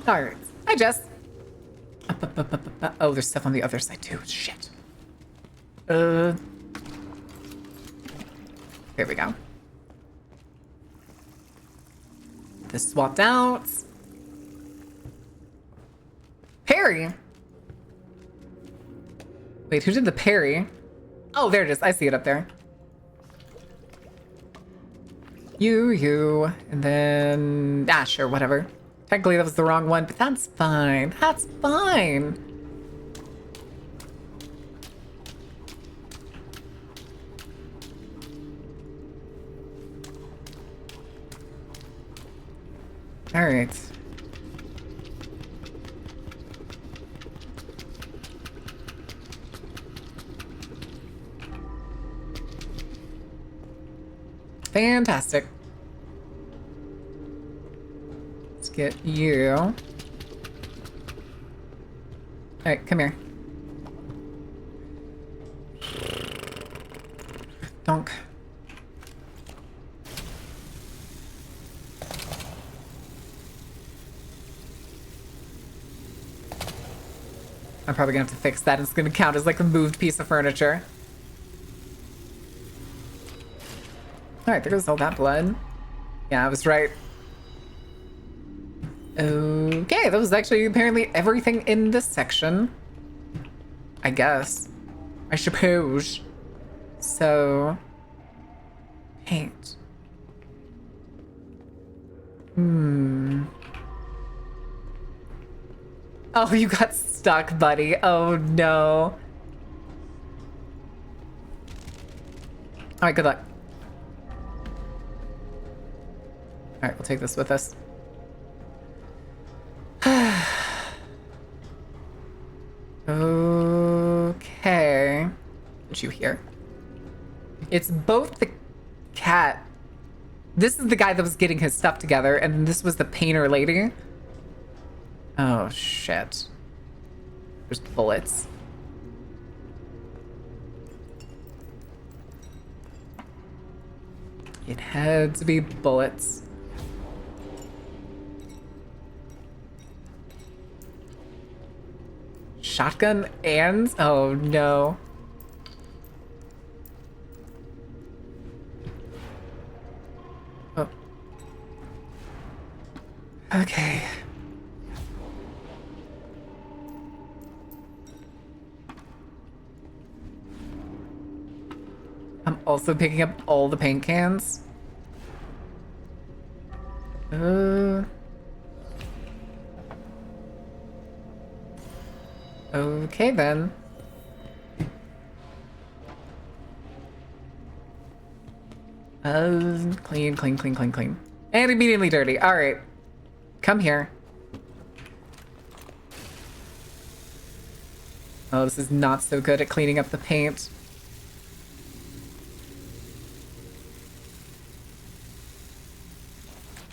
All right. Hi, Jess. Oh, there's stuff on the other side too. Shit. There we go. This swapped out. Parry. Wait, who did the parry? Oh, there it is. I see it up there. You, and then... Ah, sure, whatever. Technically, that was the wrong one, but that's fine. That's fine. All right. Fantastic. Let's get you. All right, come here. Donk. I'm probably gonna have to fix that. It's gonna count as like a moved piece of furniture. All right, there goes all that blood. Yeah, I was right. Okay, that was actually apparently everything in this section. I guess. I suppose. So... paint. Oh, you got stuck, buddy. Oh, no. All right, good luck. All right, we'll take this with us. Okay. What you hear? It's both the cat. This is the guy that was getting his stuff together, and this was the painter lady. Oh, shit. There's bullets. It had to be bullets. Shotgun and... Oh, no. Oh. Okay. I'm also picking up all the paint cans. Okay then. Clean, clean, clean, clean, clean. And immediately dirty. All right. Come here. Oh, this is not so good at cleaning up the paint.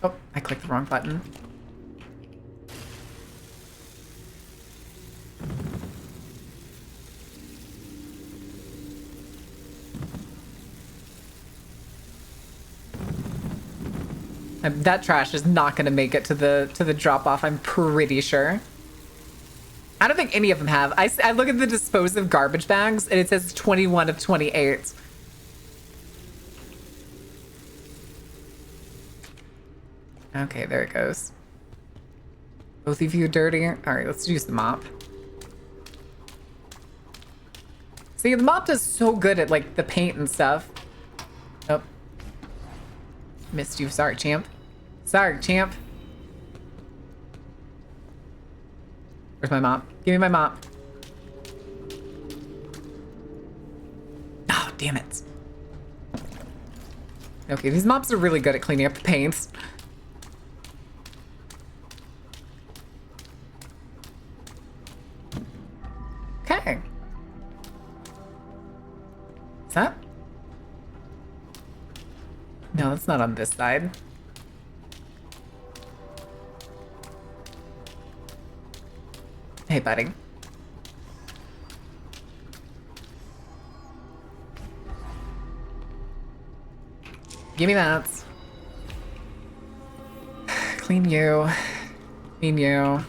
Oh, I clicked the wrong button. That trash is not going to make it to the drop off. I'm pretty sure. I don't think any of them have. I look at the dispose of garbage bags and it says 21 of 28. Okay, there it goes. Both of you dirty. All right, let's use the mop. See, the mop does so good at like the paint and stuff. Oh. Missed you. Sorry, champ. Sorry, champ. Where's my mop? Give me my mop. Oh, damn it. Okay, these mops are really good at cleaning up the paints. Okay. Is that? No, that's not on this side. Hey, buddy. Give me that. Clean you. Clean you.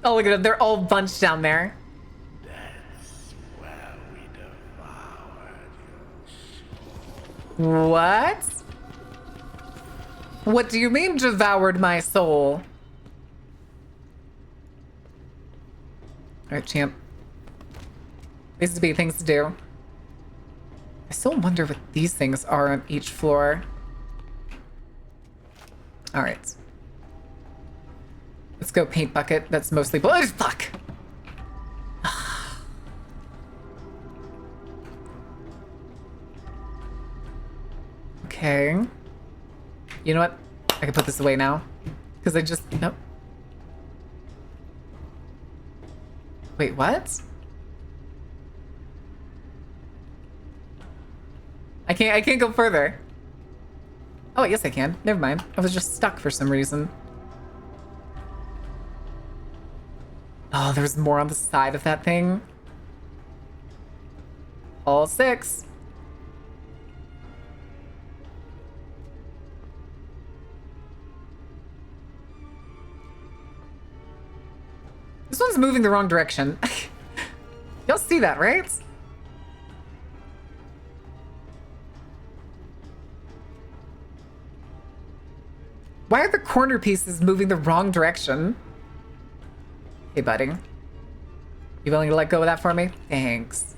Oh, look at them. They're all bunched down there. What? What do you mean devoured my soul? Alright, champ. These would be things to do. I still wonder what these things are on each floor. Alright. Let's go paint bucket. That's mostly blood. Fuck! Okay. You know what? I can put this away now. Because I just... Nope. Wait, what? I can't go further. Oh, yes I can. Never mind. I was just stuck for some reason. Oh, there's more on the side of that thing. All 6. This one's moving the wrong direction. Y'all see that, right? Why are the corner pieces moving the wrong direction? Hey, buddy. You willing to let go of that for me? Thanks.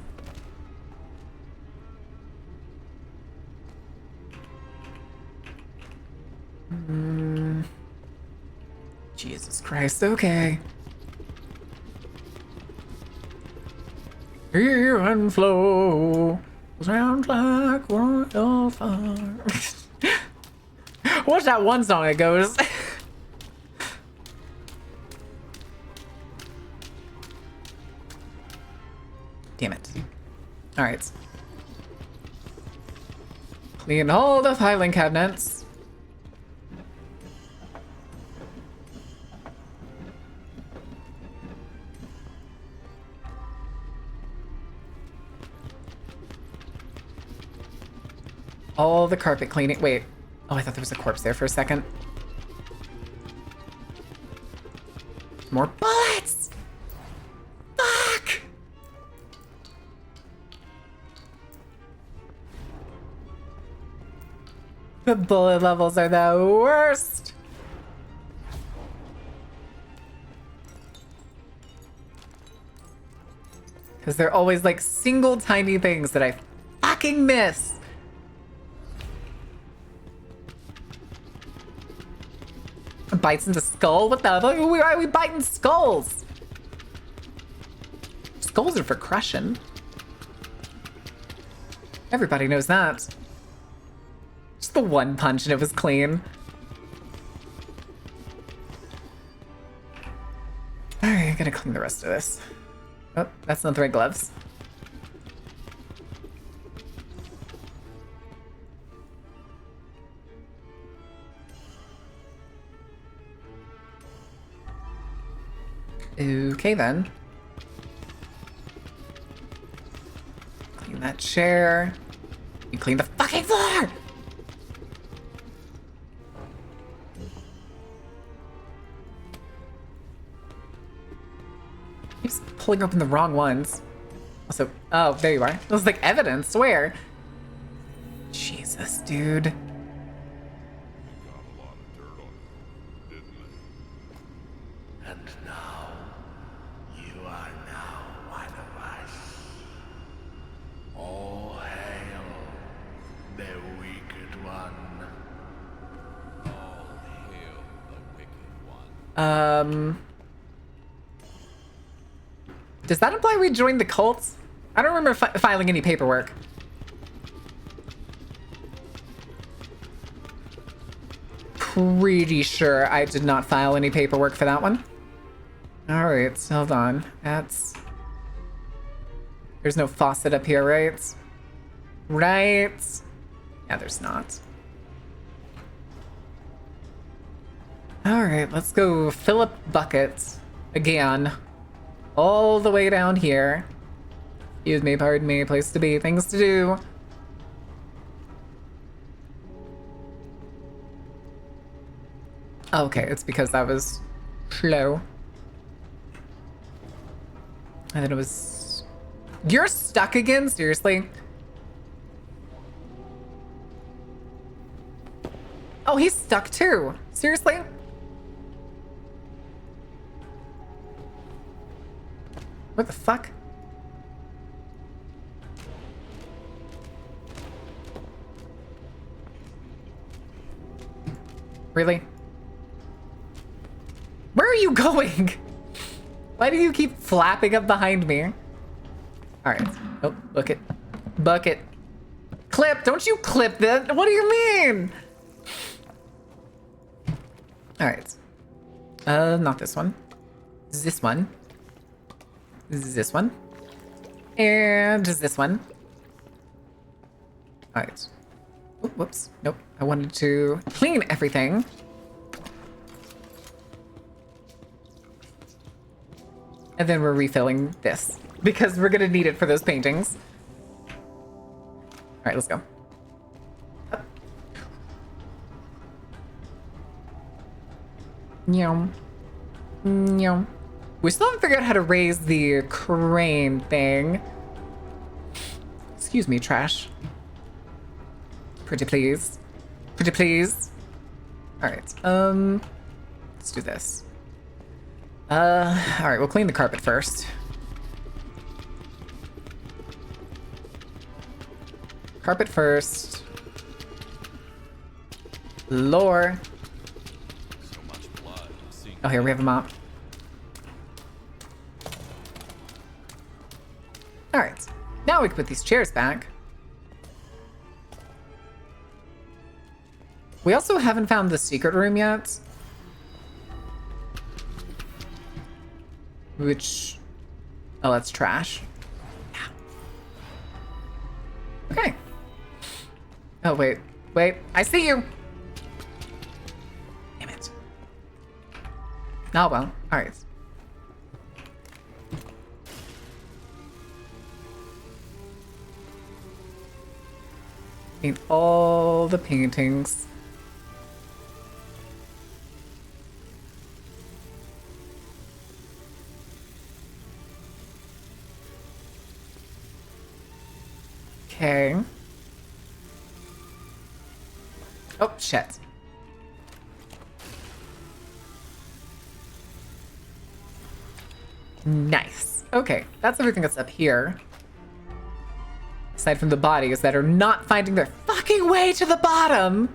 Jesus Christ, okay. Even flow sounds like royal fire. What's that one song that goes? Damn it. Alright. Clean all the filing cabinets. All the carpet cleaning. Wait. Oh, I thought there was a corpse there for a second. More bullets! Fuck! The bullet levels are the worst! Because they're always like single tiny things that I fucking miss. Bites into skull? What the fuck? Why are we biting skulls? Skulls are for crushing. Everybody knows that. Just the one punch and it was clean. Alright, I gotta clean the rest of this. Oh, that's not the right gloves. Okay then. Clean that chair. You clean the fucking floor! Keeps pulling open the wrong ones. Also, oh, there you are. That was like evidence, where? Jesus, dude. And now, you are now one of us. All hail the wicked one. All hail the wicked one. Does that imply we joined the cult? I don't remember filing any paperwork. Pretty sure I did not file any paperwork for that one. Alright, so hold on. That's... There's no faucet up here, right? Right? Yeah, there's not. Alright, let's go fill up buckets again. All the way down here. Excuse me, pardon me, place to be, things to do. Okay, it's because that was slow. And then it was... You're stuck again? Seriously? Oh, he's stuck too. Seriously? What the fuck? Really? Where are you going? Why do you keep flapping up behind me? Alright. Oh, bucket. Bucket. Clip! Don't you clip that! What do you mean? Alright. Not this one. This one. This one. And just this one. Alright. Oh, whoops. Nope. I wanted to clean everything. And then we're refilling this because we're gonna need it for those paintings. Alright, let's go. Up. Yum. Yum. We still haven't figured out how to raise the crane thing. Excuse me, trash. Pretty please. Pretty please. Alright, let's do this. Alright, we'll clean the carpet first. Carpet first. Lore. So much blood. Seeing Oh, here we have a mop. Alright, now we can put these chairs back. We also haven't found the secret room yet. Which... Oh, that's trash. Yeah. Okay. Oh, wait. Wait. I see you! Damn it. Oh, well. Alright. Paint all the paintings. Okay. Oh, shit. Nice. Okay, that's everything that's up here. Aside from the bodies that are not finding their fucking way to the bottom.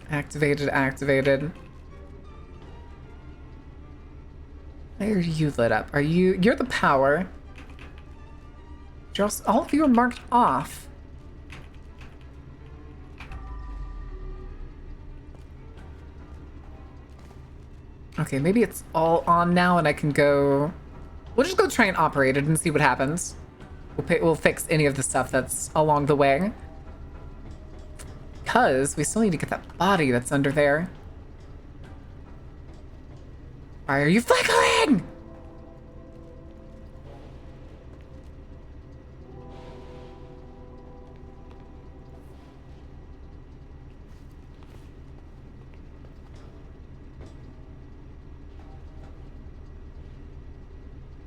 Activated, activated. Why are you lit up? Are you... You're the power. You're also, all of you are marked off. Okay, maybe it's all on now and I can go... We'll just go try and operate it and see what happens. We'll fix any of the stuff that's along the way. Because we still need to get that body that's under there. Why are you flickering?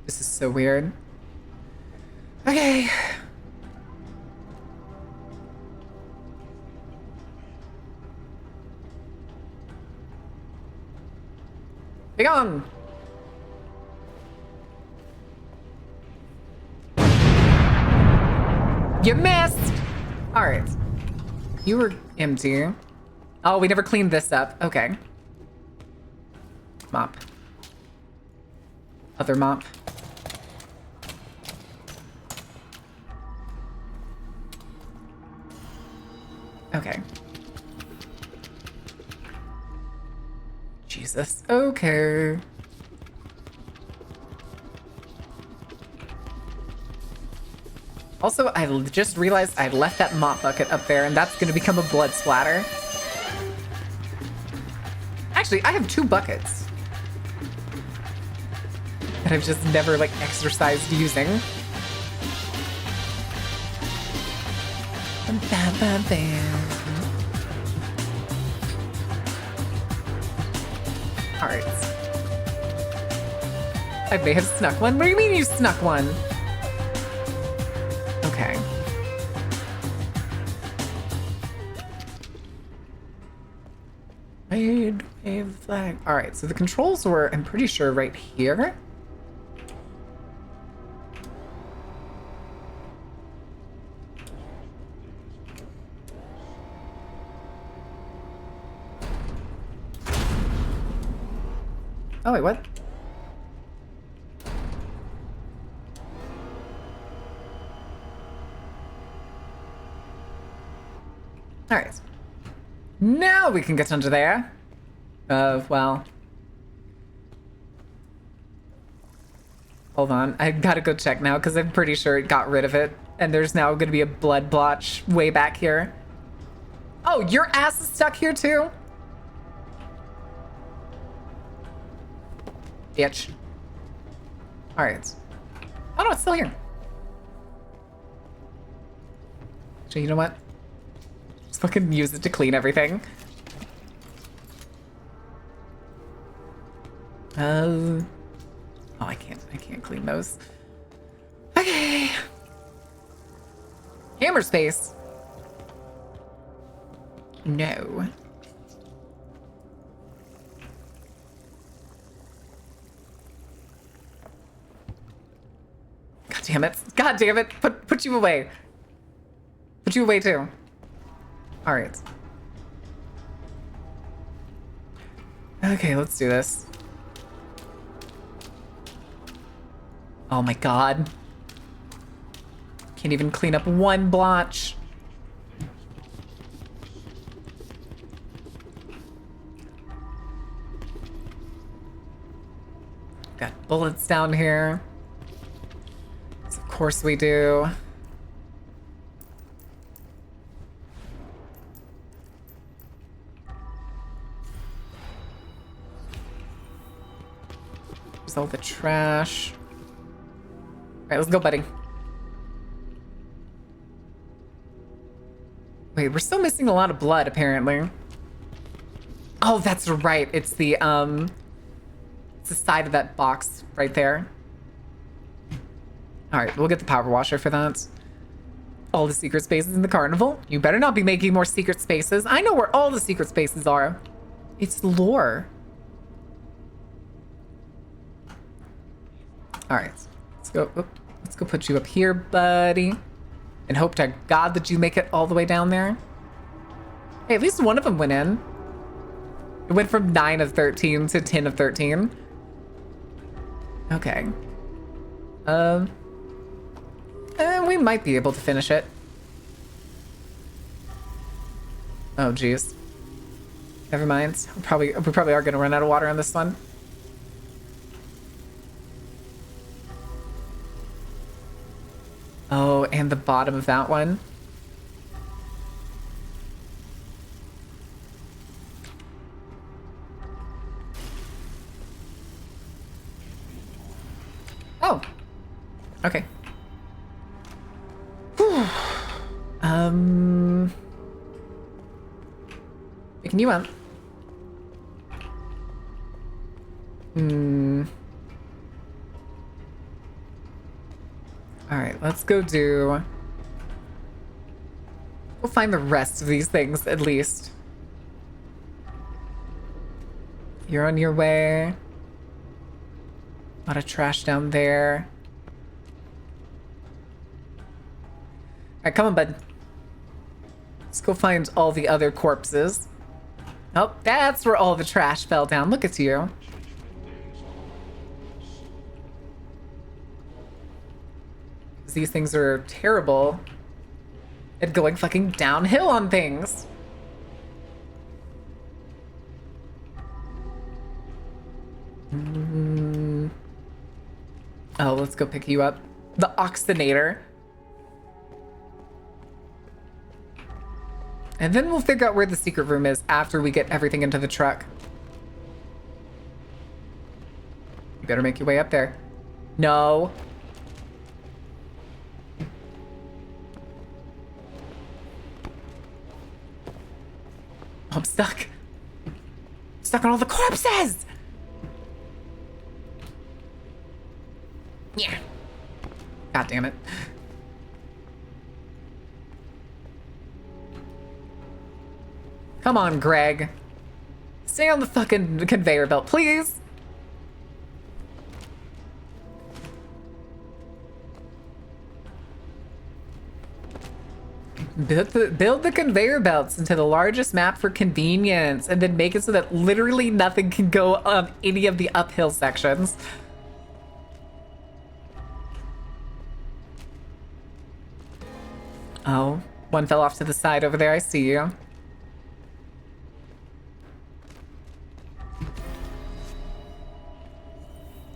This is so weird. Okay. Be gone! You missed! Alright. You were empty. Oh, we never cleaned this up. Okay. Mop. Other mop. Okay. Jesus. Okay. Also, I just realized I left that mop bucket up there, and that's gonna become a blood splatter. Actually, I have 2 buckets that I've just never, like, exercised using. Alright. I may have snuck one. What do you mean you snuck one? Okay. Wave the flag. Alright, so the controls were, I'm pretty sure, right here. Oh, wait, what? Alright. Now we can get under there. Well. Hold on. I gotta go check now, because I'm pretty sure it got rid of it. And there's now gonna be a blood blotch way back here. Oh, your ass is stuck here, too? Bitch. Alright. Oh no, it's still here. So you know what? Just fucking use it to clean everything. Oh, I can't clean those. Okay. Hammer space. No. God damn it. God damn it. Put you away. Put you away too. Alright. Okay, let's do this. Oh my god. Can't even clean up one blotch. Got bullets down here. Of course we do. There's all the trash. All right, let's go, buddy. Wait, we're still missing a lot of blood, apparently. Oh, that's right. It's the side of that box right there. All right, we'll get the power washer for that. All the secret spaces in the carnival. You better not be making more secret spaces. I know where all the secret spaces are. It's lore. All right, let's go. Let's go put you up here, buddy. And hope to God that you make it all the way down there. Hey, at least one of them went in. It went from 9 of 13 to 10 of 13. Okay. We might be able to finish it. Oh, geez. Never mind. We probably are going to run out of water on this one. Oh, and the bottom of that one. Oh. Okay. Whew. Picking you up. All right, let's go do... We'll find the rest of these things, at least. You're on your way. A lot of trash down there. All right, come on, bud. Let's go find all the other corpses. Oh, that's where all the trash fell down. Look at you. These things are terrible at going fucking downhill on things. Oh, let's go pick you up. The Oxinator. And then we'll figure out where the secret room is after we get everything into the truck. You better make your way up there. No. I'm stuck. Stuck on all the corpses! Yeah. God damn it. Come on, Greg. Stay on the fucking conveyor belt, please. Build the conveyor belts into the largest map for convenience, and then make it so that literally nothing can go on any of the uphill sections. Oh, one fell off to the side over there. I see you.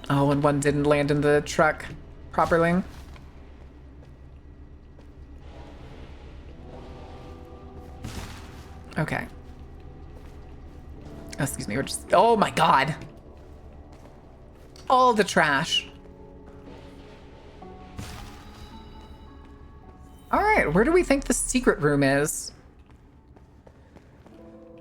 Oh, and one didn't land in the truck properly. Okay. Excuse me, we're just... Oh my god! All the trash. Alright, where do we think the secret room is?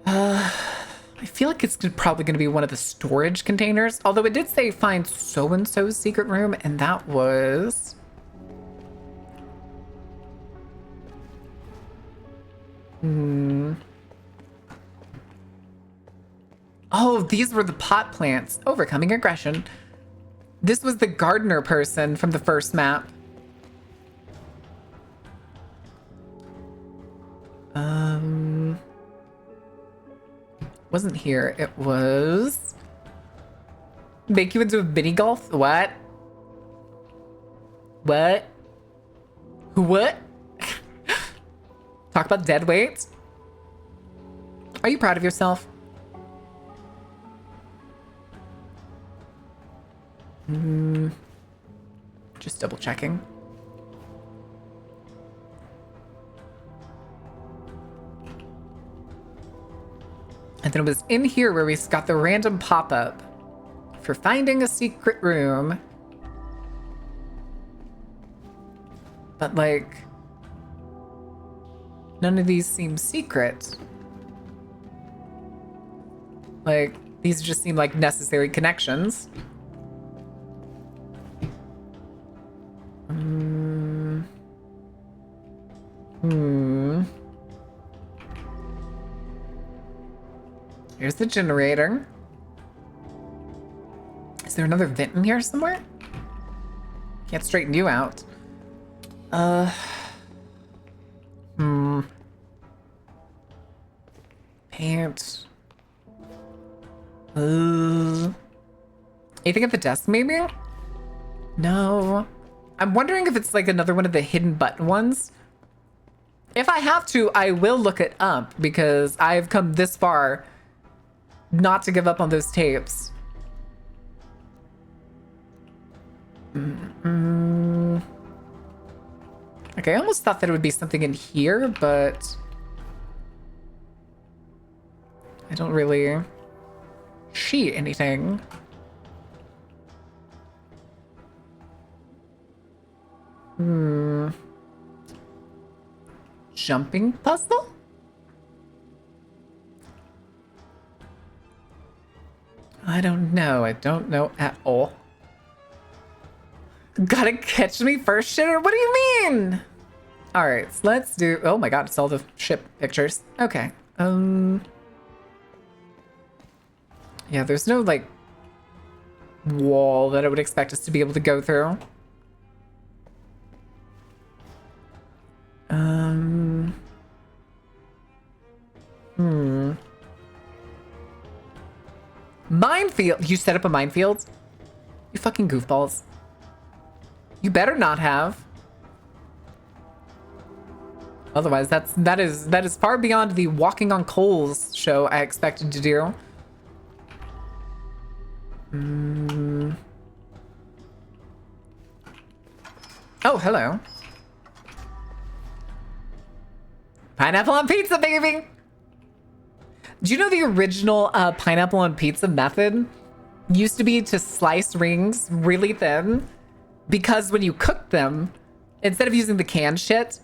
I feel like it's probably going to be one of the storage containers. Although it did say find so-and-so's secret room, and that was... Oh, these were the pot plants. Overcoming aggression. This was the gardener person from the first map. Wasn't here. It was... Make you into a mini golf? What? What? What? Talk about dead weight? Are you proud of yourself? Just double checking. And then it was in here where we got the random pop-up for finding a secret room. But like, none of these seem secret. Like, these just seem like necessary connections. Here's the generator. Is there another vent in here somewhere? Can't straighten you out. Pants. Anything at the desk, maybe? No. I'm wondering if it's like another one of the hidden button ones. If I have to, I will look it up because I've come this far not to give up on those tapes. Okay, I almost thought that it would be something in here, but I don't really see anything. Jumping puzzle? I don't know. I don't know at all. Gotta catch me first, shitter? What do you mean? All right, so let's do... Oh my god, it's all the ship pictures. Okay. Yeah, there's no, like, wall that I would expect us to be able to go through. Minefield? You set up a minefield? You fucking goofballs. You better not have. Otherwise, that is far beyond the walking on coals show I expected to do. Oh, hello. Pineapple on pizza, baby! Do you know the original pineapple on pizza method used to be to slice rings really thin? Because when you cook them, instead of using the canned shit,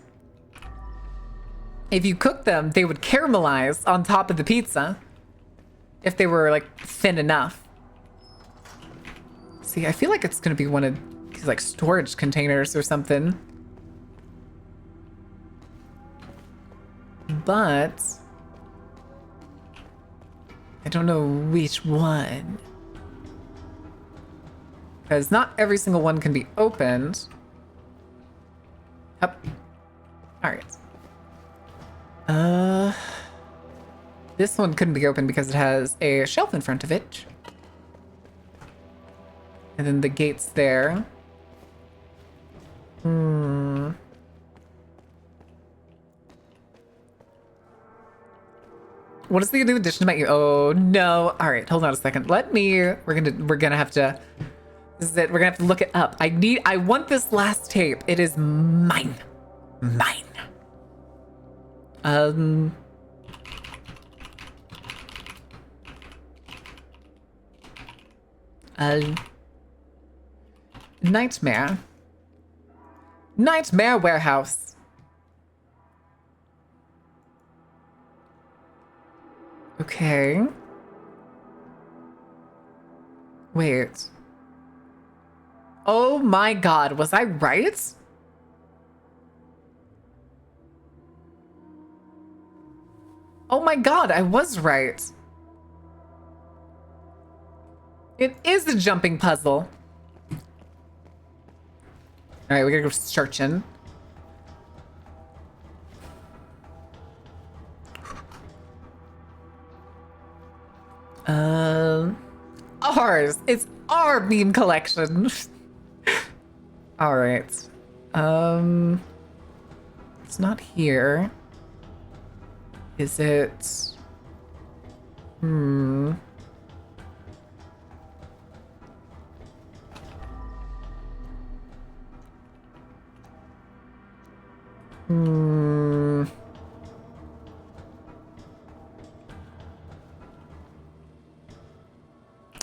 if you cook them, they would caramelize on top of the pizza if they were like thin enough. See, I feel like it's gonna be one of these like storage containers or something. But I don't know which one. Because not every single one can be opened. Yep. Alright. This one couldn't be opened because it has a shelf in front of it. And then the gate's there. What is the new addition to my... Oh, no. All right, hold on a second. We're gonna have to... This is it. We're gonna have to look it up. I want this last tape. It is mine. Mine. Nightmare. Nightmare warehouse. Okay. Wait. Oh my god, was I right? Oh my god, I was right. It is a jumping puzzle. Alright, we gotta go searching. Ours. It's our meme collection. All right. It's not here. Is it?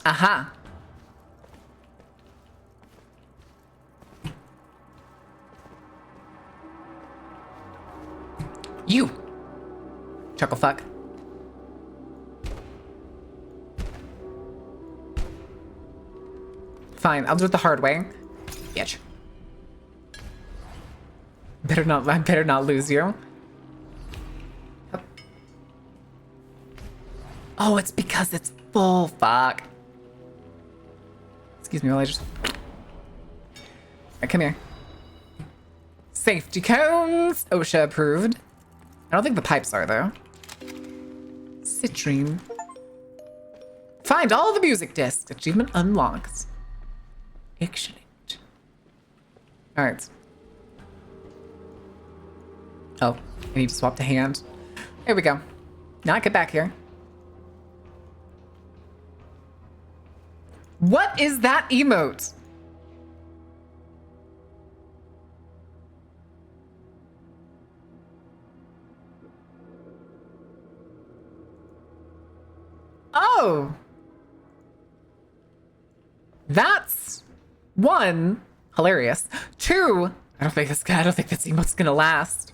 Aha. You! Chuckle fuck. Fine, I'll do it the hard way. Bitch. I better not lose you. Oh, it's because it's full. Fuck. Excuse me while I just... Alright, come here. Safety cones! OSHA approved. I don't think the pipes are, though. Citrine. Find all the music discs. Achievement unlocked. Excellent. Alright. Oh, I need to swap the hand. There we go. Now I get back here. What is that emote? Oh. That's one, hilarious. Two, I don't think this emote's gonna last.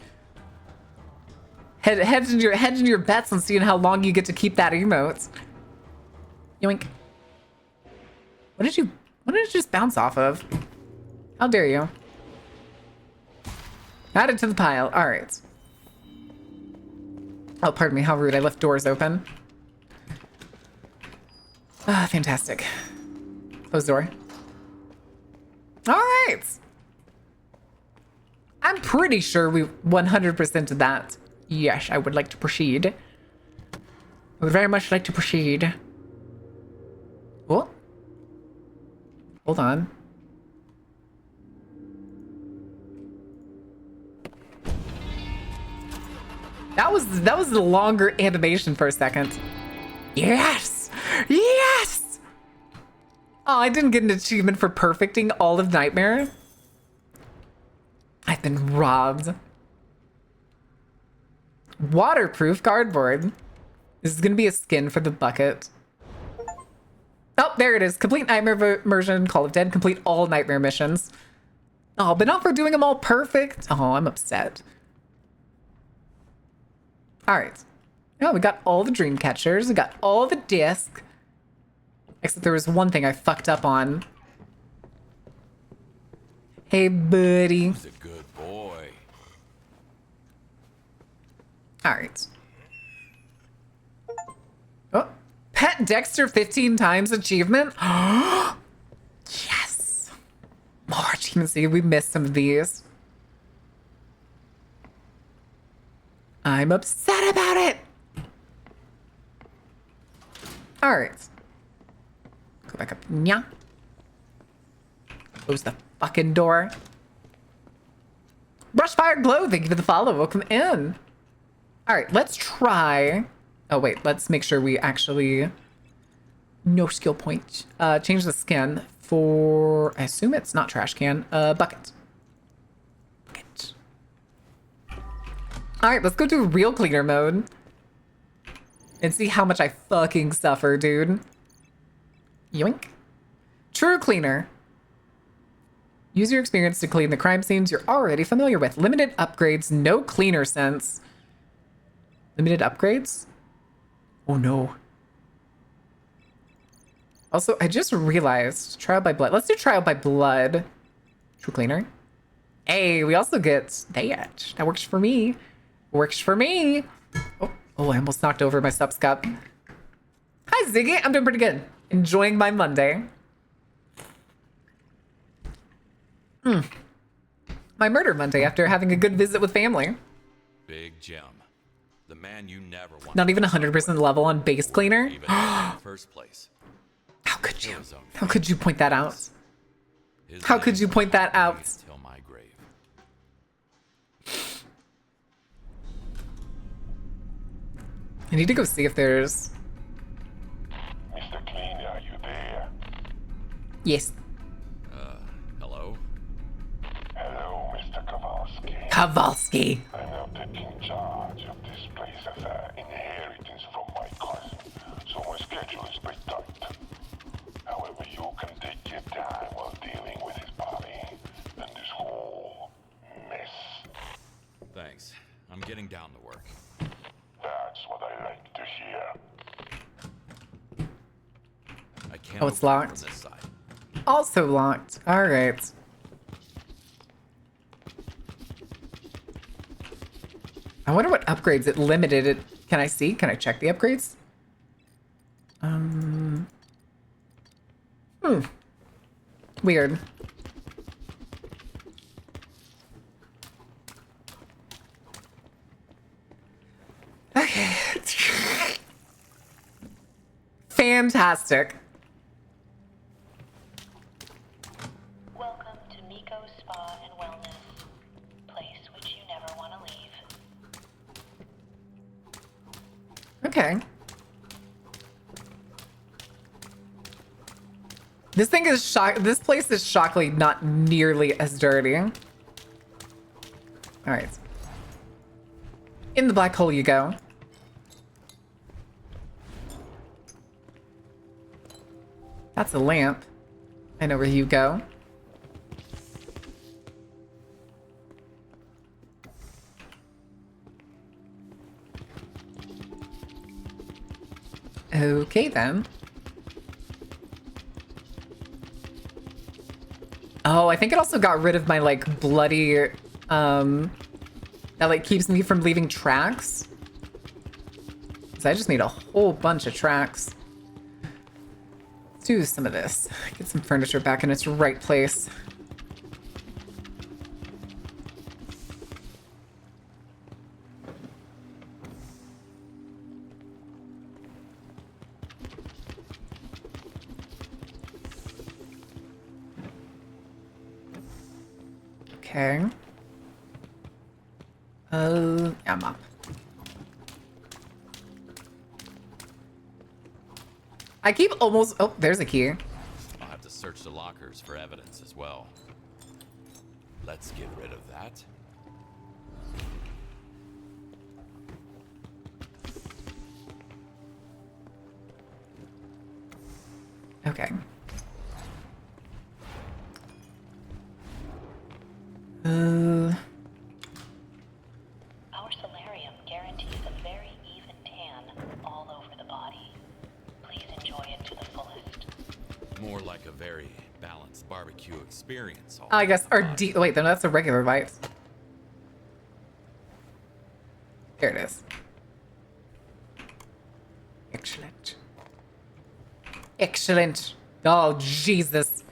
Hedge in your bets on seeing how long you get to keep that emote. Yoink. What did it just bounce off of? How dare you? Add it to the pile. All right. Oh, pardon me. How rude. I left doors open. Ah, fantastic. Close door. All right. I'm pretty sure we 100% did that. Yes, I would like to proceed. I would very much like to proceed. Oh. Hold on. That was the longer animation for a second. Yes! Yes! Oh, I didn't get an achievement for perfecting all of Nightmare. I've been robbed. Waterproof cardboard. This is gonna be a skin for the bucket. Oh, there it is. Complete Nightmare immersion, Call of Dead. Complete all Nightmare missions. Oh, but not for doing them all perfect. Oh, I'm upset. All right. Oh, we got all the dream catchers. We got all the discs. Except there was one thing I fucked up on. Hey, buddy. He's a good boy. All right. Oh, pet Dexter 15 times achievement. Yes. More achievements. See, we missed some of these. I'm upset about it. All right. Go back up. Yeah. Close the fucking door. Brushfire Glow, thank you for the follow. Welcome in. All right, let's try. Oh, wait, let's make sure we actually. No skill point. Change the skin for. I assume it's not trash can. Bucket. Bucket. All right, let's go to real cleaner mode. And see how much I fucking suffer, dude. Yoink. True cleaner. Use your experience to clean the crime scenes you're already familiar with. Limited upgrades, no cleaner sense. Limited upgrades? Oh no. Also, I just realized trial by blood. Let's do trial by blood. True cleaner. Hey, we also get that. That works for me. Works for me. Oh, I almost knocked over my subs cup. Hi, Ziggy. I'm doing pretty good. Enjoying my Monday. My murder Monday after having a good visit with family. Big Jim. The man you never want. Not even 100% level on base cleaner. Even in the first place. How could you? How could you point that out? His How could you point that out? Until my grave. I need to go see if there's... Mr. Cleaner, are you there? Yes. Hello? Hello, Mr. Kowalski. Kowalski. I'm now taking charge of this place as an inheritance from my cousin, so my schedule is pretty tight. However, you can take your time while dealing with his body and this whole mess. Thanks. I'm getting down to work. can't Oh, it's open it locked. from this side. Also locked. All right. I wonder what upgrades it limited it. Can I see? Can I check the upgrades? Weird. Okay. Fantastic. Welcome to Miko's Spa and Wellness, place which you never want to leave. Okay. This thing is this place is shockingly not nearly as dirty. All right. In the black hole you go. That's a lamp. I know where you go. Okay then. Oh, I think it also got rid of my like bloody that like keeps me from leaving tracks. So I just made a whole bunch of tracks. Let's do some of this. Get some furniture back in its right place. Okay. Yeah, I'm up. I keep almost... Oh, there's a key. I'll have to search the lockers for evidence as well. Let's get rid of that. Okay. Our solarium guarantees a very even tan all over the body. Please enjoy it to the fullest. More like a very balanced barbecue experience. all I guess, or around. wait, then that's a regular bite. There it is. Excellent. Excellent. Oh, Jesus.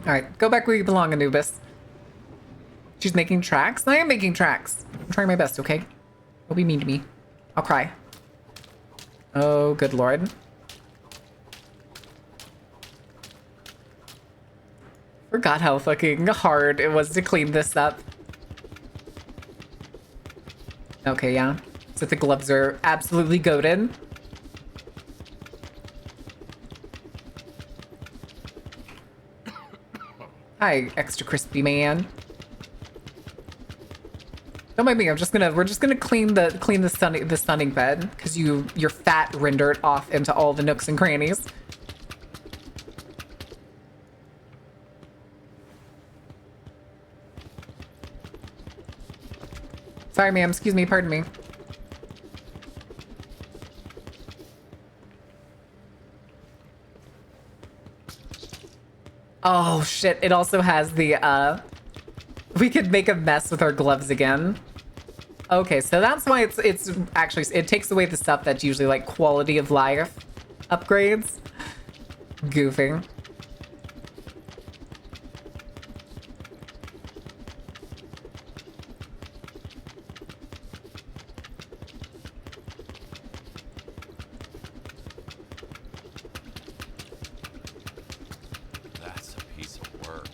All right, go back where you belong, Anubis. She's making tracks? I am making tracks. I'm trying my best, okay? Don't be mean to me. I'll cry. Oh, good lord. Forgot how fucking hard it was to clean this up. Okay, yeah. So the gloves are absolutely goated. Hi, extra crispy man. Don't mind me. We're just gonna clean the stunning bed because your fat rendered off into all the nooks and crannies. Sorry, ma'am. Excuse me. Pardon me. Oh shit! It also has the we could make a mess with our gloves again. Okay, so that's why it's actually it takes away the stuff that's usually like quality of life upgrades. Goofing. That's a piece of work.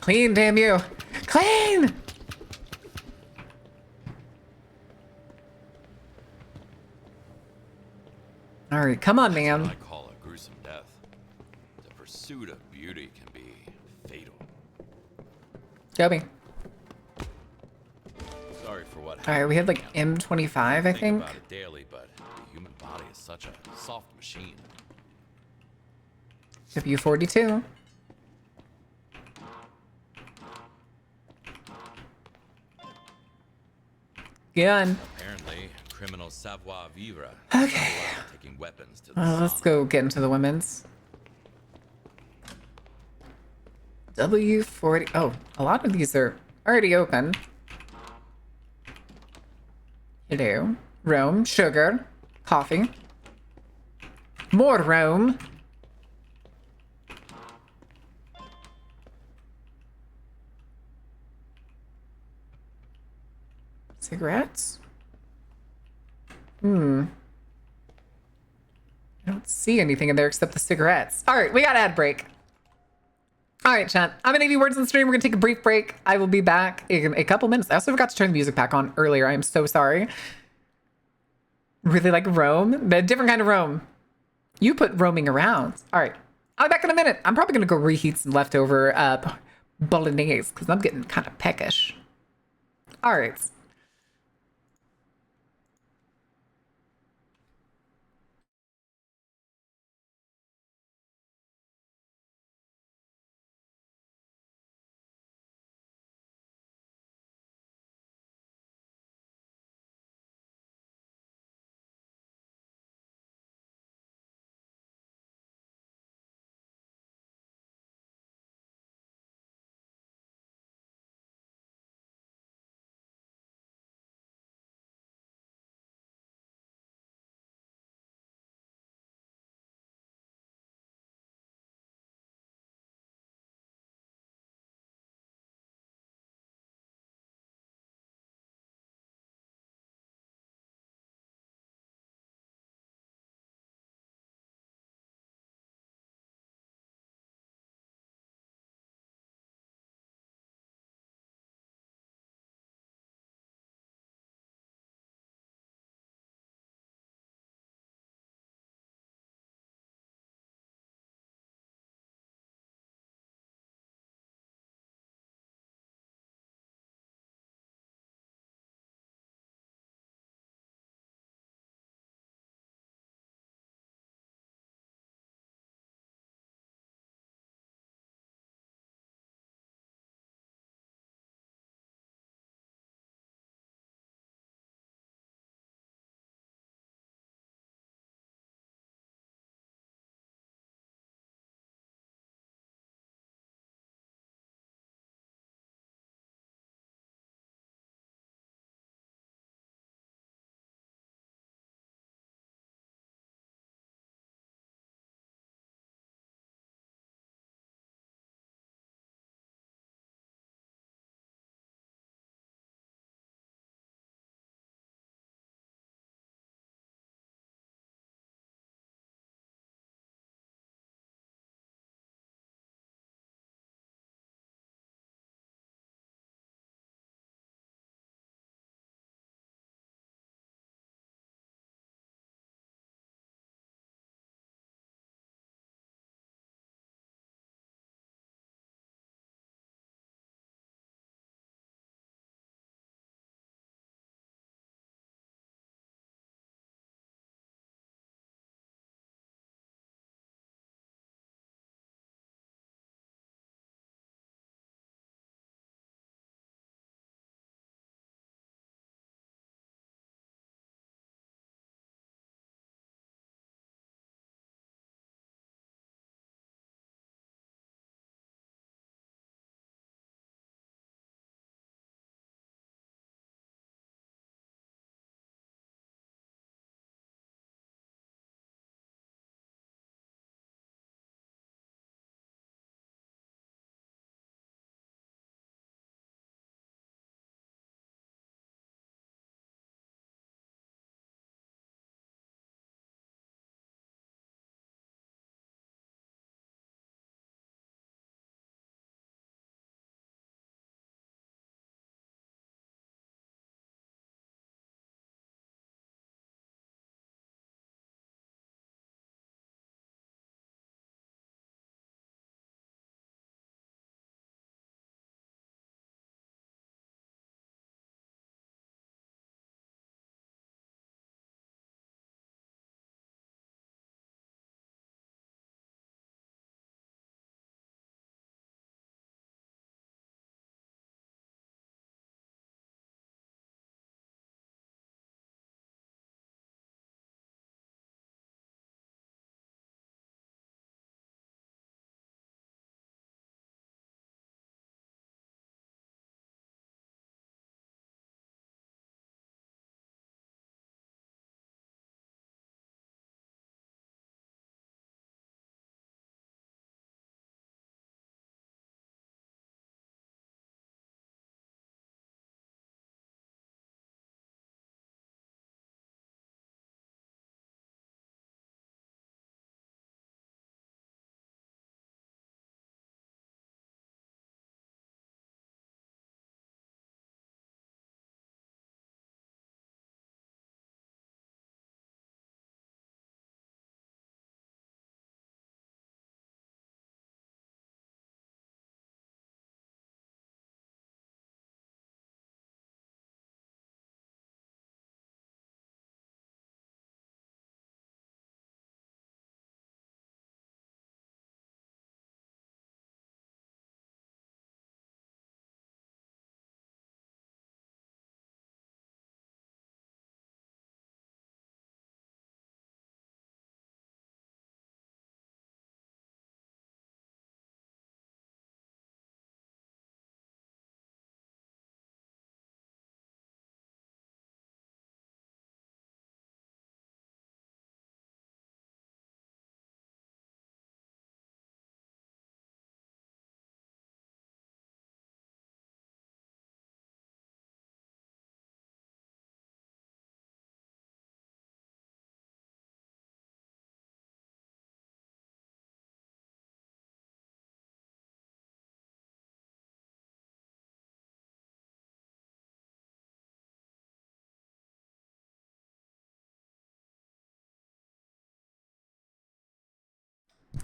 Clean, damn you! Clean! All right, come on, What man. I call a gruesome death. The pursuit of beauty can be fatal. Go me. Sorry for what All right, we had like M25, I think. think about it daily, but the human body is such a soft machine. W42. gun. Apparently, criminal savoir vivre. Okay. Taking weapons to the Let's sauna. go get into the women's. W40. Oh, a lot of these are already open. Hello. Rome, sugar, coffee. More Rome. Cigarettes? I don't see anything in there except the cigarettes. All right, we got ad break. All right, chat. I'm gonna give you words on the stream. We're gonna take a brief break. I will be back in a couple minutes. I also forgot to turn the music back on earlier. I am so sorry. Really like Rome, but a different kind of Rome. You put roaming around. All right, I'll be back in a minute. I'm probably gonna go reheat some leftover bolognese because I'm getting kind of peckish. All right.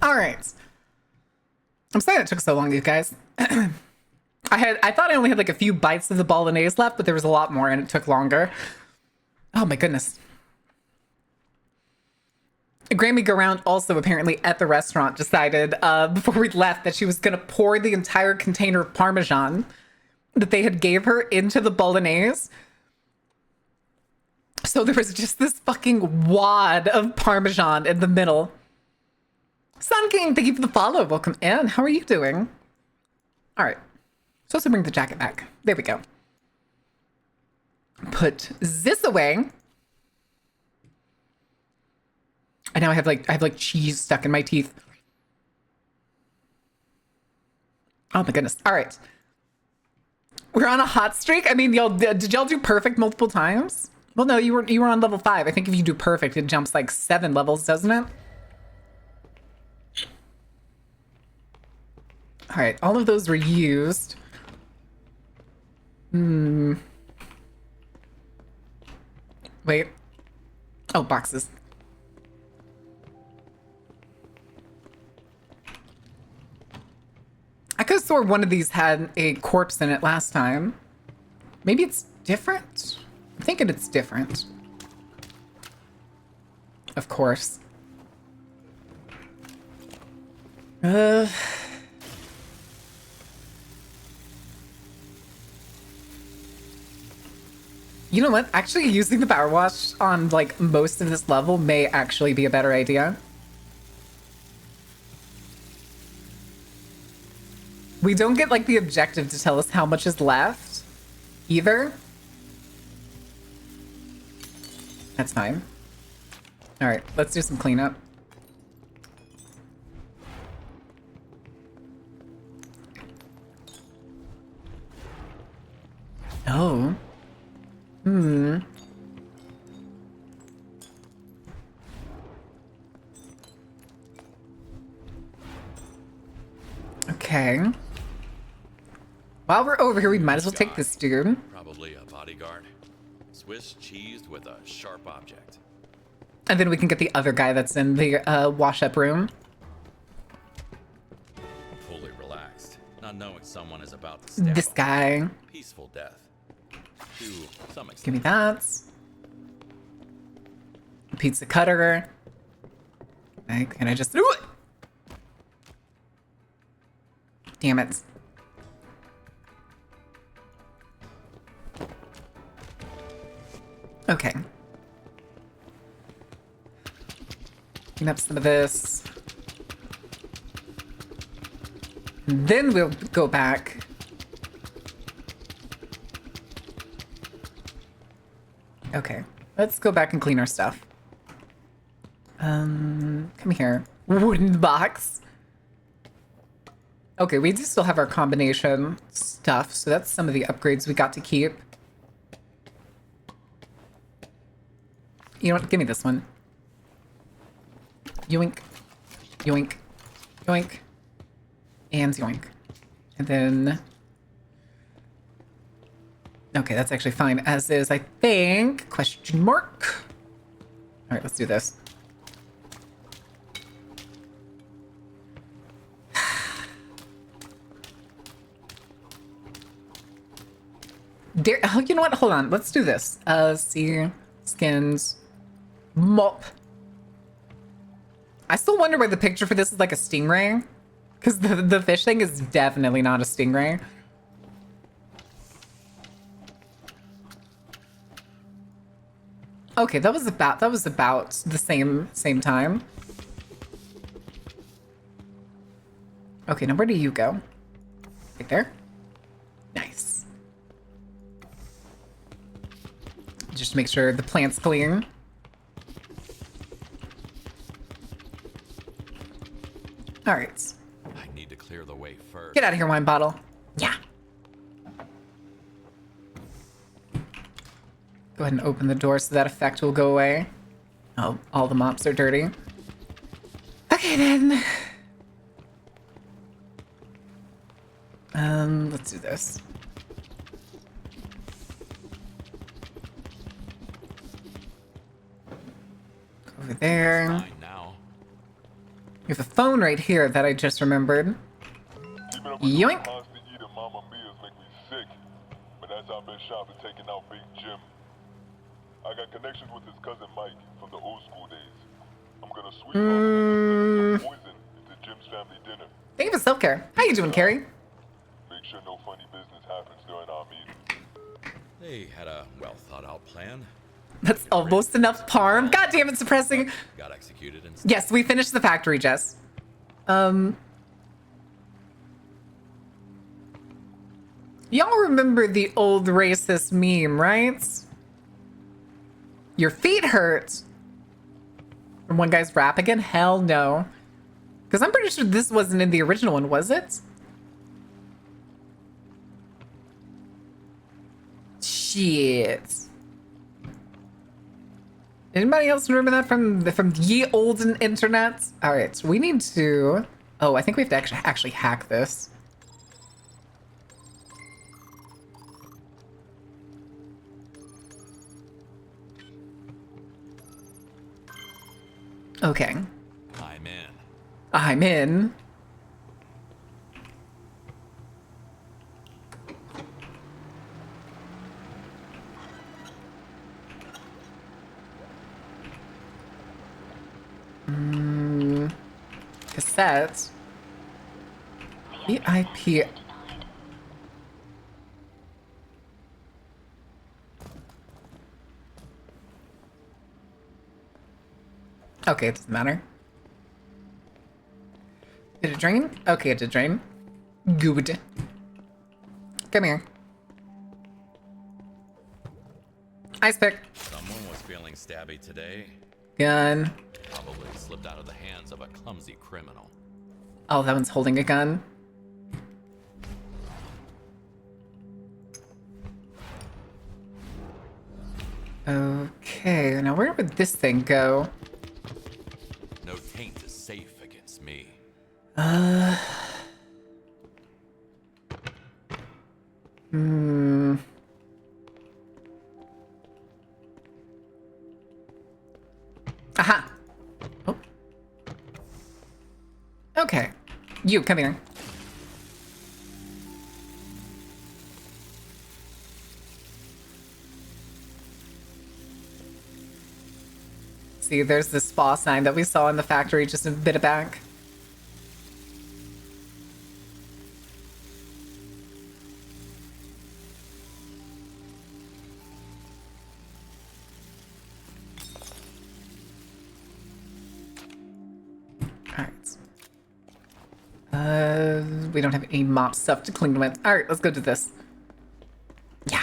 All right. I'm sorry it took so long, you guys. I thought I only had like a few bites of the bolognese left, but there was a lot more and it took longer. Oh my goodness. Grammy Garant also apparently at the restaurant decided before we left that she was going to pour the entire container of Parmesan that they had gave her into the bolognese. So there was just this fucking wad of Parmesan in the middle. Sun King, thank you for the follow. Welcome in. How are you doing? All right. Supposed to bring the jacket back. There we go. Put this away. And now I have like cheese stuck in my teeth. Oh my goodness. All right. We're on a hot streak. I mean, did y'all do perfect multiple times? Well, no, you were on level 5. I think if you do perfect, it jumps like 7 levels, doesn't it? All right, all of those were used. Wait. Oh, boxes. I could have swore one of these had a corpse in it last time. Maybe it's different? I'm thinking it's different. Of course. You know what? Actually, using the power wash on like most of this level may actually be a better idea. We don't get like the objective to tell us how much is left either. That's fine. All right, let's do some cleanup. Oh. Okay. While we're over here, we might as well take this dude. Probably a bodyguard. Swiss cheesed with a sharp object. And then we can get the other guy that's in the wash-up room. Fully relaxed, not knowing someone is about to stab This him. guy. Peaceful death. To some extent. Give me that. Pizza cutter. Okay, can I just... Damn it. Okay. Clean up some of this. Then we'll go back. Okay. Let's go back and clean our stuff. Come here. Wooden box. Okay, we do still have our combination stuff, so that's some of the upgrades we got to keep. You know what? Give me this one. Yoink. Yoink. Yoink. And yoink. And then... Okay, that's actually fine as is, I think. Question mark. All right, let's do this. Oh, you know what? Hold on. Let's do this. See, skins, mop. I still wonder why the picture for this is like a stingray, because the fish thing is definitely not a stingray. Okay, that was about the same time. Okay, now where do you go? Right there. Nice. Just to make sure the plant's clean. All right. I need to clear the way first. Get out of here, wine bottle. Yeah. Go ahead and open the door so that effect will go away. Oh, all the mops are dirty. Okay, then. Let's do this. Over there. Fine now. We have a phone right here that I just remembered. Keeping up with Yoink. those constant eating Mama Mia's make me sick. But that's how I've been shopping, taking out Big Jim. I got connections with his cousin Mike from the old school days. I'm gonna sweet talk him into some poison into Jim's family dinner. Thank you for self-care. How you doing, Carrie? Make sure no funny business happens during our meeting. They had a well-thought-out plan. That's almost enough parm. God damn it, suppressing. Got executed and Yes, we finished the factory, Jess. Y'all remember the old racist meme, right? Your feet hurt. From one guy's rap again? Hell no. Because I'm pretty sure this wasn't in the original one, was it? Shit. Anybody else remember that from ye olden internet? All right, we need to. Oh, I think we have to actually hack this. Okay, I'm in. I'm in. Cassette. VIP. Okay, it doesn't matter. Did it drain? Okay, it did drain. Good. Come here. Ice pick. Someone was feeling stabby today. Gun. Probably slipped out of the hands of a clumsy criminal. Oh, that one's holding a gun. Okay, now where would this thing go? No taint is safe against me. Aha. Oh. Okay. You, come here. See, there's the spa sign that we saw in the factory just a bit back. We don't have any mop stuff to clean with. All right, let's go do this. Yeah.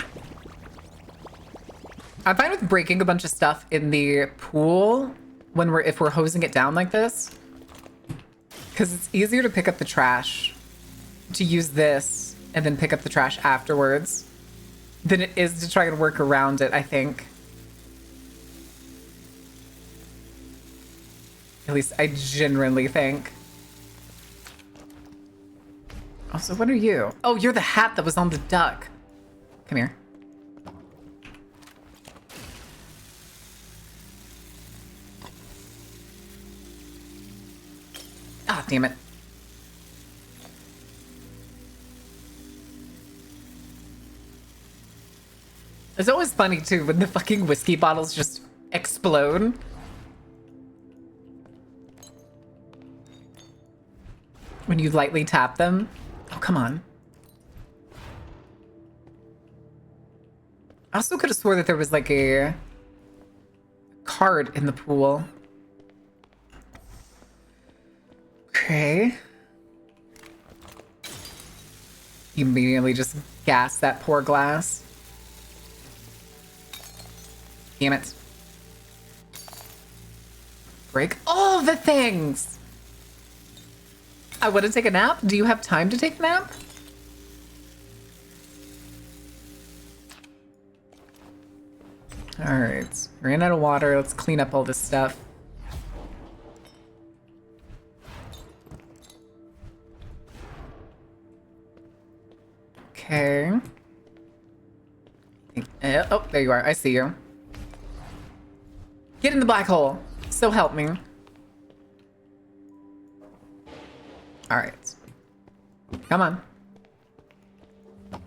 I'm fine with breaking a bunch of stuff in the pool if we're hosing it down like this. Because it's easier to pick up the trash, to use this, and then pick up the trash afterwards, than it is to try and work around it, I think. At least I genuinely think. Also, what are you? Oh, you're the hat that was on the duck. Come here. Ah, damn it. It's always funny, too, when the fucking whiskey bottles just explode. When you lightly tap them. Oh, come on. I also could have swore that there was like a card in the pool. Okay. You immediately just gas that poor glass. Damn it. Break all the things! I want to take a nap. Do you have time to take a nap? All right. Ran out of water. Let's clean up all this stuff. Okay. Oh, there you are. I see you. Get in the black hole. So help me. All right. Come on. All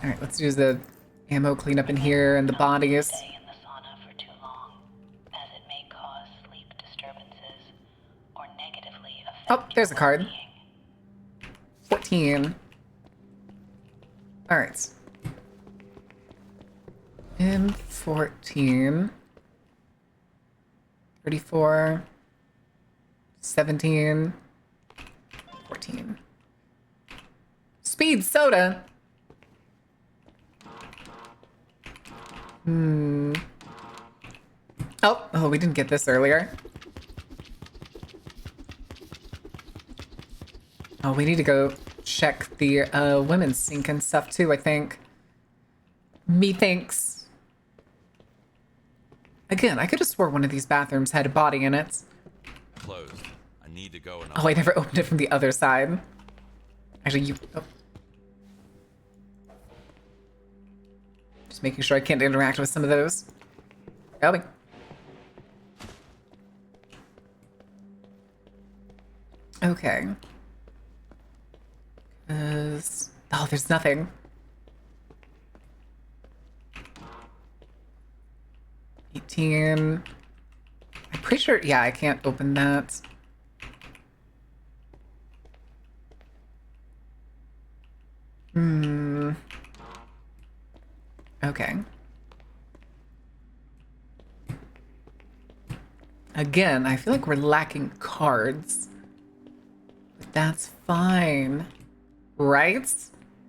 right, let's do the ammo cleanup in here and the bodies. Stay in the sauna for too long, as it may cause sleep disturbances or negatively affect Oh, there's a your card. well-being. 14. All right. M14. 34. 17. 14. Speed soda. Oh, we didn't get this earlier. Oh, we need to go check the women's sink and stuff too, I think. Methinks. Again, I could have swore one of these bathrooms had a body in it. Closed. I need to go and. Oh, I never opened it from the other side. Actually, you... Oh. Just making sure I can't interact with some of those. Going. Okay. Oh, there's nothing. 18. I'm pretty sure, yeah, I can't open that. Okay. Again, I feel like we're lacking cards. But that's fine. Right?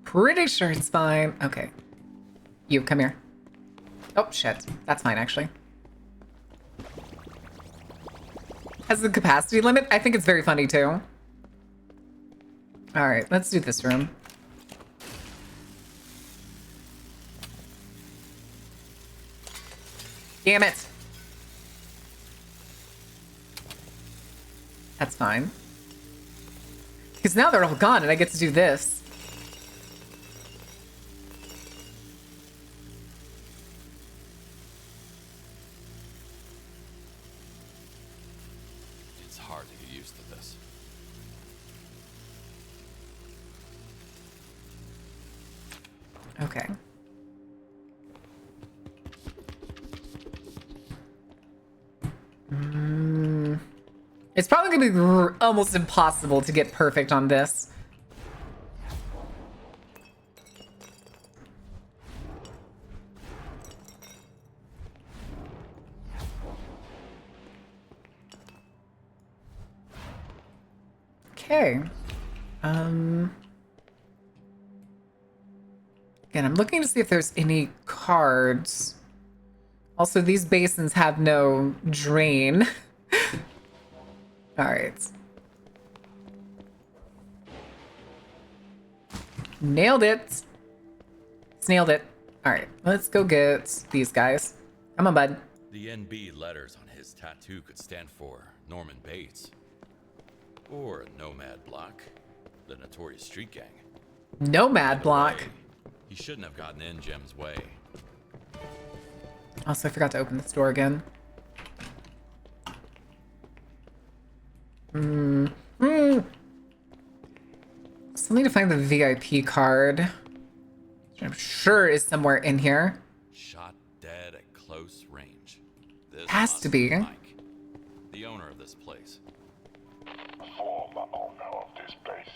Pretty sure it's fine. Okay. You, come here. Oh, shit. That's fine, actually. Has the capacity limit? I think it's very funny, too. Alright, let's do this room. Damn it! That's fine. Because now they're all gone and I get to do this. It's hard to get used to this. Okay. It's probably going to be almost impossible to get perfect on this. Okay. Again, I'm looking to see if there's any cards. Also, these basins have no drain. All right. Nailed it. Snailed it. All right, let's go get these guys. Come on, bud. The NB letters on his tattoo could stand for Norman Bates. Or a Nomad Block, the notorious street gang. Nomad block. He shouldn't have gotten in Jem's way. Also, I forgot to open this door again. Still need to find the VIP card. Which I'm sure is somewhere in here. Shot dead at close range. This Has must to be. Mike, the owner of this place. Former owner of this place.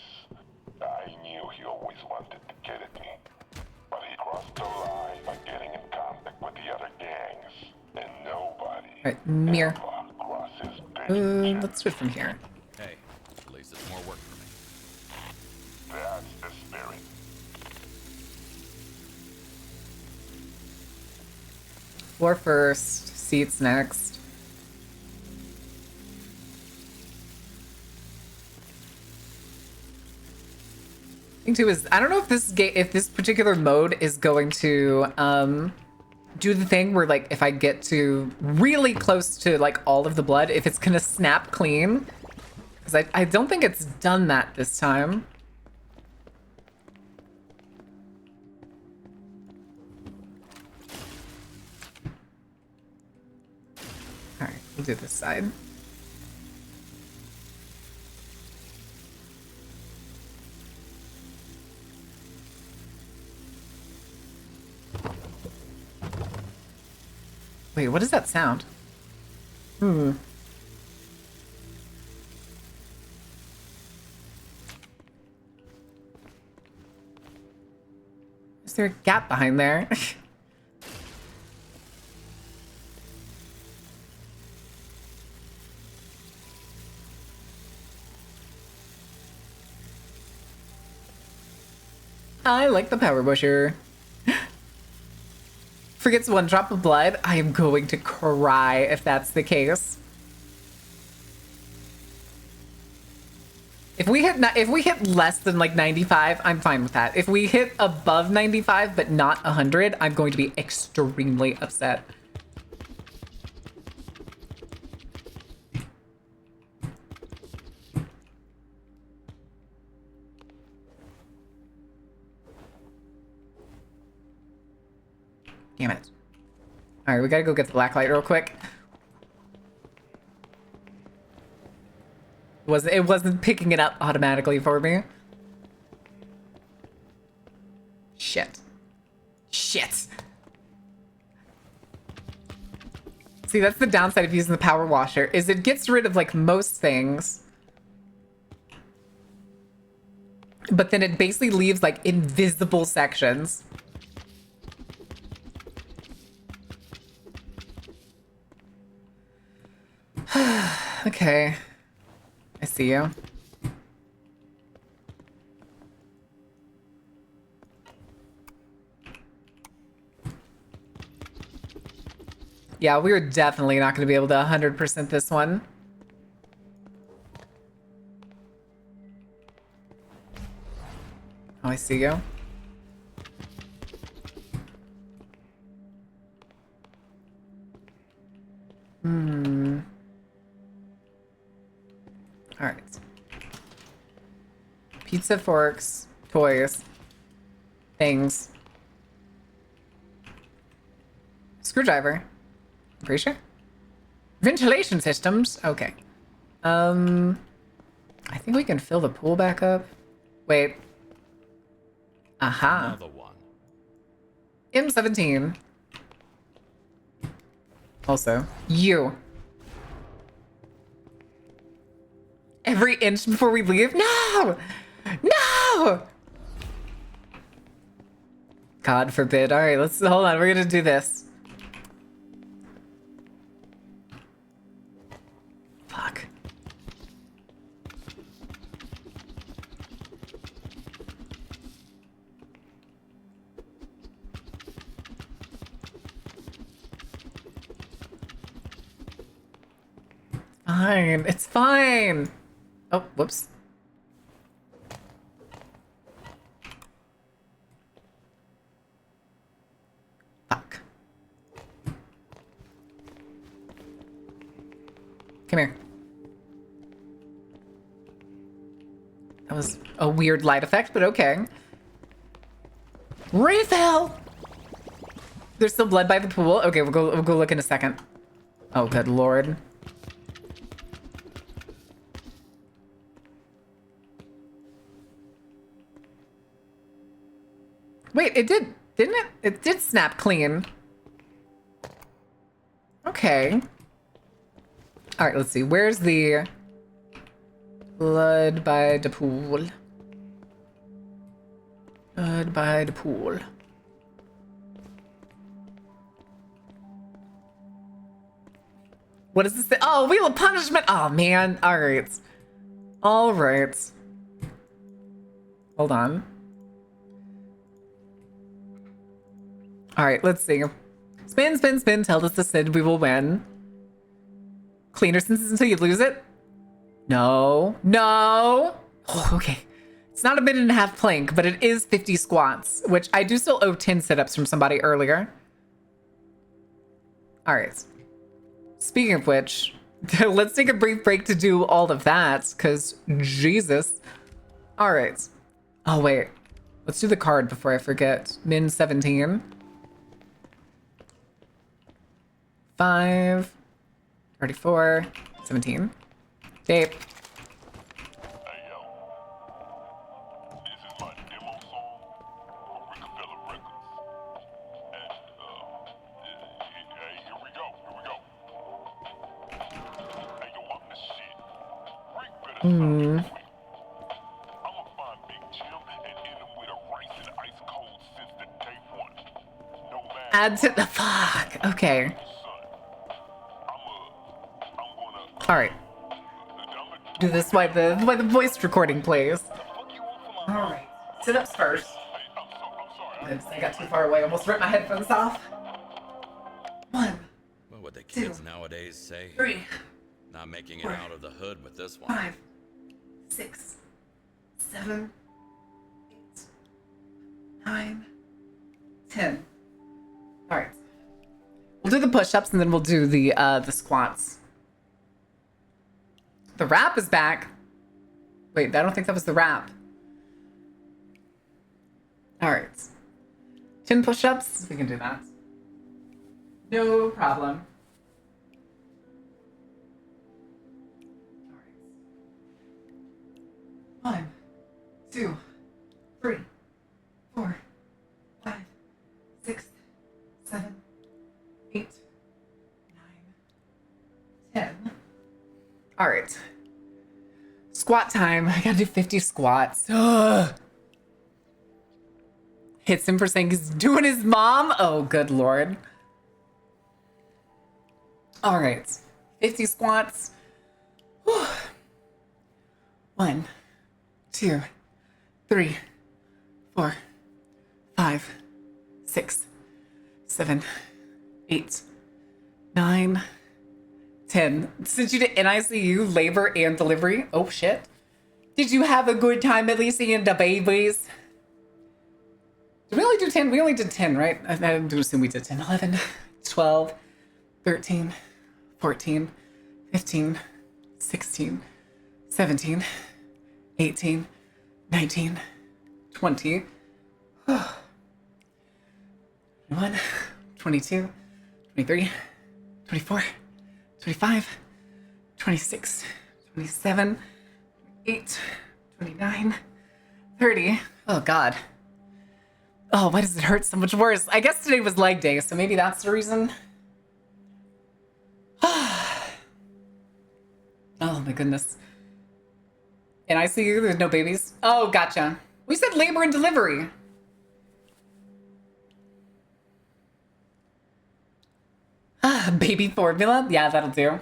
I knew he always wanted to get at me. But he crossed the line by getting in contact with the other gangs. And nobody Alright, mirror. ever crosses Bates. Let's do it from here. Hey, at least it's more work for me. That's the spirit. Floor first, seats next. Thing too is I don't know if this particular mode is going to do the thing where like if I get to really close to like all of the blood, if it's gonna snap clean. Because I don't think it's done that this time. Alright, we'll do this side. Wait, what is that sound? Hmm. Is there a gap behind there? I like the power busher. Forgets one drop of blood. I am going to cry if that's the case. If we hit less than like 95, I'm fine with that. If we hit above 95 but not 100, I'm going to be extremely upset. Damn it. All right, we gotta go get the black light real quick. It wasn't picking it up automatically for me. Shit. Shit. See, that's the downside of using the power washer, is it gets rid of like most things. But then it basically leaves like invisible sections. Okay. I see you. Yeah, we're definitely not going to be able to 100% this one. Oh, I see you. Hmm. All right. Pizza forks, toys, things. Screwdriver. I'm pretty sure. Ventilation systems. Okay. I think we can fill the pool back up. Wait. Aha. Another one. M17. Also, you. Every inch before we leave? No! No! God forbid. All right, let's hold on. We're gonna do this. Fuck. Fine. It's fine. Oh, whoops. Fuck. Come here. That was a weird light effect, but okay. Refill! There's still blood by the pool? Okay, we'll go look in a second. Oh, good lord. Wait, it did, didn't it? It did snap clean. Okay. All right, let's see. Where's the blood by the pool? Blood by the pool. What is this? Oh, Wheel of Punishment. Oh, man. All right. All right. Hold on. All right, let's see. Spin, spin, spin. Tell us the sin, we will win. Cleaner sentences until you lose it? No. No. Oh, okay. It's not a minute and a half plank, but it is 50 squats, which I do still owe 10 sit-ups from somebody earlier. All right. Speaking of which, let's take a brief break to do all of that, because Jesus. All right. Oh, wait. Let's do the card before I forget. Min 17. 5, 34, 17. Tape. Hey, yo. This is my demo song for Rockefeller Records. And, hey, here we go. I'ma find Big Jim and end him with a rice and ice cold since the day one. No matter Add to the fuck. Okay. All right. Do this while the voice recording plays. All right. Sit-ups first. Oops, I got too far away. Almost ripped my headphones off. 1, What would the kids nowadays say? 3, Not making it out of the hood with this one. 5, 6, 7, 8, 9, 10. All right. We'll do the push-ups and then we'll do the squats. The rap is back. Wait, I don't think that was the rap. All right. 10 push-ups. We can do that. No problem. All right. 1, 2, 3, 4, 5, 6, 7, 8, 9, 10. All right. Squat time. I gotta do 50 squats. Ugh. Hits him for saying he's doing his mom. Oh, good Lord. All right. 50 squats. Whew. 1, 2, 3, 4, 5, 6, 7, 8, 9, 10. Since you did NICU, labor and delivery. Oh, shit. Did you have a good time at least seeing the babies? Did we only do 10? We only did 10, right? I do assume we did 10. 11, 12, 13, 14, 15, 16, 17, 18, 19, 20, 21, 22, 23, 24, 25, 26, 27, 28, 29, 30. Oh, God. Oh, why does it hurt so much worse? I guess today was leg day, so maybe that's the reason. Oh, my goodness. In ICU, there's no babies? Oh, gotcha. We said labor and delivery. Baby formula? Yeah, that'll do.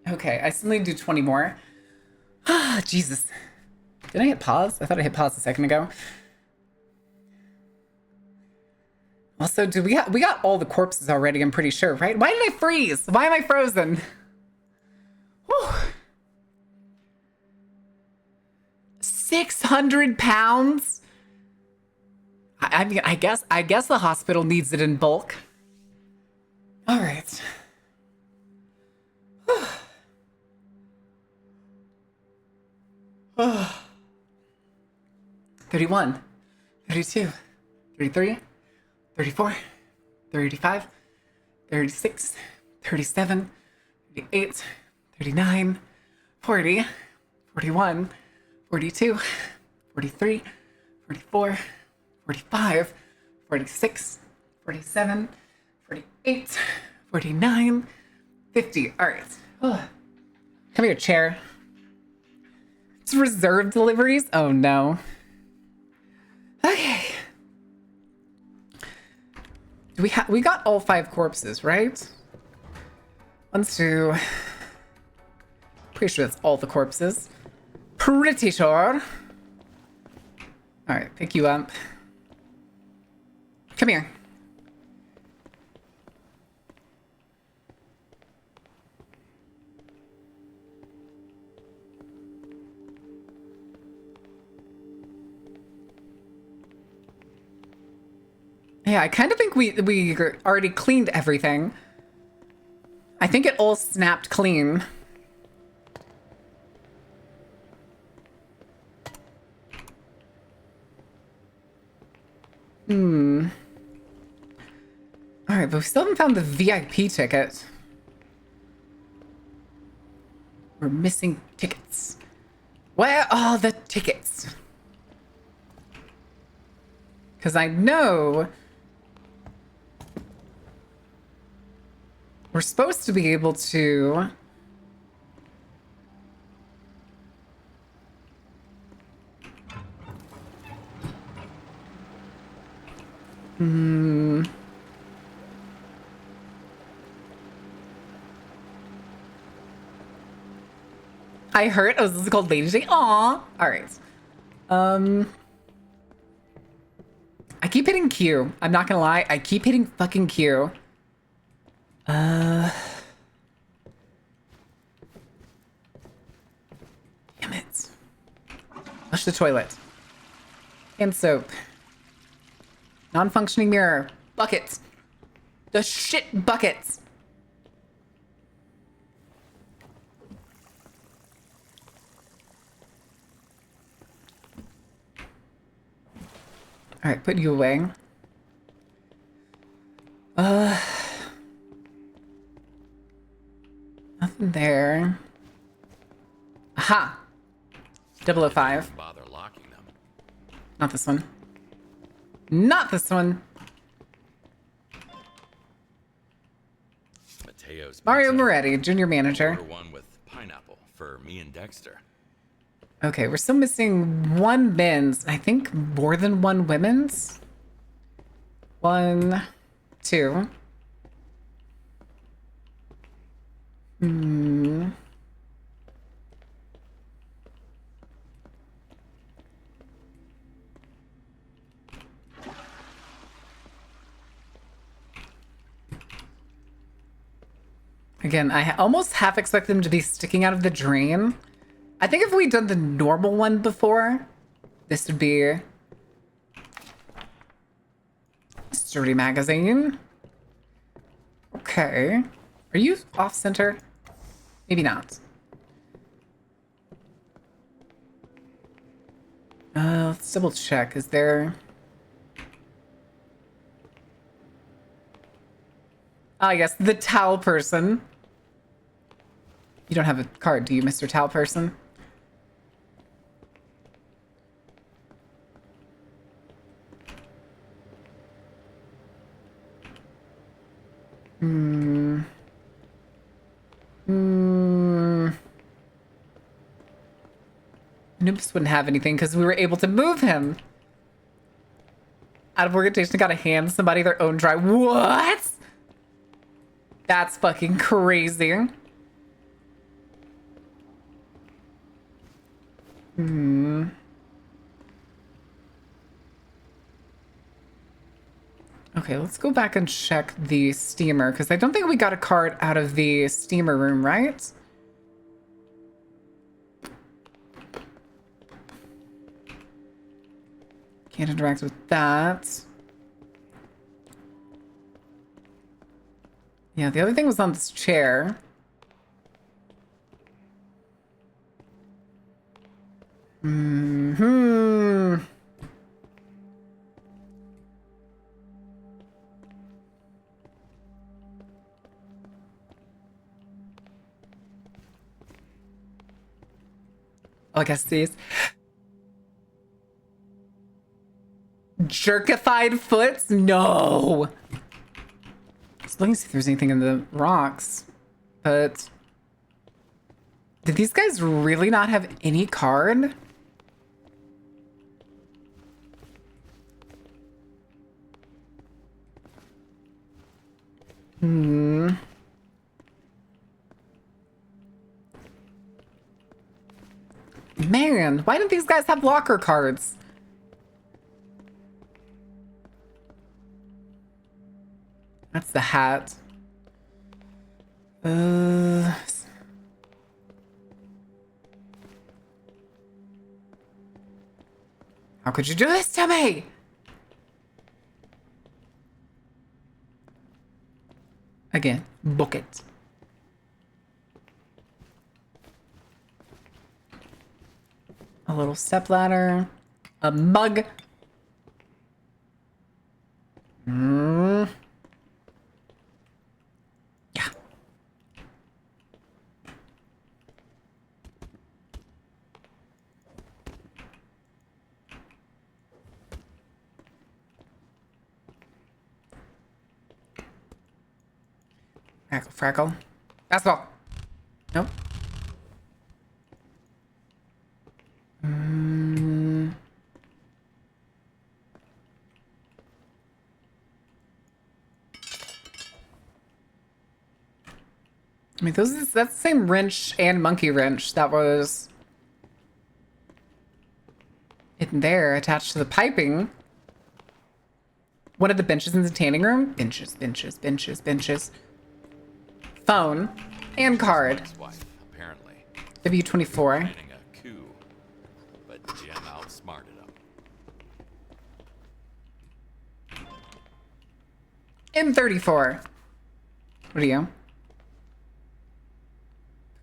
Okay, I still need to do 20 more. Jesus. Did I hit pause? I thought I hit pause a second ago. Also, we got all the corpses already, I'm pretty sure, right? Why did I freeze? Why am I frozen? Whew. 600 pounds? I mean, I guess the hospital needs it in bulk. All right. 31, 32, 33, 34, 35, 36, 37, 38, 39, 40, 41, 42, 43, 44, 45, 46, 47, 48, 49, 50. All right. Come here, chair. It's reserved deliveries? Oh, no. Okay. We got all 5 corpses, right? 1, 2. Pretty sure that's all the corpses. Pretty sure. All right, pick you up. Come here. Yeah, I kind of think we already cleaned everything. I think it all snapped clean. All right, but we still haven't found the VIP ticket. We're missing tickets. Where are the tickets? Because I know... We're supposed to be able to... I heard. Oh, this is called Lady Day. Aw. All right. I keep hitting Q. I'm not gonna lie. I keep hitting fucking Q. Damn it. Flush the toilet. Hand soap. Non-functioning mirror. Buckets. The shit buckets. All right, put you away. Nothing there. Aha! 005. Bother locking them. Not this one. Not this one. Mateo's Mario pizza. Moretti, junior manager. Order one with pineapple for me and Dexter. Okay, we're still missing one men's. I think more than one women's. 1, 2. Again, I almost half expect them to be sticking out of the drain. I think if we'd done the normal one before, this would be sturdy magazine. Okay. Are you off center? Maybe not. Let's double check. Is there... Ah, yes, the towel person. You don't have a card, do you, Mr. Towel person? Noobs wouldn't have anything because we were able to move him. Out of organization, gotta hand somebody their own drive. What? That's fucking crazy. Okay, let's go back and check the steamer because I don't think we got a card out of the steamer room, right? Can't interact with that. Yeah, the other thing was on this chair. Oh, I guess these. Jerkified foots? No. I was looking to see if there's anything in the rocks, but did these guys really not have any card? Man, why didn't these guys have locker cards? That's the hat. How could you do this to me? Again, book it. A little stepladder. A mug. Yeah. Crackle, freckle. Basketball. Nope. I mean, that's the same wrench and monkey wrench that was in there attached to the piping. One of the benches in the tanning room. Benches, benches, benches, benches. Phone and card. His wife, apparently. W24. Planning a coup, but Jim outsmarted him. M34. What are you?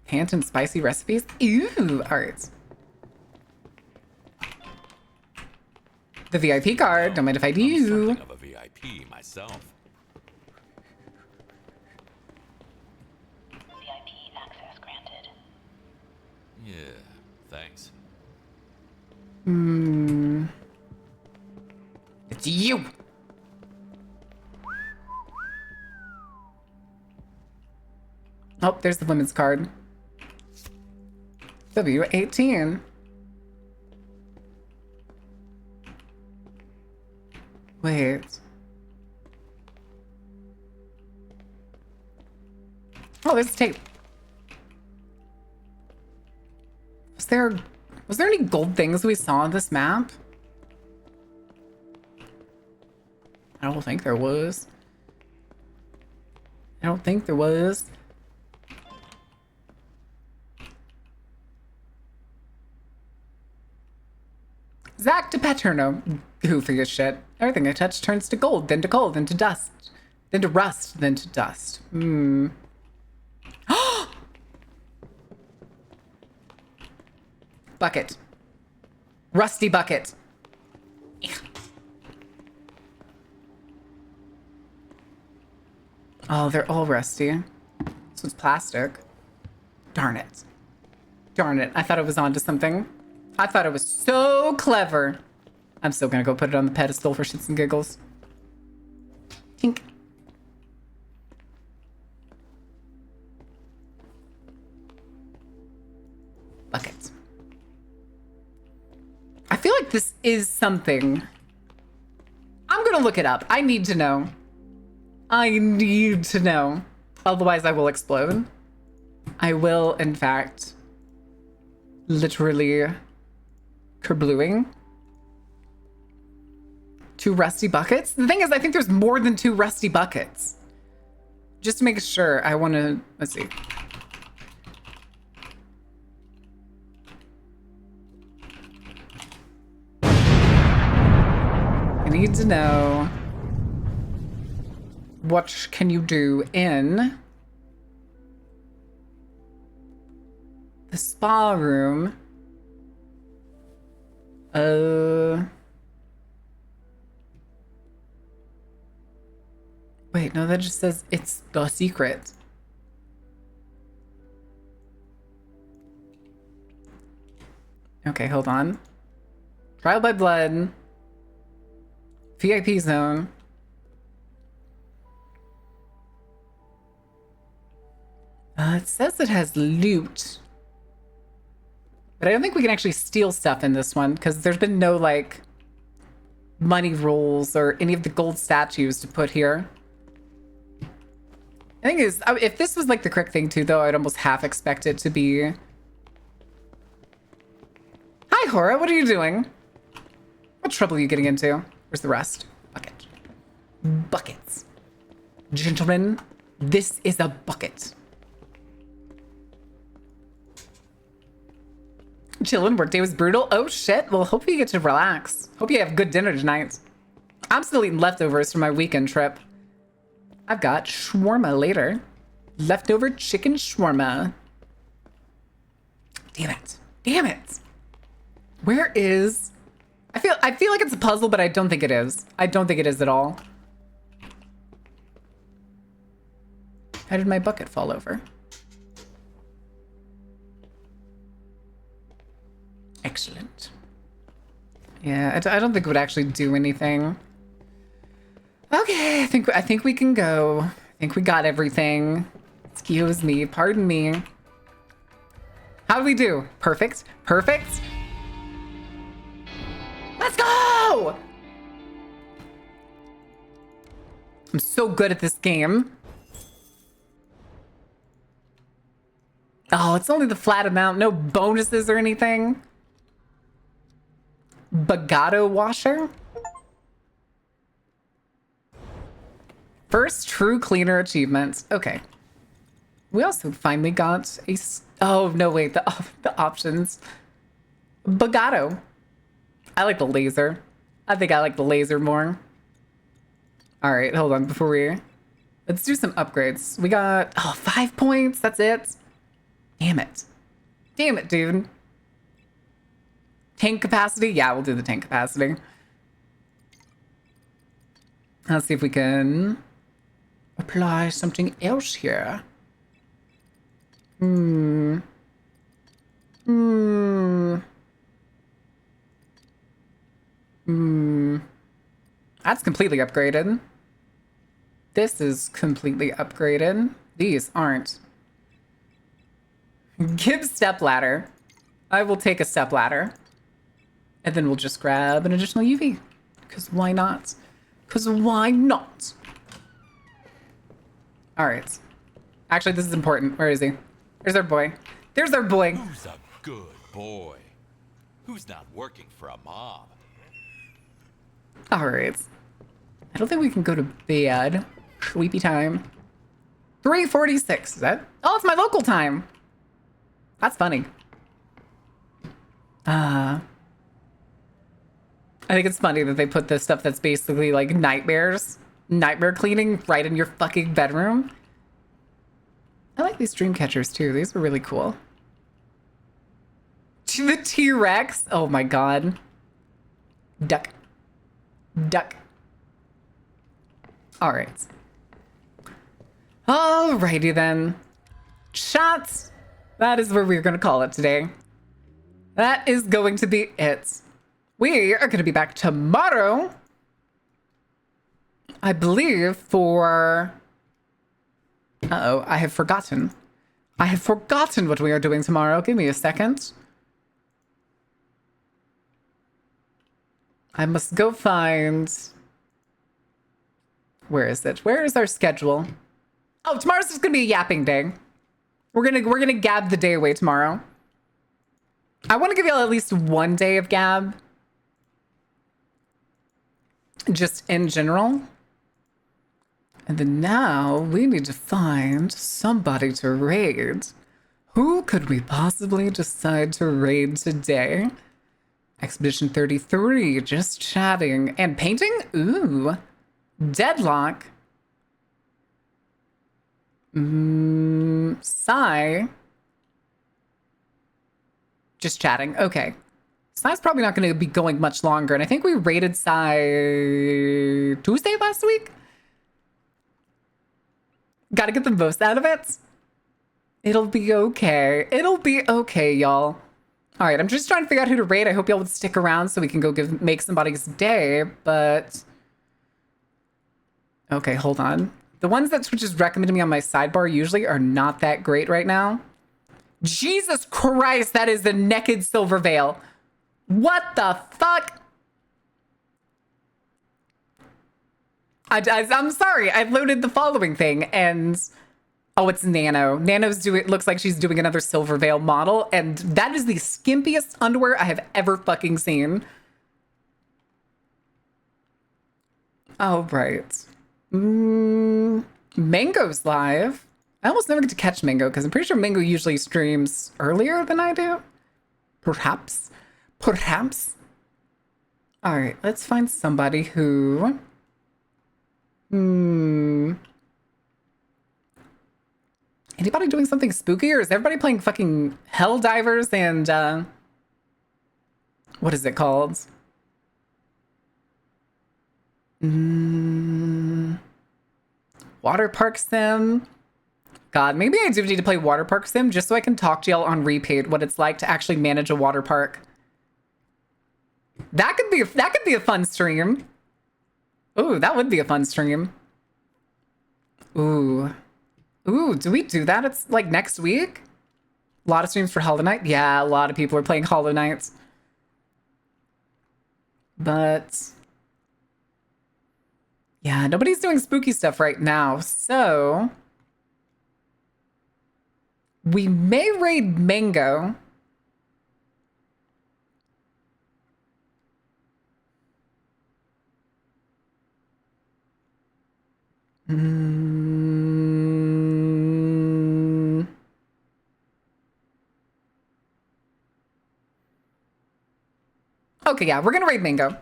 Canton spicy recipes? Ooh, alright. The VIP card. Don't mind if I I'm do. something of a VIP myself. VIP access granted. Yeah, thanks. It's you. Oh, there's the women's card. W18. Wait. Oh, there's tape. Was there any gold things we saw on this map? I don't think there was. I don't think there was. Zach DePaterno. Goofy as shit. Everything I touch turns to gold, then to coal, then to dust, then to rust, then to dust. Bucket. Rusty bucket. Oh, they're all rusty. This one's plastic. Darn it. Darn it. I thought it was onto something. I thought it was so clever. I'm still gonna go put it on the pedestal for shits and giggles. Tink. Buckets. I feel like this is something. I'm gonna look it up. I need to know. I need to know. Otherwise, I will explode. I will, in fact, literally kerblooing. 2 rusty buckets? The thing is, I think there's more than 2 rusty buckets. Just to make sure, I want to... Let's see. I need to know... What can you do in... the spa room? Wait, no, that just says it's the secret. Okay, hold on. Trial by blood. VIP zone. It says it has loot. But I don't think we can actually steal stuff in this one because there's been no, like, money rolls or any of the gold statues to put here. The thing is, if this was, like, the correct thing, too, though, I'd almost half expect it to be... Hi, Hora, what are you doing? What trouble are you getting into? Where's the rest? Bucket. Buckets. Gentlemen, this is a bucket. Chillin', workday was brutal. Oh shit, well hope you get to relax. Hope you have good dinner tonight. I'm still eating leftovers from my weekend trip. I've got shawarma later. Leftover chicken shawarma. Damn it. Damn it. Where is... I feel like it's a puzzle, but I don't think it is. I don't think it is at all. How did my bucket fall over? Excellent. Yeah, I don't think it would actually do anything. Okay, I think we can go. I think we got everything. Excuse me, pardon me. How do we do? Perfect, perfect. Let's go! I'm so good at this game. Oh, it's only the flat amount, no bonuses or anything. Bagato washer. First true cleaner achievement. Okay. We also finally got a... Oh, no, wait. The options. Bagato. I like the laser. I think I like the laser more. All right, hold on. Before we... Let's do some upgrades. We got... Oh, 5 points. That's it. Damn it. Damn it, dude. Tank capacity? Yeah, we'll do the tank capacity. Let's see if we can apply something else here. That's completely upgraded. This is completely upgraded. These aren't. Give step ladder. I will take a step ladder. And then we'll just grab an additional UV. Because why not? Because why not? All right. Actually, this is important. Where is he? There's our boy. There's our boy. Who's a good boy? Who's not working for a mob? All right. I don't think we can go to bed. Sleepy time. 3:46. Is that? Oh, it's my local time. That's funny. I think it's funny that they put this stuff that's basically like nightmare cleaning right in your fucking bedroom. I like these dream catchers too. These are really cool. The T-Rex. Oh my god. Duck. Duck. All right. Alrighty then. Shots. That is where we're going to call it today. That is going to be it. We are going to be back tomorrow, I believe, for... Uh-oh, I have forgotten. I have forgotten what we are doing tomorrow. Give me a second. I must go find... Where is it? Where is our schedule? Oh, tomorrow's just going to be a yapping day. We're gonna gab the day away tomorrow. I want to give y'all at least one day of gab. Just in general. And then now we need to find somebody to raid. Who could we possibly decide to raid today? Expedition 33, just chatting. And painting? Ooh. Deadlock. Sai. Just chatting. Okay. Sai's probably not going to be going much longer. And I think we rated Sai Tuesday last week. Got to get the most out of it. It'll be okay. It'll be okay, y'all. All right. I'm just trying to figure out who to raid. I hope y'all would stick around so we can go make somebody's day. But... Okay, hold on. The ones that Twitch is recommending me on my sidebar usually are not that great right now. Jesus Christ, that is the naked silver veil. What the fuck? I'm sorry. I loaded the following thing and... Oh, it's Nano. Nano's looks like she's doing another silver veil model. And that is the skimpiest underwear I have ever fucking seen. Oh, right. Mango's live. I almost never get to catch Mango because I'm pretty sure Mango usually streams earlier than I do. Perhaps. Perhaps. All right, let's find somebody who... Anybody doing something spooky, or is everybody playing fucking Helldivers and, what is it called? Water Park Sim? God, maybe I do need to play Water Park Sim just so I can talk to y'all on repeat what it's like to actually manage a water park. That could be a fun stream. Ooh, that would be a fun stream. Ooh. Ooh, do we do that? It's like next week? A lot of streams for Hollow Knight? Yeah, a lot of people are playing Hollow Knight. But yeah, nobody's doing spooky stuff right now, so we may raid Mango. Okay, yeah, we're gonna raid Mango.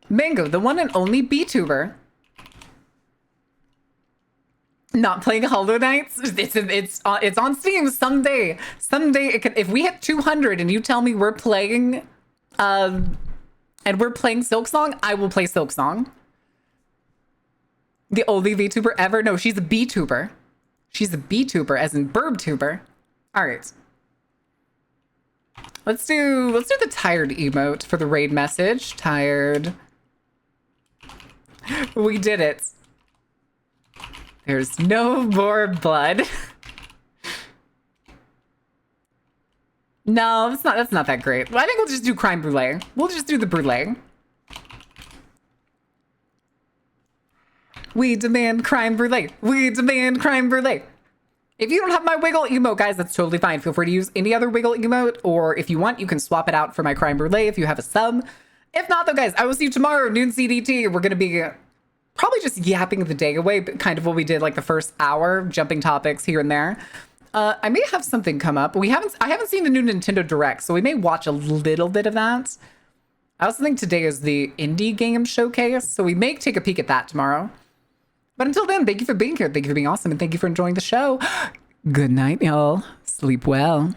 Mango, the one and only BTuber. Not playing Hollow Knights. It's on Steam someday. Someday it could, if we hit 200 and you tell me we're playing and we're playing Silksong, I will play Silksong. The only VTuber ever? No, she's a BTuber. She's a BTuber, as in BurbTuber. All right. Let's do the tired emote for the raid message. Tired. We did it. There's no more blood. No, that's not that great. Well, I think we'll just do crime brulee. We'll just do the brulee. We demand crime brulee. We demand crime brulee. If you don't have my wiggle emote, guys, that's totally fine. Feel free to use any other wiggle emote, or if you want, you can swap it out for my crime brulee if you have a sub. If not, though, guys, I will see you tomorrow, noon CDT. We're going to be probably just yapping the day away, but kind of what we did like the first hour, jumping topics here and there. I may have something come up. I haven't seen the new Nintendo Direct, so we may watch a little bit of that. I also think today is the indie game showcase, so we may take a peek at that tomorrow. But until then, thank you for being here. Thank you for being awesome, and thank you for enjoying the show. Good night, y'all. Sleep well.